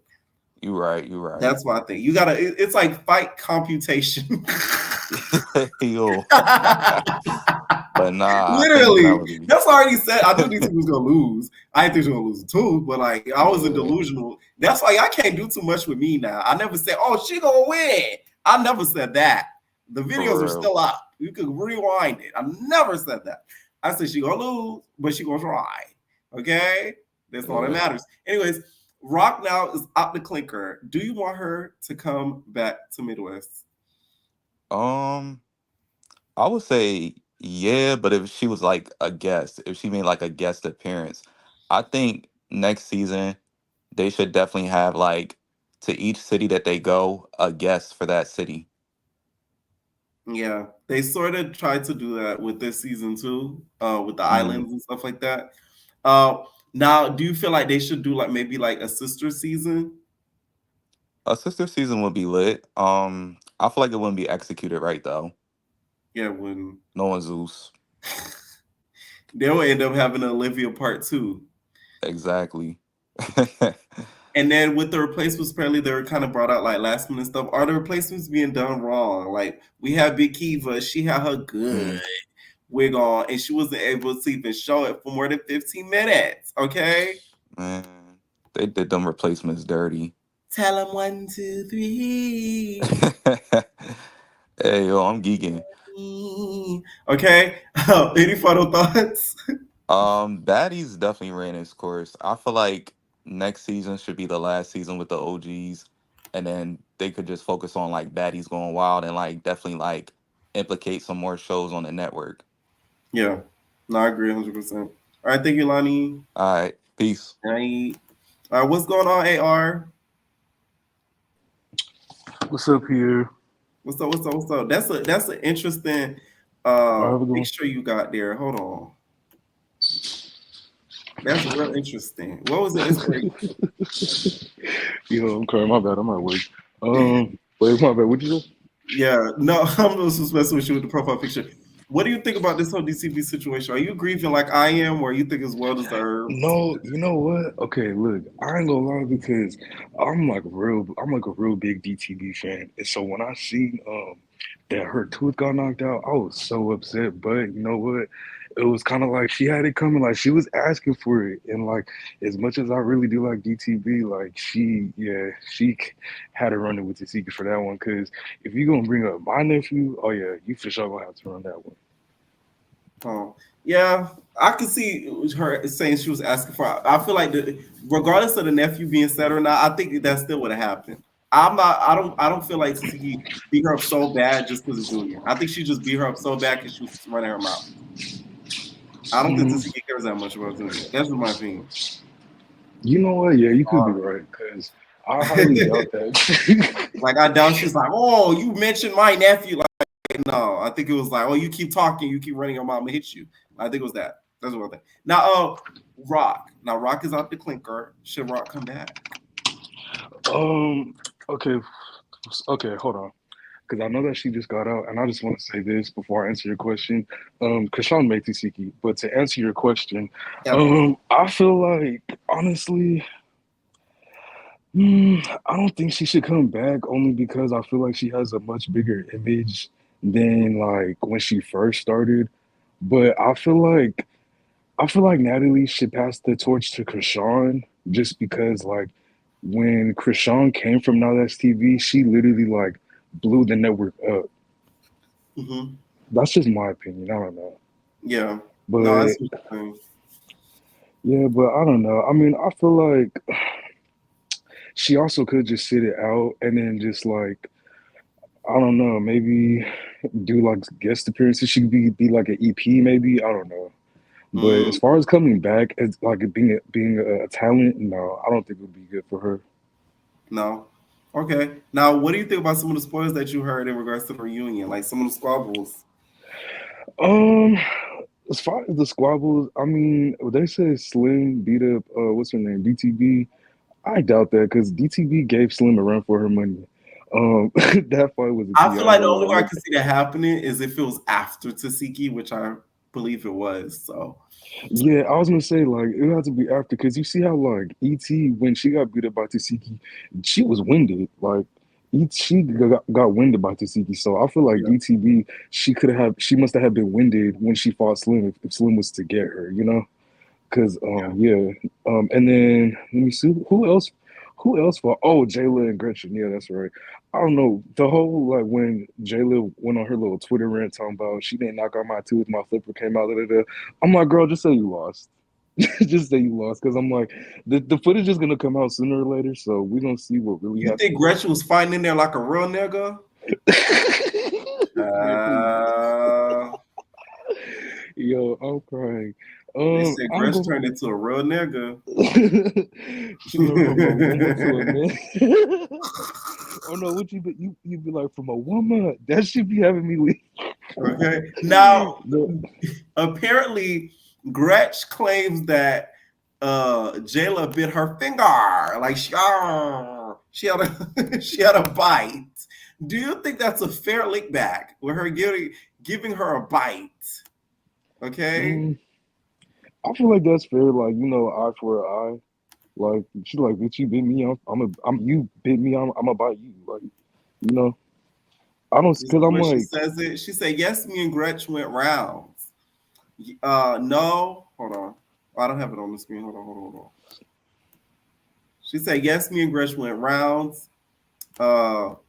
You're right. That's why I think you gotta. It's like fight computation. Yo. But nah, I think Literally. Melody. That's why I already said I knew these people was gonna lose. I didn't think she was gonna lose too, but like I wasn't Yeah. delusional. That's why I can't do too much with me now. I never said, "Oh, she gonna win." I never said that. The videos For are real. still up. You could rewind it. I never said that. I said she gonna lose, but she gonna try. Okay, that's all that Yeah. matters. Anyways, Rock now is out the clinker. Do you want her to come back to Midwest? I would say yeah, but if she was like a guest, if she made like a guest appearance, I think next season they should definitely have like to each city that they go a guest for that city. Yeah, they sort of tried to do that with this season too, with the Mm. islands and stuff like that. Uh, Now, do you feel like they should do like maybe like a sister season? A sister season would be lit. I feel like it wouldn't be executed right though. Yeah, when No one Zeus. they'll end up having an Olivia part two. Exactly. And then with the replacements, apparently they were kind of brought out like last minute stuff. Are the replacements being done wrong? Like we have Big Kiva, she had her good Mm. wig on, and she wasn't able to even show it for more than 15 minutes. Okay, Man, they did them replacements dirty. tell them 1, 2, 3. Hey yo, I'm geeking. Okay, any final thoughts? Baddies definitely ran its course. I feel like next season should be the last season with the OGs, and then they could just focus on like Baddies going wild and like definitely like implicate some more shows on the network. Yeah, no, I agree 100%. All right, thank you, Lonnie. All right, peace. Night. What's going on, AR? What's up here? What's up? What's up? What's up? That's an interesting Have a good one. picture you got there. Hold on. That's real interesting. What was the inspiration? Yo, I'm crying. My bad. I'm at work. Wait, my bad. What'd you say? Yeah, no, I'm just messing with you with the profile picture. What do you think about this whole DCB situation? Are you grieving like I am, or you think it's well deserved? No, you know what? Okay, look, I ain't gonna lie because I'm like a real big DTB fan, and so when I seen that her tooth got knocked out, I was so upset. But you know what? It was kind of like she had it coming, like she was asking for it, and like as much as I really do like DTB, like she had to run it with the secret for that one. Because if you gonna bring up my nephew, oh yeah, you for sure gonna have to run that one. Oh, yeah, I could see her saying she was asking for. I feel like regardless of the nephew being sad or not, I think that still would have happened. I'm not. I don't feel like Tesehki beat her up so bad just because of Junior. I think she just beat her up so bad because she was running her mouth. I don't think Tesehki cares that much about Junior. That's just my opinion. You know what? Yeah, you could be right because I highly doubt that. Like I doubt she's like, oh, you mentioned my nephew. Like, no, I think it was like, oh, you keep talking, you keep running, your mom will hit you. I think it was that. That's what I think. Now, Rock. Now, Rock is out the clinker. Should Rock come back? Okay, hold on. Because I know that she just got out, and I just want to say this before I answer your question. Krishan made Tesehki, but to answer your question, I feel like honestly, I don't think she should come back only because I feel like she has a much bigger image than like when she first started. But I feel like Natalie should pass the torch to Krishan just because like when Krishan came from Now That's TV, she literally like blew the network up. Mm-hmm. That's just my opinion. I don't know. Yeah. But no, that's what you're saying. Yeah, but I don't know. I mean, I feel like she also could just sit it out and then just like I don't know, maybe do like guest appearances. She could be like an EP, maybe. I don't know. But as far as coming back as like being a talent, no, I don't think it would be good for her. No. Okay. Now, what do you think about some of the spoilers that you heard in regards to the reunion, like some of the squabbles? As far as the squabbles, I mean, they said Slim beat up what's her name, DTB. I doubt that because DTB gave Slim a run for her money. That fight was. I feel like the only way I can see that happening is if it was after Tesehki, which I believe it was. So. Yeah, I was gonna say like it would have to be after because you see how like ET when she got beat up by Tesehki, she was winded. Like she got winded by Tesehki, so I feel like DTB, she must have been winded when she fought Slim if Slim was to get her, you know? Cause and then let me see who else fought? Oh, Jayla and Gretchen, yeah, that's right. I don't know, the whole like when Jayla went on her little Twitter rant talking about she didn't knock out my tooth, my flipper came out. I'm like, girl, just say you lost. Just say you lost, because I'm like, the footage is gonna come out sooner or later, so we're gonna see what really You happened. think Gretchen was fighting in there like a real nigga? Yo, I'm crying. They said Gretchen turned into a real nigga. She went from a woman to a man. Oh no, would you be like, from a woman? That should be having me leave. Okay. Now, apparently, Gretch claims that Jayla bit her finger. Like she had a bite. Do you think that's a fair lick back with her giving her a bite? Okay. I feel like that's fair. Like, you know, eye for an eye. Like, she's like, bitch, you bit me. You bit me. I'm gonna bite you. Like, you know, I don't, because I'm like, she says it. She said, yes, me and Gretch went rounds. No, hold on. I don't have it on the screen. Hold on. She said, yes, me and Gretch went rounds. No,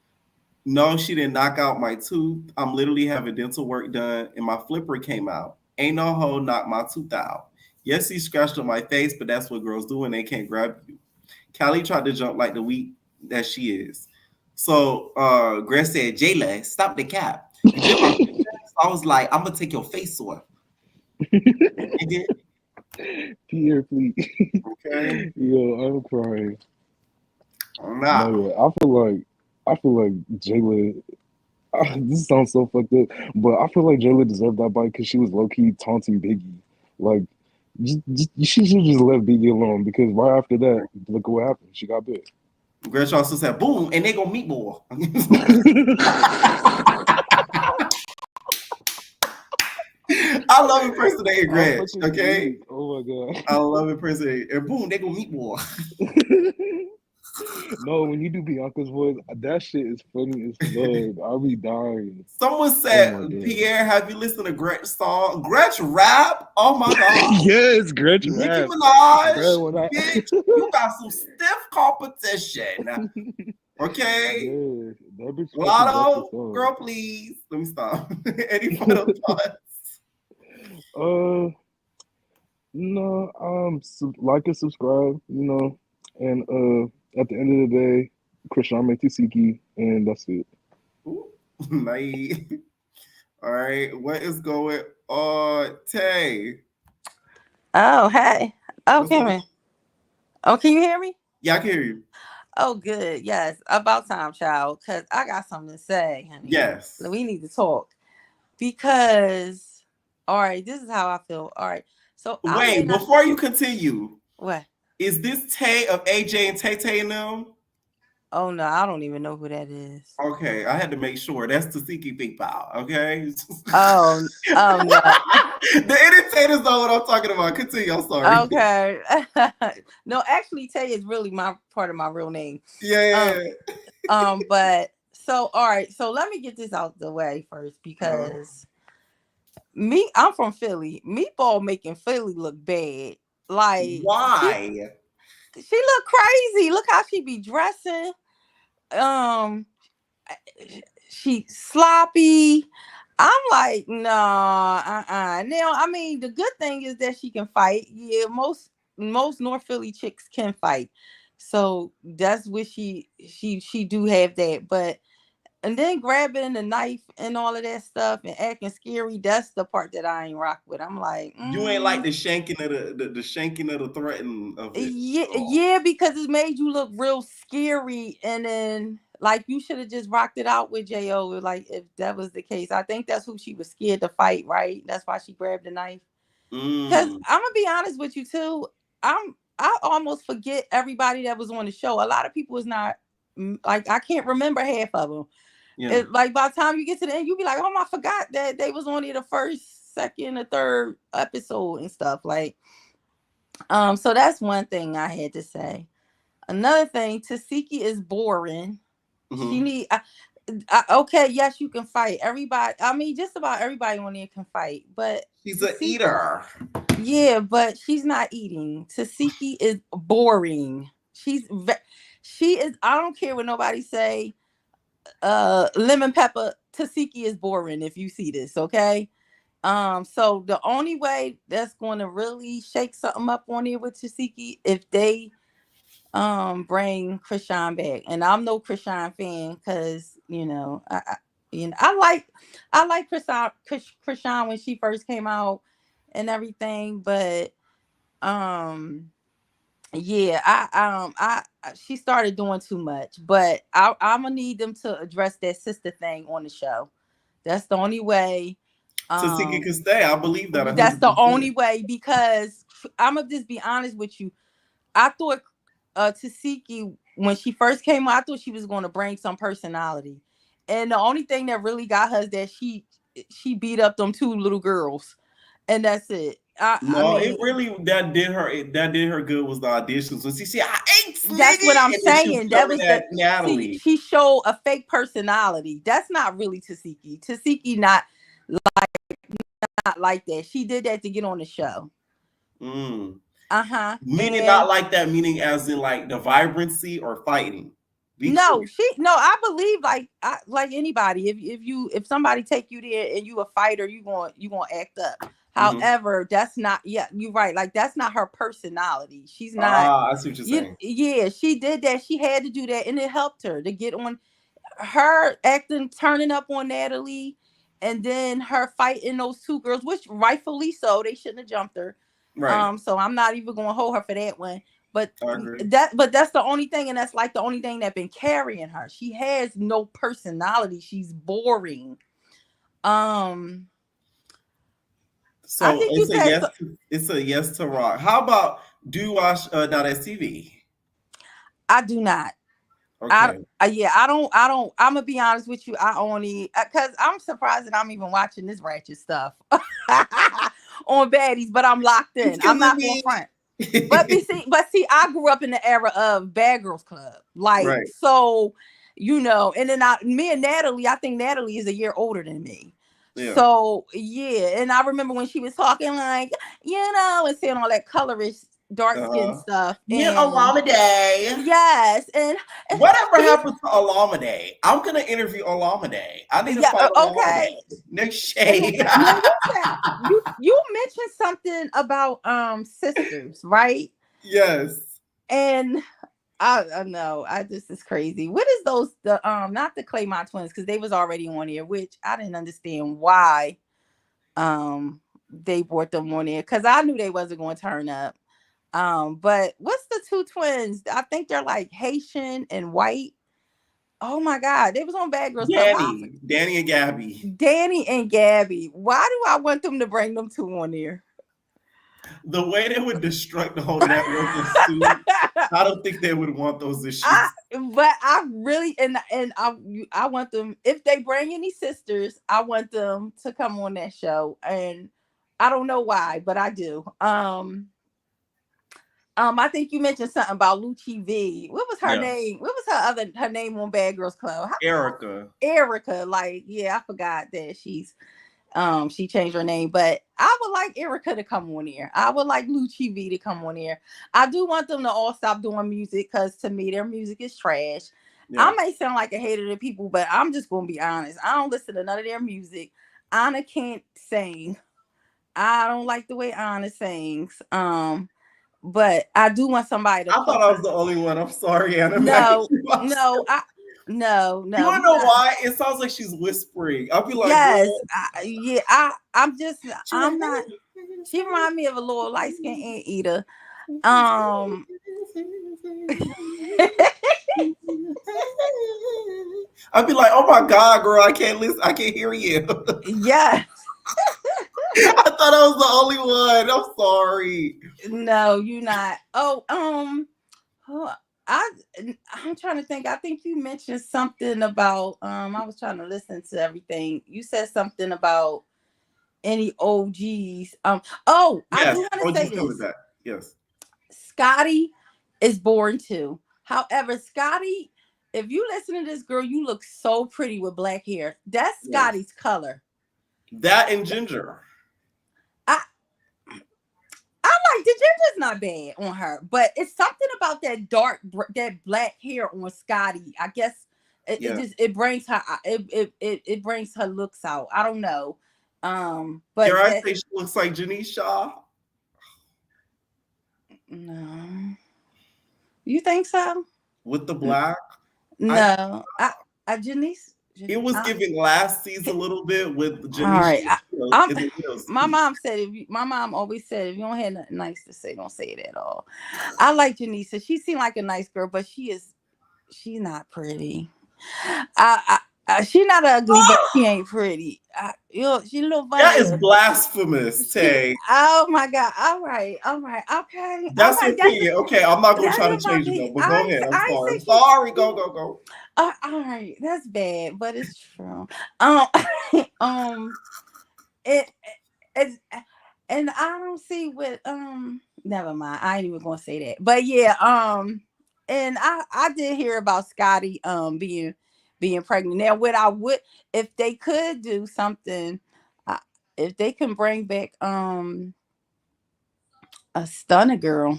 she didn't knock out my tooth. I'm literally having dental work done and my flipper came out. Ain't no hoe knocked my tooth out. Yes, he scratched on my face, but that's what girls do when they can't grab you. Callie tried to jump like the weak that she is. So Gretch said, Jayla, stop the cap. You bit my face. I was like, I'm gonna take your face off. Pierre, please. Okay. Yo, I'm crying. Nah. No, yeah, I feel like Jayla. This sounds so fucked up, but I feel like Jayla deserved that bite because she was low key taunting Biggie. Like, she should just let Biggie alone, because right after that, look what happened. She got bit. Gretch also said, boom, and they go meet more. I love impersonating Gretch, okay? Oh my god. I love impersonating. And boom, they go meet more. No, when you do Bianca's voice, that shit is funny as fuck. I'll be dying. Someone said, Pierre, have you listened to Gretch's song? Gretch rap? Oh my god. Yes, Gretch Nicki rap. Minaj, Bro, bitch, you got some stiff competition. Okay? Yeah, that bitch Lotto, girl, please. Let me stop. Any final thoughts? No, like and subscribe, you know, and at the end of the day, Christian Tesehki, and that's it. Ooh, nice. All right, what is going on, Tay? Oh, hey. Okay, man. Oh, can you hear me? Yeah, I can hear you. Oh, good. Yes, about time, child, because I got something to say, honey. Yes. We need to talk because, all right, this is how I feel. All right. So wait, before you continue, what is this Tay of AJ and Tay and them? Oh no, I don't even know who that is. Okay, I had to make sure. That's Tesehki Big Pal. Okay. Oh no. The entertainers know what I'm talking about. Continue. I'm sorry. Okay. No, actually, Tay is really my part of my real name. Yeah. But so all right. So let me get this out the way first, because I'm from Philly. Meatball making Philly look bad. Like, why? She look crazy. Look how she be dressing. She sloppy. I'm like, nah, Now, I mean, the good thing is that she can fight. Yeah, most North Philly chicks can fight. So that's what she do have that. But and then grabbing the knife and all of that stuff and acting scary, that's the part that I ain't rock with. I'm like, you ain't like the shanking of the shanking of the threaten of it. Yeah, because it made you look real scary, and then like you should have just rocked it out with Jo. Like, if that was the case, I think that's who she was scared to fight, right? That's why she grabbed the knife. Because I'm gonna be honest with you too, I almost forget everybody that was on the show. A lot of people is not like, I can't remember half of them. Yeah. Like by the time you get to the end, you be like, oh, I forgot that they was on the first, second, or third episode and stuff. Like, so that's one thing I had to say. Another thing, Tesehki is boring. She need. Okay, yes, you can fight. Everybody. I mean, just about everybody on there can fight, but She's an eater. Yeah, but she's not eating. Tesehki is boring. She is. I don't care what nobody say. Lemon pepper. Tesehki is boring. If you see this, okay. So the only way that's going to really shake something up on here with Tesehki if they bring Krishan back, and I'm no Krishan fan because I like Krishan when she first came out and everything, but yeah, she started doing too much, but I'm gonna need them to address that sister thing on the show. That's the only way. Tesehki can stay. I believe that 100%. That's the only way, because I'm gonna just be honest with you. I thought Tesehki, when she first came out, I thought she was going to bring some personality, and the only thing that really got her is that she beat up them 2 little girls, and that's it. I mean, it really that did her good was the auditions. When she said, "I ain't that's what I'm saying. That was Natalie. She showed a fake personality. That's not really Tesehki. Tesehki not like that. She did that to get on the show. Meaning And not like that, meaning as in like the vibrancy or fighting. I believe like anybody. If somebody take you there and you a fighter, you gonna act up. However, that's not. Yeah, you're right. Like that's not her personality. She's not. I see what you're saying. Yeah, she did that. She had to do that, and it helped her to get on. Her acting, turning up on Natalie, and then her fighting those 2 girls, which rightfully so. They shouldn't have jumped her. Right. So I'm not even gonna hold her for that one. But I agree. that's the only thing, and that's like the only thing that's been carrying her. She has no personality. She's boring. So I think it's a yes to rock. How about do you watch .stv? I do not. Okay. I don't. I'm gonna be honest with you. I only because I'm surprised that I'm even watching this ratchet stuff on Baddies, but I'm locked in. I'm not going front. But see, I grew up in the era of Bad Girls Club, like so, and then me and Natalie. I think Natalie is a year older than me. Yeah. So yeah, and I remember when she was talking like, and saying all that colorist dark skin stuff. Yeah, Olamide. Yes, and whatever happened to Olamide? I'm gonna interview Olamide. I need to find Olamide. No shade. You mentioned something about sisters, right? Yes. And I know this is crazy. What is the not the Claymont twins, because they was already on here, which I didn't understand why they brought them on here, because I knew they wasn't going to turn up. But what's the 2 twins? I think they're like Haitian and white. Oh my God, they was on Bad Girls Club. Danny and Gabby. Danny and Gabby. Why do I want them to bring them 2 on there? The way they would destruct the whole network I don't think they would want those issues. But I really and I want them, if they bring any sisters, I want them to come on that show, and I don't know why, but I do. I think you mentioned something about Lucci V. What was her name? What was her name on Bad Girls Club? Erica. Like, yeah, I forgot that she changed her name, but I would like Erica to come on here. I would like Lucci V to come on here. I do want them to all stop doing music, because to me their music is trash. Yeah. I may sound like a hater to people, but I'm just gonna be honest. I don't listen to none of their music. Anna can't sing. I don't like the way Anna sings. But I do want somebody to. I thought I was the only one. I'm sorry, Anna. No. You wanna know why? It sounds like she's whispering. I'll be like, yes, I'm not. She reminds me of a little light skinned anteater. I'd be like, oh my God, girl, I can't listen. I can't hear you. Yes. I thought I was the only one. I'm sorry. No, you're not. I'm trying to think. I think you mentioned something about I was trying to listen to everything. You said something about any OGs. I do want to say this. Yes. Scotty is born too. However, Scotty if you listen to this girl, you look so pretty with black hair. That's Scotty's color. That and ginger. I like the ginger's not bad on her, but it's something about that that black hair on Scotty. I guess it brings her it brings her looks out. I don't know. But Dare I say she looks like Janice Shaw? No. You think so? With the black? No. I Janice. It was giving last season a little bit with Janice. All right. My mom said my mom always said if you don't have nothing nice to say, don't say it at all. I like Janice. She seemed like a nice girl, but she's not pretty. She's not ugly, but she ain't pretty. She a little funny. That is blasphemous, Tay. Oh my God. All right. Okay. That's your opinion. Okay, I'm not gonna try to change it though, but go ahead. I'm sorry. Go. All right. That's bad, but it's true. And I don't see what never mind. I ain't even gonna say that. But yeah, and I did hear about Scotty being pregnant. Now, what I would, if they could do something, if they can bring back a stunner girl.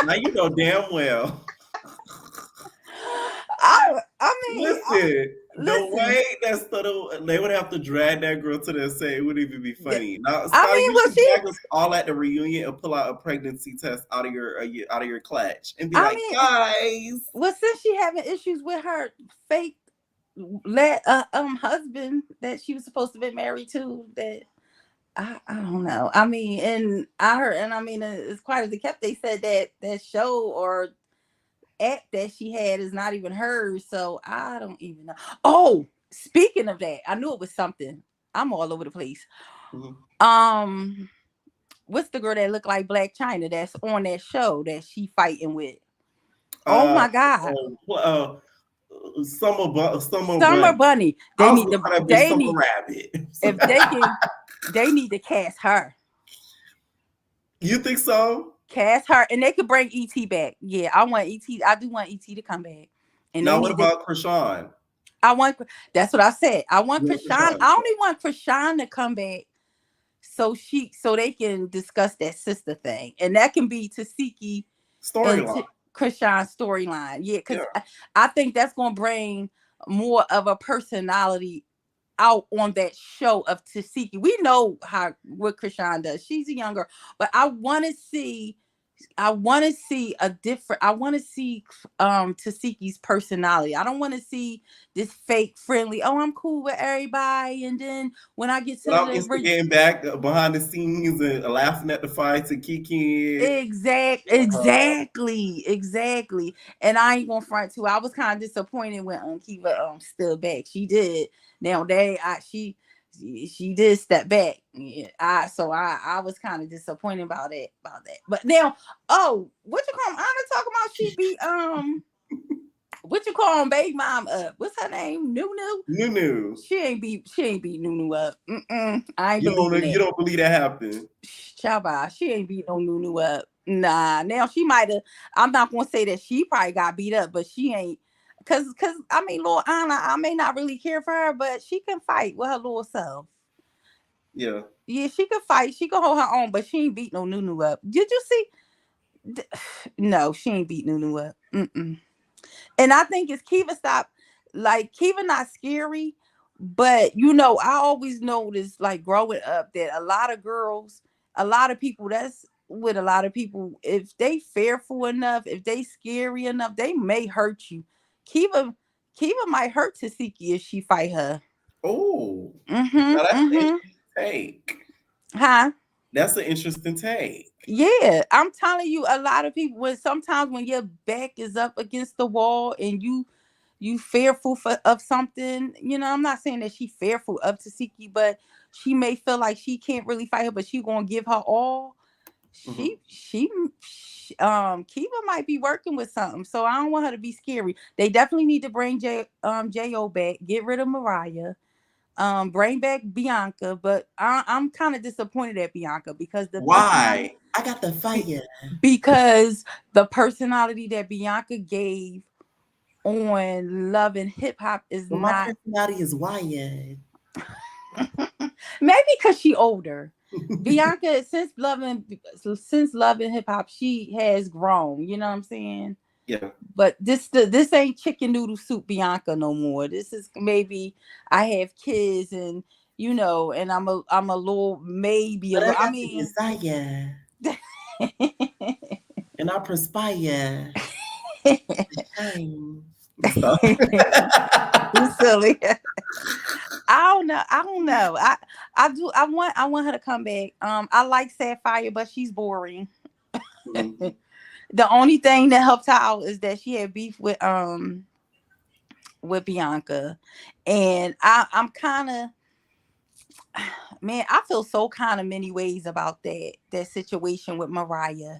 Now you know damn well. I mean, listen, the way that Stunner, they would have to drag that girl to the set. It wouldn't even be funny. Now, Scotty, you should drag us all at the reunion and pull out a pregnancy test out of your clutch and be guys. Well, since she having issues with her fake husband that she was supposed to be married to, that I don't know. I mean, and I heard, and I mean, as quiet as it kept, they said that show or act that she had is not even hers, so I don't even know. Oh, speaking of that, I knew it was something. I'm all over the place. Mm-hmm. What's the girl that looked like Black China that's on that show that she fighting with? Oh my God. Summer Bunny. They need to Rabbit. If they can, they need to cast her. You think so? Cast her, and they could bring ET back. Yeah, I want ET. I do want ET to come back. And now, what about Krishan? That's what I said. I want Krishan. I only want Krishan to come back, so they can discuss that sister thing, and that can be Tesehki storyline. Krishan's storyline. Yeah, because I think that's gonna bring more of a personality out on that show of Tesehki. We know what Krishan does. She's a young girl, but I want to see Tesehki's personality. I don't want to see this fake friendly. Oh, I'm cool with everybody, and then when I get to I'm getting back behind the scenes and laughing at the fights and kicking. Exactly. And I ain't gonna front too. I was kind of disappointed when Kiva stood back. She did. Now she did step back. Yeah, I was kind of disappointed about that. But now, what you call? I'm talking about she beat what you call baby mom up? What's her name? Nunu. She ain't beat Nunu up. I ain't you don't believe that happened. Shabba, she ain't beat no Nunu up. Nah. Now she might have. I'm not gonna say that she probably got beat up, but she ain't. Cause I mean, Lord Anna, I may not really care for her, but she can fight with her little self. Yeah, she can fight. She can hold her own, but she ain't beat no Nunu up. Did you see? No, she ain't beat Nunu up. And I think it's Kiva stop. Like Kiva not scary, but I always noticed like growing up that a lot of girls, a lot of people. That's with a lot of people. If they fearful enough, if they scary enough, they may hurt you. Kiva might hurt Tesehki if she fight her. Oh, that's an interesting take. Huh? That's an interesting take. Yeah, I'm telling you, a lot of people. Sometimes when your back is up against the wall and you fearful of something, I'm not saying that she fearful of Tesehki, but she may feel like she can't really fight her, but she gonna give her all. Kiva might be working with something, so I don't want her to be scary. They definitely need to bring Jo back, get rid of Mariah, bring back Bianca, but I'm kind of disappointed at Bianca because why? I got the fire. Because the personality that Bianca gave on Love and Hip Hop is Well, my not. personality is wired. Maybe because she older. Bianca, since Love and Hip Hop, she has grown. You know what I'm saying? Yeah. But this ain't chicken noodle soup Bianca no more. This is maybe I have kids and and I'm a little maybe a But I little. I got to mean, desire. And I perspire. Shine. Stop. You silly. I don't know. I want her to come back. I like Sapphire, but she's boring. The only thing that helped her out is that she had beef with Bianca. And I'm kind of, man, I feel so kind of many ways about that situation with Mariah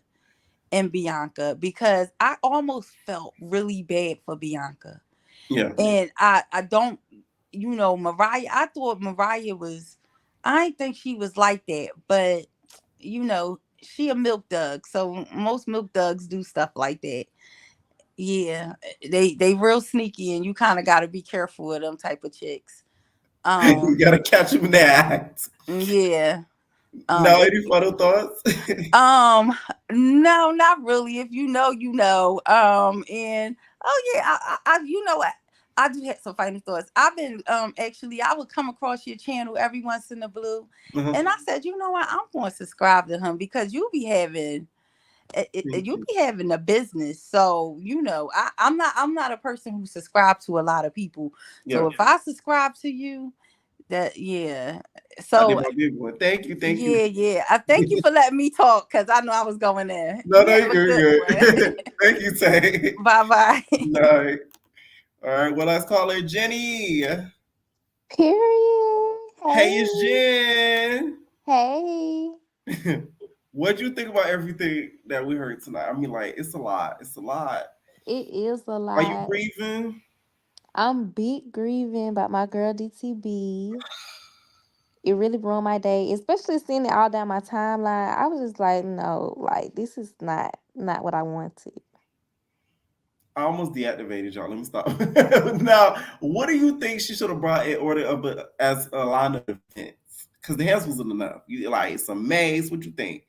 and Bianca, because I almost felt really bad for Bianca. Yeah. And I don't, Mariah, I thought Mariah was, I didn't think she was like that, but she a milk dug. So most milk dugs do stuff like that. Yeah, they real sneaky, and you kind of got to be careful with them type of chicks. You gotta catch them in their act. Yeah. Now, any final thoughts? No, not really. If you know, you know. And oh yeah, I you know what? I do have some final thoughts. I've been actually I would come across your channel every once in a blue, and I said, you know what, I'm going to subscribe to him because you be having a business. So I'm not a person who subscribes to a lot of people. So if I subscribe to you, that yeah. I did So my big one. Thank you. yeah. I thank you for letting me talk because I know I was going there. No, You have a you're good good. one. Thank you, Tay. Bye. No. All right. Well, let's call her Jenny. Period. Hey, it's Jen. Hey. What'd you think about everything that we heard tonight? I mean, like, it's a lot. It's a lot. It is a Are you lot. grieving? I'm big grieving about my girl DTB. It really ruined my day, especially seeing it all down my timeline. I was just like, no, like this is not what I wanted. I almost deactivated y'all. Let me stop. Now, what do you think she should have brought in order of as a line of defense? Because the hands wasn't enough. You like some mace. What you think?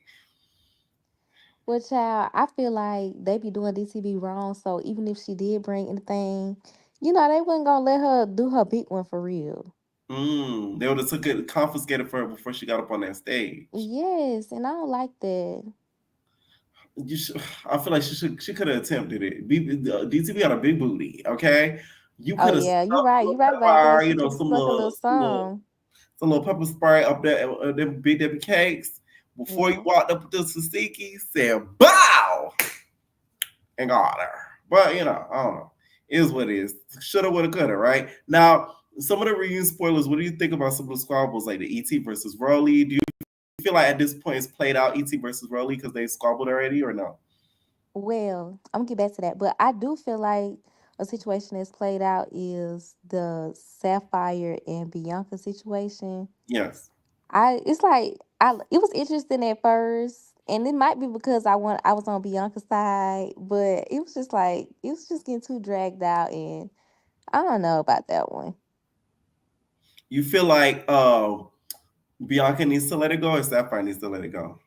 Well, child, I feel like they be doing DTB wrong. So even if she did bring anything, they wasn't gonna let her do her big one for real. They would have took it, confiscated for her before she got up on that stage. Yes, and I don't like that. I feel like she could have attempted it. DTB got a big booty. Okay, you Oh could have yeah, stuck you're a right. little You're right about pepper, that. She could have stuck a little song. some little pepper spray up there, them big Debbie cakes. Before you walked up to Tesehki, said "bow" and got her. But I don't know. It is what it is. Shoulda, woulda, coulda. Right now, some of the reunion spoilers. What do you think about some of the squabbles, like the ET versus Rollie? Do you feel like at this point it's played out, ET versus Rollie, because they squabbled already, or no? Well, I'm gonna get back to that, but I do feel like a situation that's played out is the Sapphire and Bianca situation. Yes. It's like it was interesting at first, and it might be because I was on Bianca's side, but it was just getting too dragged out, and I don't know about that one. You feel like Bianca needs to let it go, or Sapphire needs to let it go?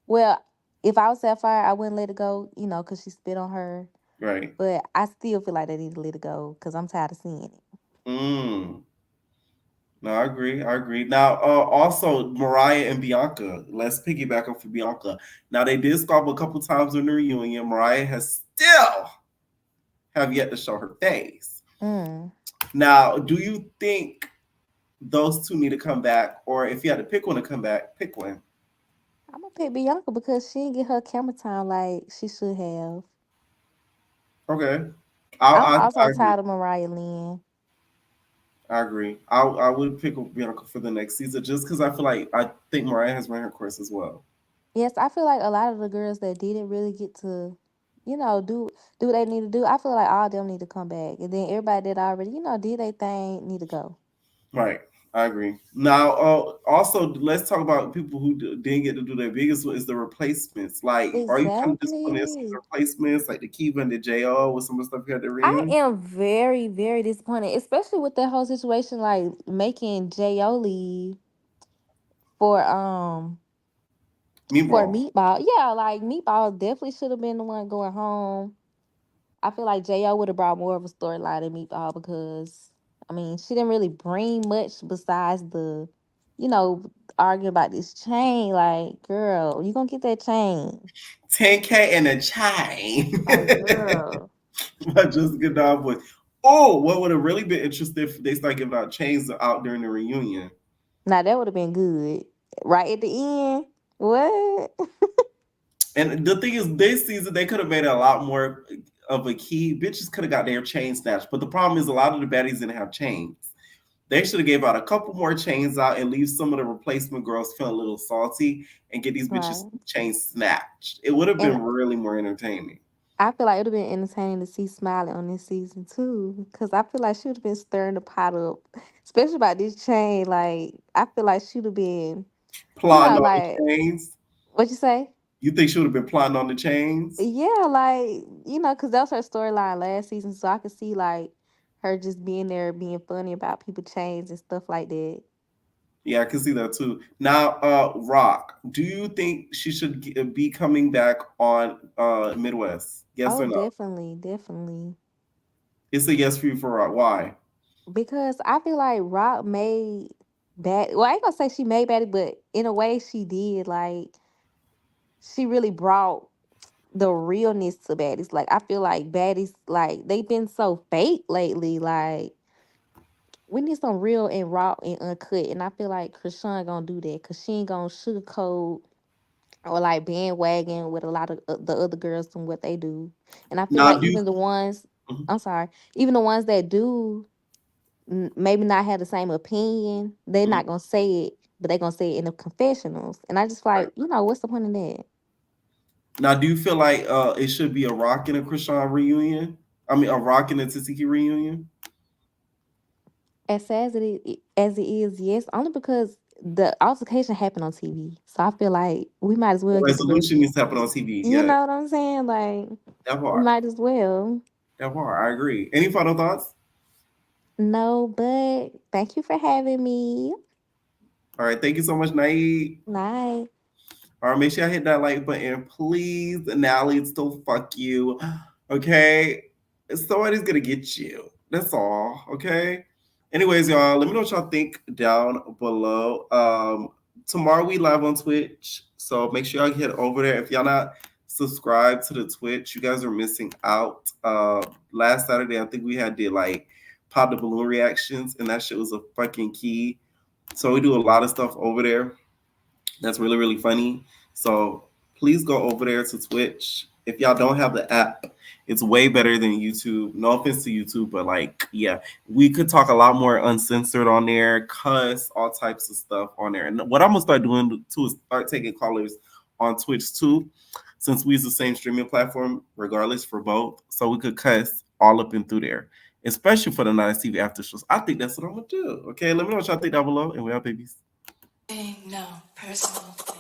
Well, if I was Sapphire, I wouldn't let it go, because she spit on her. Right. But I still feel like they need to let it go because I'm tired of seeing it. No, I agree. Now, also Mariah and Bianca. Let's piggyback off of Bianca. Now, they did squabble a couple times in the reunion. Mariah has still have yet to show her face. Now, do you think those two need to come back, or if you had to pick one to come back, pick one? I'm gonna pick Bianca because she didn't get her camera time like she should have. Okay. I'm also I agree. tired of Mariah Lynn. I agree. I would pick Bianca for the next season just because I think Mariah has run her course as well. Yes, I feel like a lot of the girls that didn't really get to, do what they need to do. I feel like all of them need to come back, and then everybody that already, did their thing need to go. Right. I agree. Now, also let's talk about people who didn't get to do their biggest one is the replacements. Like, are you kind of disappointed in some of the Exactly. replacements, like the Kiva and the Jo with some of the stuff you had to I reunion? am very, very disappointed, especially with that whole situation, like making Jo leave for Meatball. Meatball. Yeah, like Meatball definitely should have been the one going home. I feel like Jo would have brought more of a storyline than Meatball because I mean she didn't really bring much besides the, you know, arguing about this chain. Like, girl, you gonna get that chain? 10K and a chain. Like, girl. But just good dog boys. Oh, what would have really been interesting if they start giving out chains out during the reunion? Now that would have been good. Right at the end. What? And the thing is, this season they could have made it a lot more of a key. Bitches could have got their chain snatched, but the problem is a lot of the baddies didn't have chains. They should have gave out a couple more chains out and leave some of the replacement girls feeling a little salty and get these bitches Right. chains snatched. It would have And been really more entertaining. I feel like it would have been entertaining to see Smiley on this season too. Cause I feel like she would have been stirring the pot up. Especially about this chain. Like, I feel like she would have been, you know, Plotting on the like chains. what you say? You think she would have been plotting on the chains? Yeah, like, you know, because that was her storyline last season. So I could see, like, her just being there, being funny about people chains and stuff like that. Yeah, I can see that too. Now, Rock, do you think she should be coming back on Midwest? Yes Oh, or no? definitely, definitely. It's a yes for you for Rock. Why? Because I feel like Rock made bad. Well, I ain't gonna say she made bad, but in a way she did. Like, she really brought the realness to baddies. Like, I feel like baddies, like, they've been so fake lately. Like, we need some real and raw and uncut. And I feel like Krishan gonna do that because she ain't gonna sugarcoat or like bandwagon with a lot of the other girls and what they do. And I feel Now, like do you, even the ones, Mhm. I'm sorry, even the ones that do maybe not have the same opinion, they're Mhm. not gonna say it, but they're gonna say it in the confessionals. And I just feel like, you know, what's the point of that? Now, do you feel like it should be a Rock and a Krishan reunion? I mean, a Rock and a Tesehki reunion? As sad as it is, yes, only because the altercation happened on TV. So I feel like we might as The well get the resolution res- needs to happen on TV. you Yes, know what I'm saying? Like, that we part. might as well. That part. I agree. Any final thoughts? No, but thank you for having me. All right. Thank you so much, Naeed. Night. All right. Make sure I hit that like button, please. Nally, it's still fuck you. Okay. Somebody's going to get you. That's all. Okay. Anyways, y'all, let me know what y'all think down below. Tomorrow we live on Twitch, so make sure y'all head over there. If y'all not subscribed to the Twitch, you guys are missing out. Last Saturday, I think we did like pop the balloon reactions, and that shit was a fucking key. So we do a lot of stuff over there. That's really, really funny. So please go over there to Twitch. If y'all don't have the app, it's way better than YouTube. No offense to YouTube, but like, yeah, we could talk a lot more uncensored on there, cuss, all types of stuff on there. And what I'm gonna start doing too is start taking callers on Twitch too, since we use the same streaming platform, regardless for both. So we could cuss all up and through there, especially for the Nice TV after shows. I think that's what I'm gonna do. Okay, let me know what y'all think down below, and we are babies. No personal thing.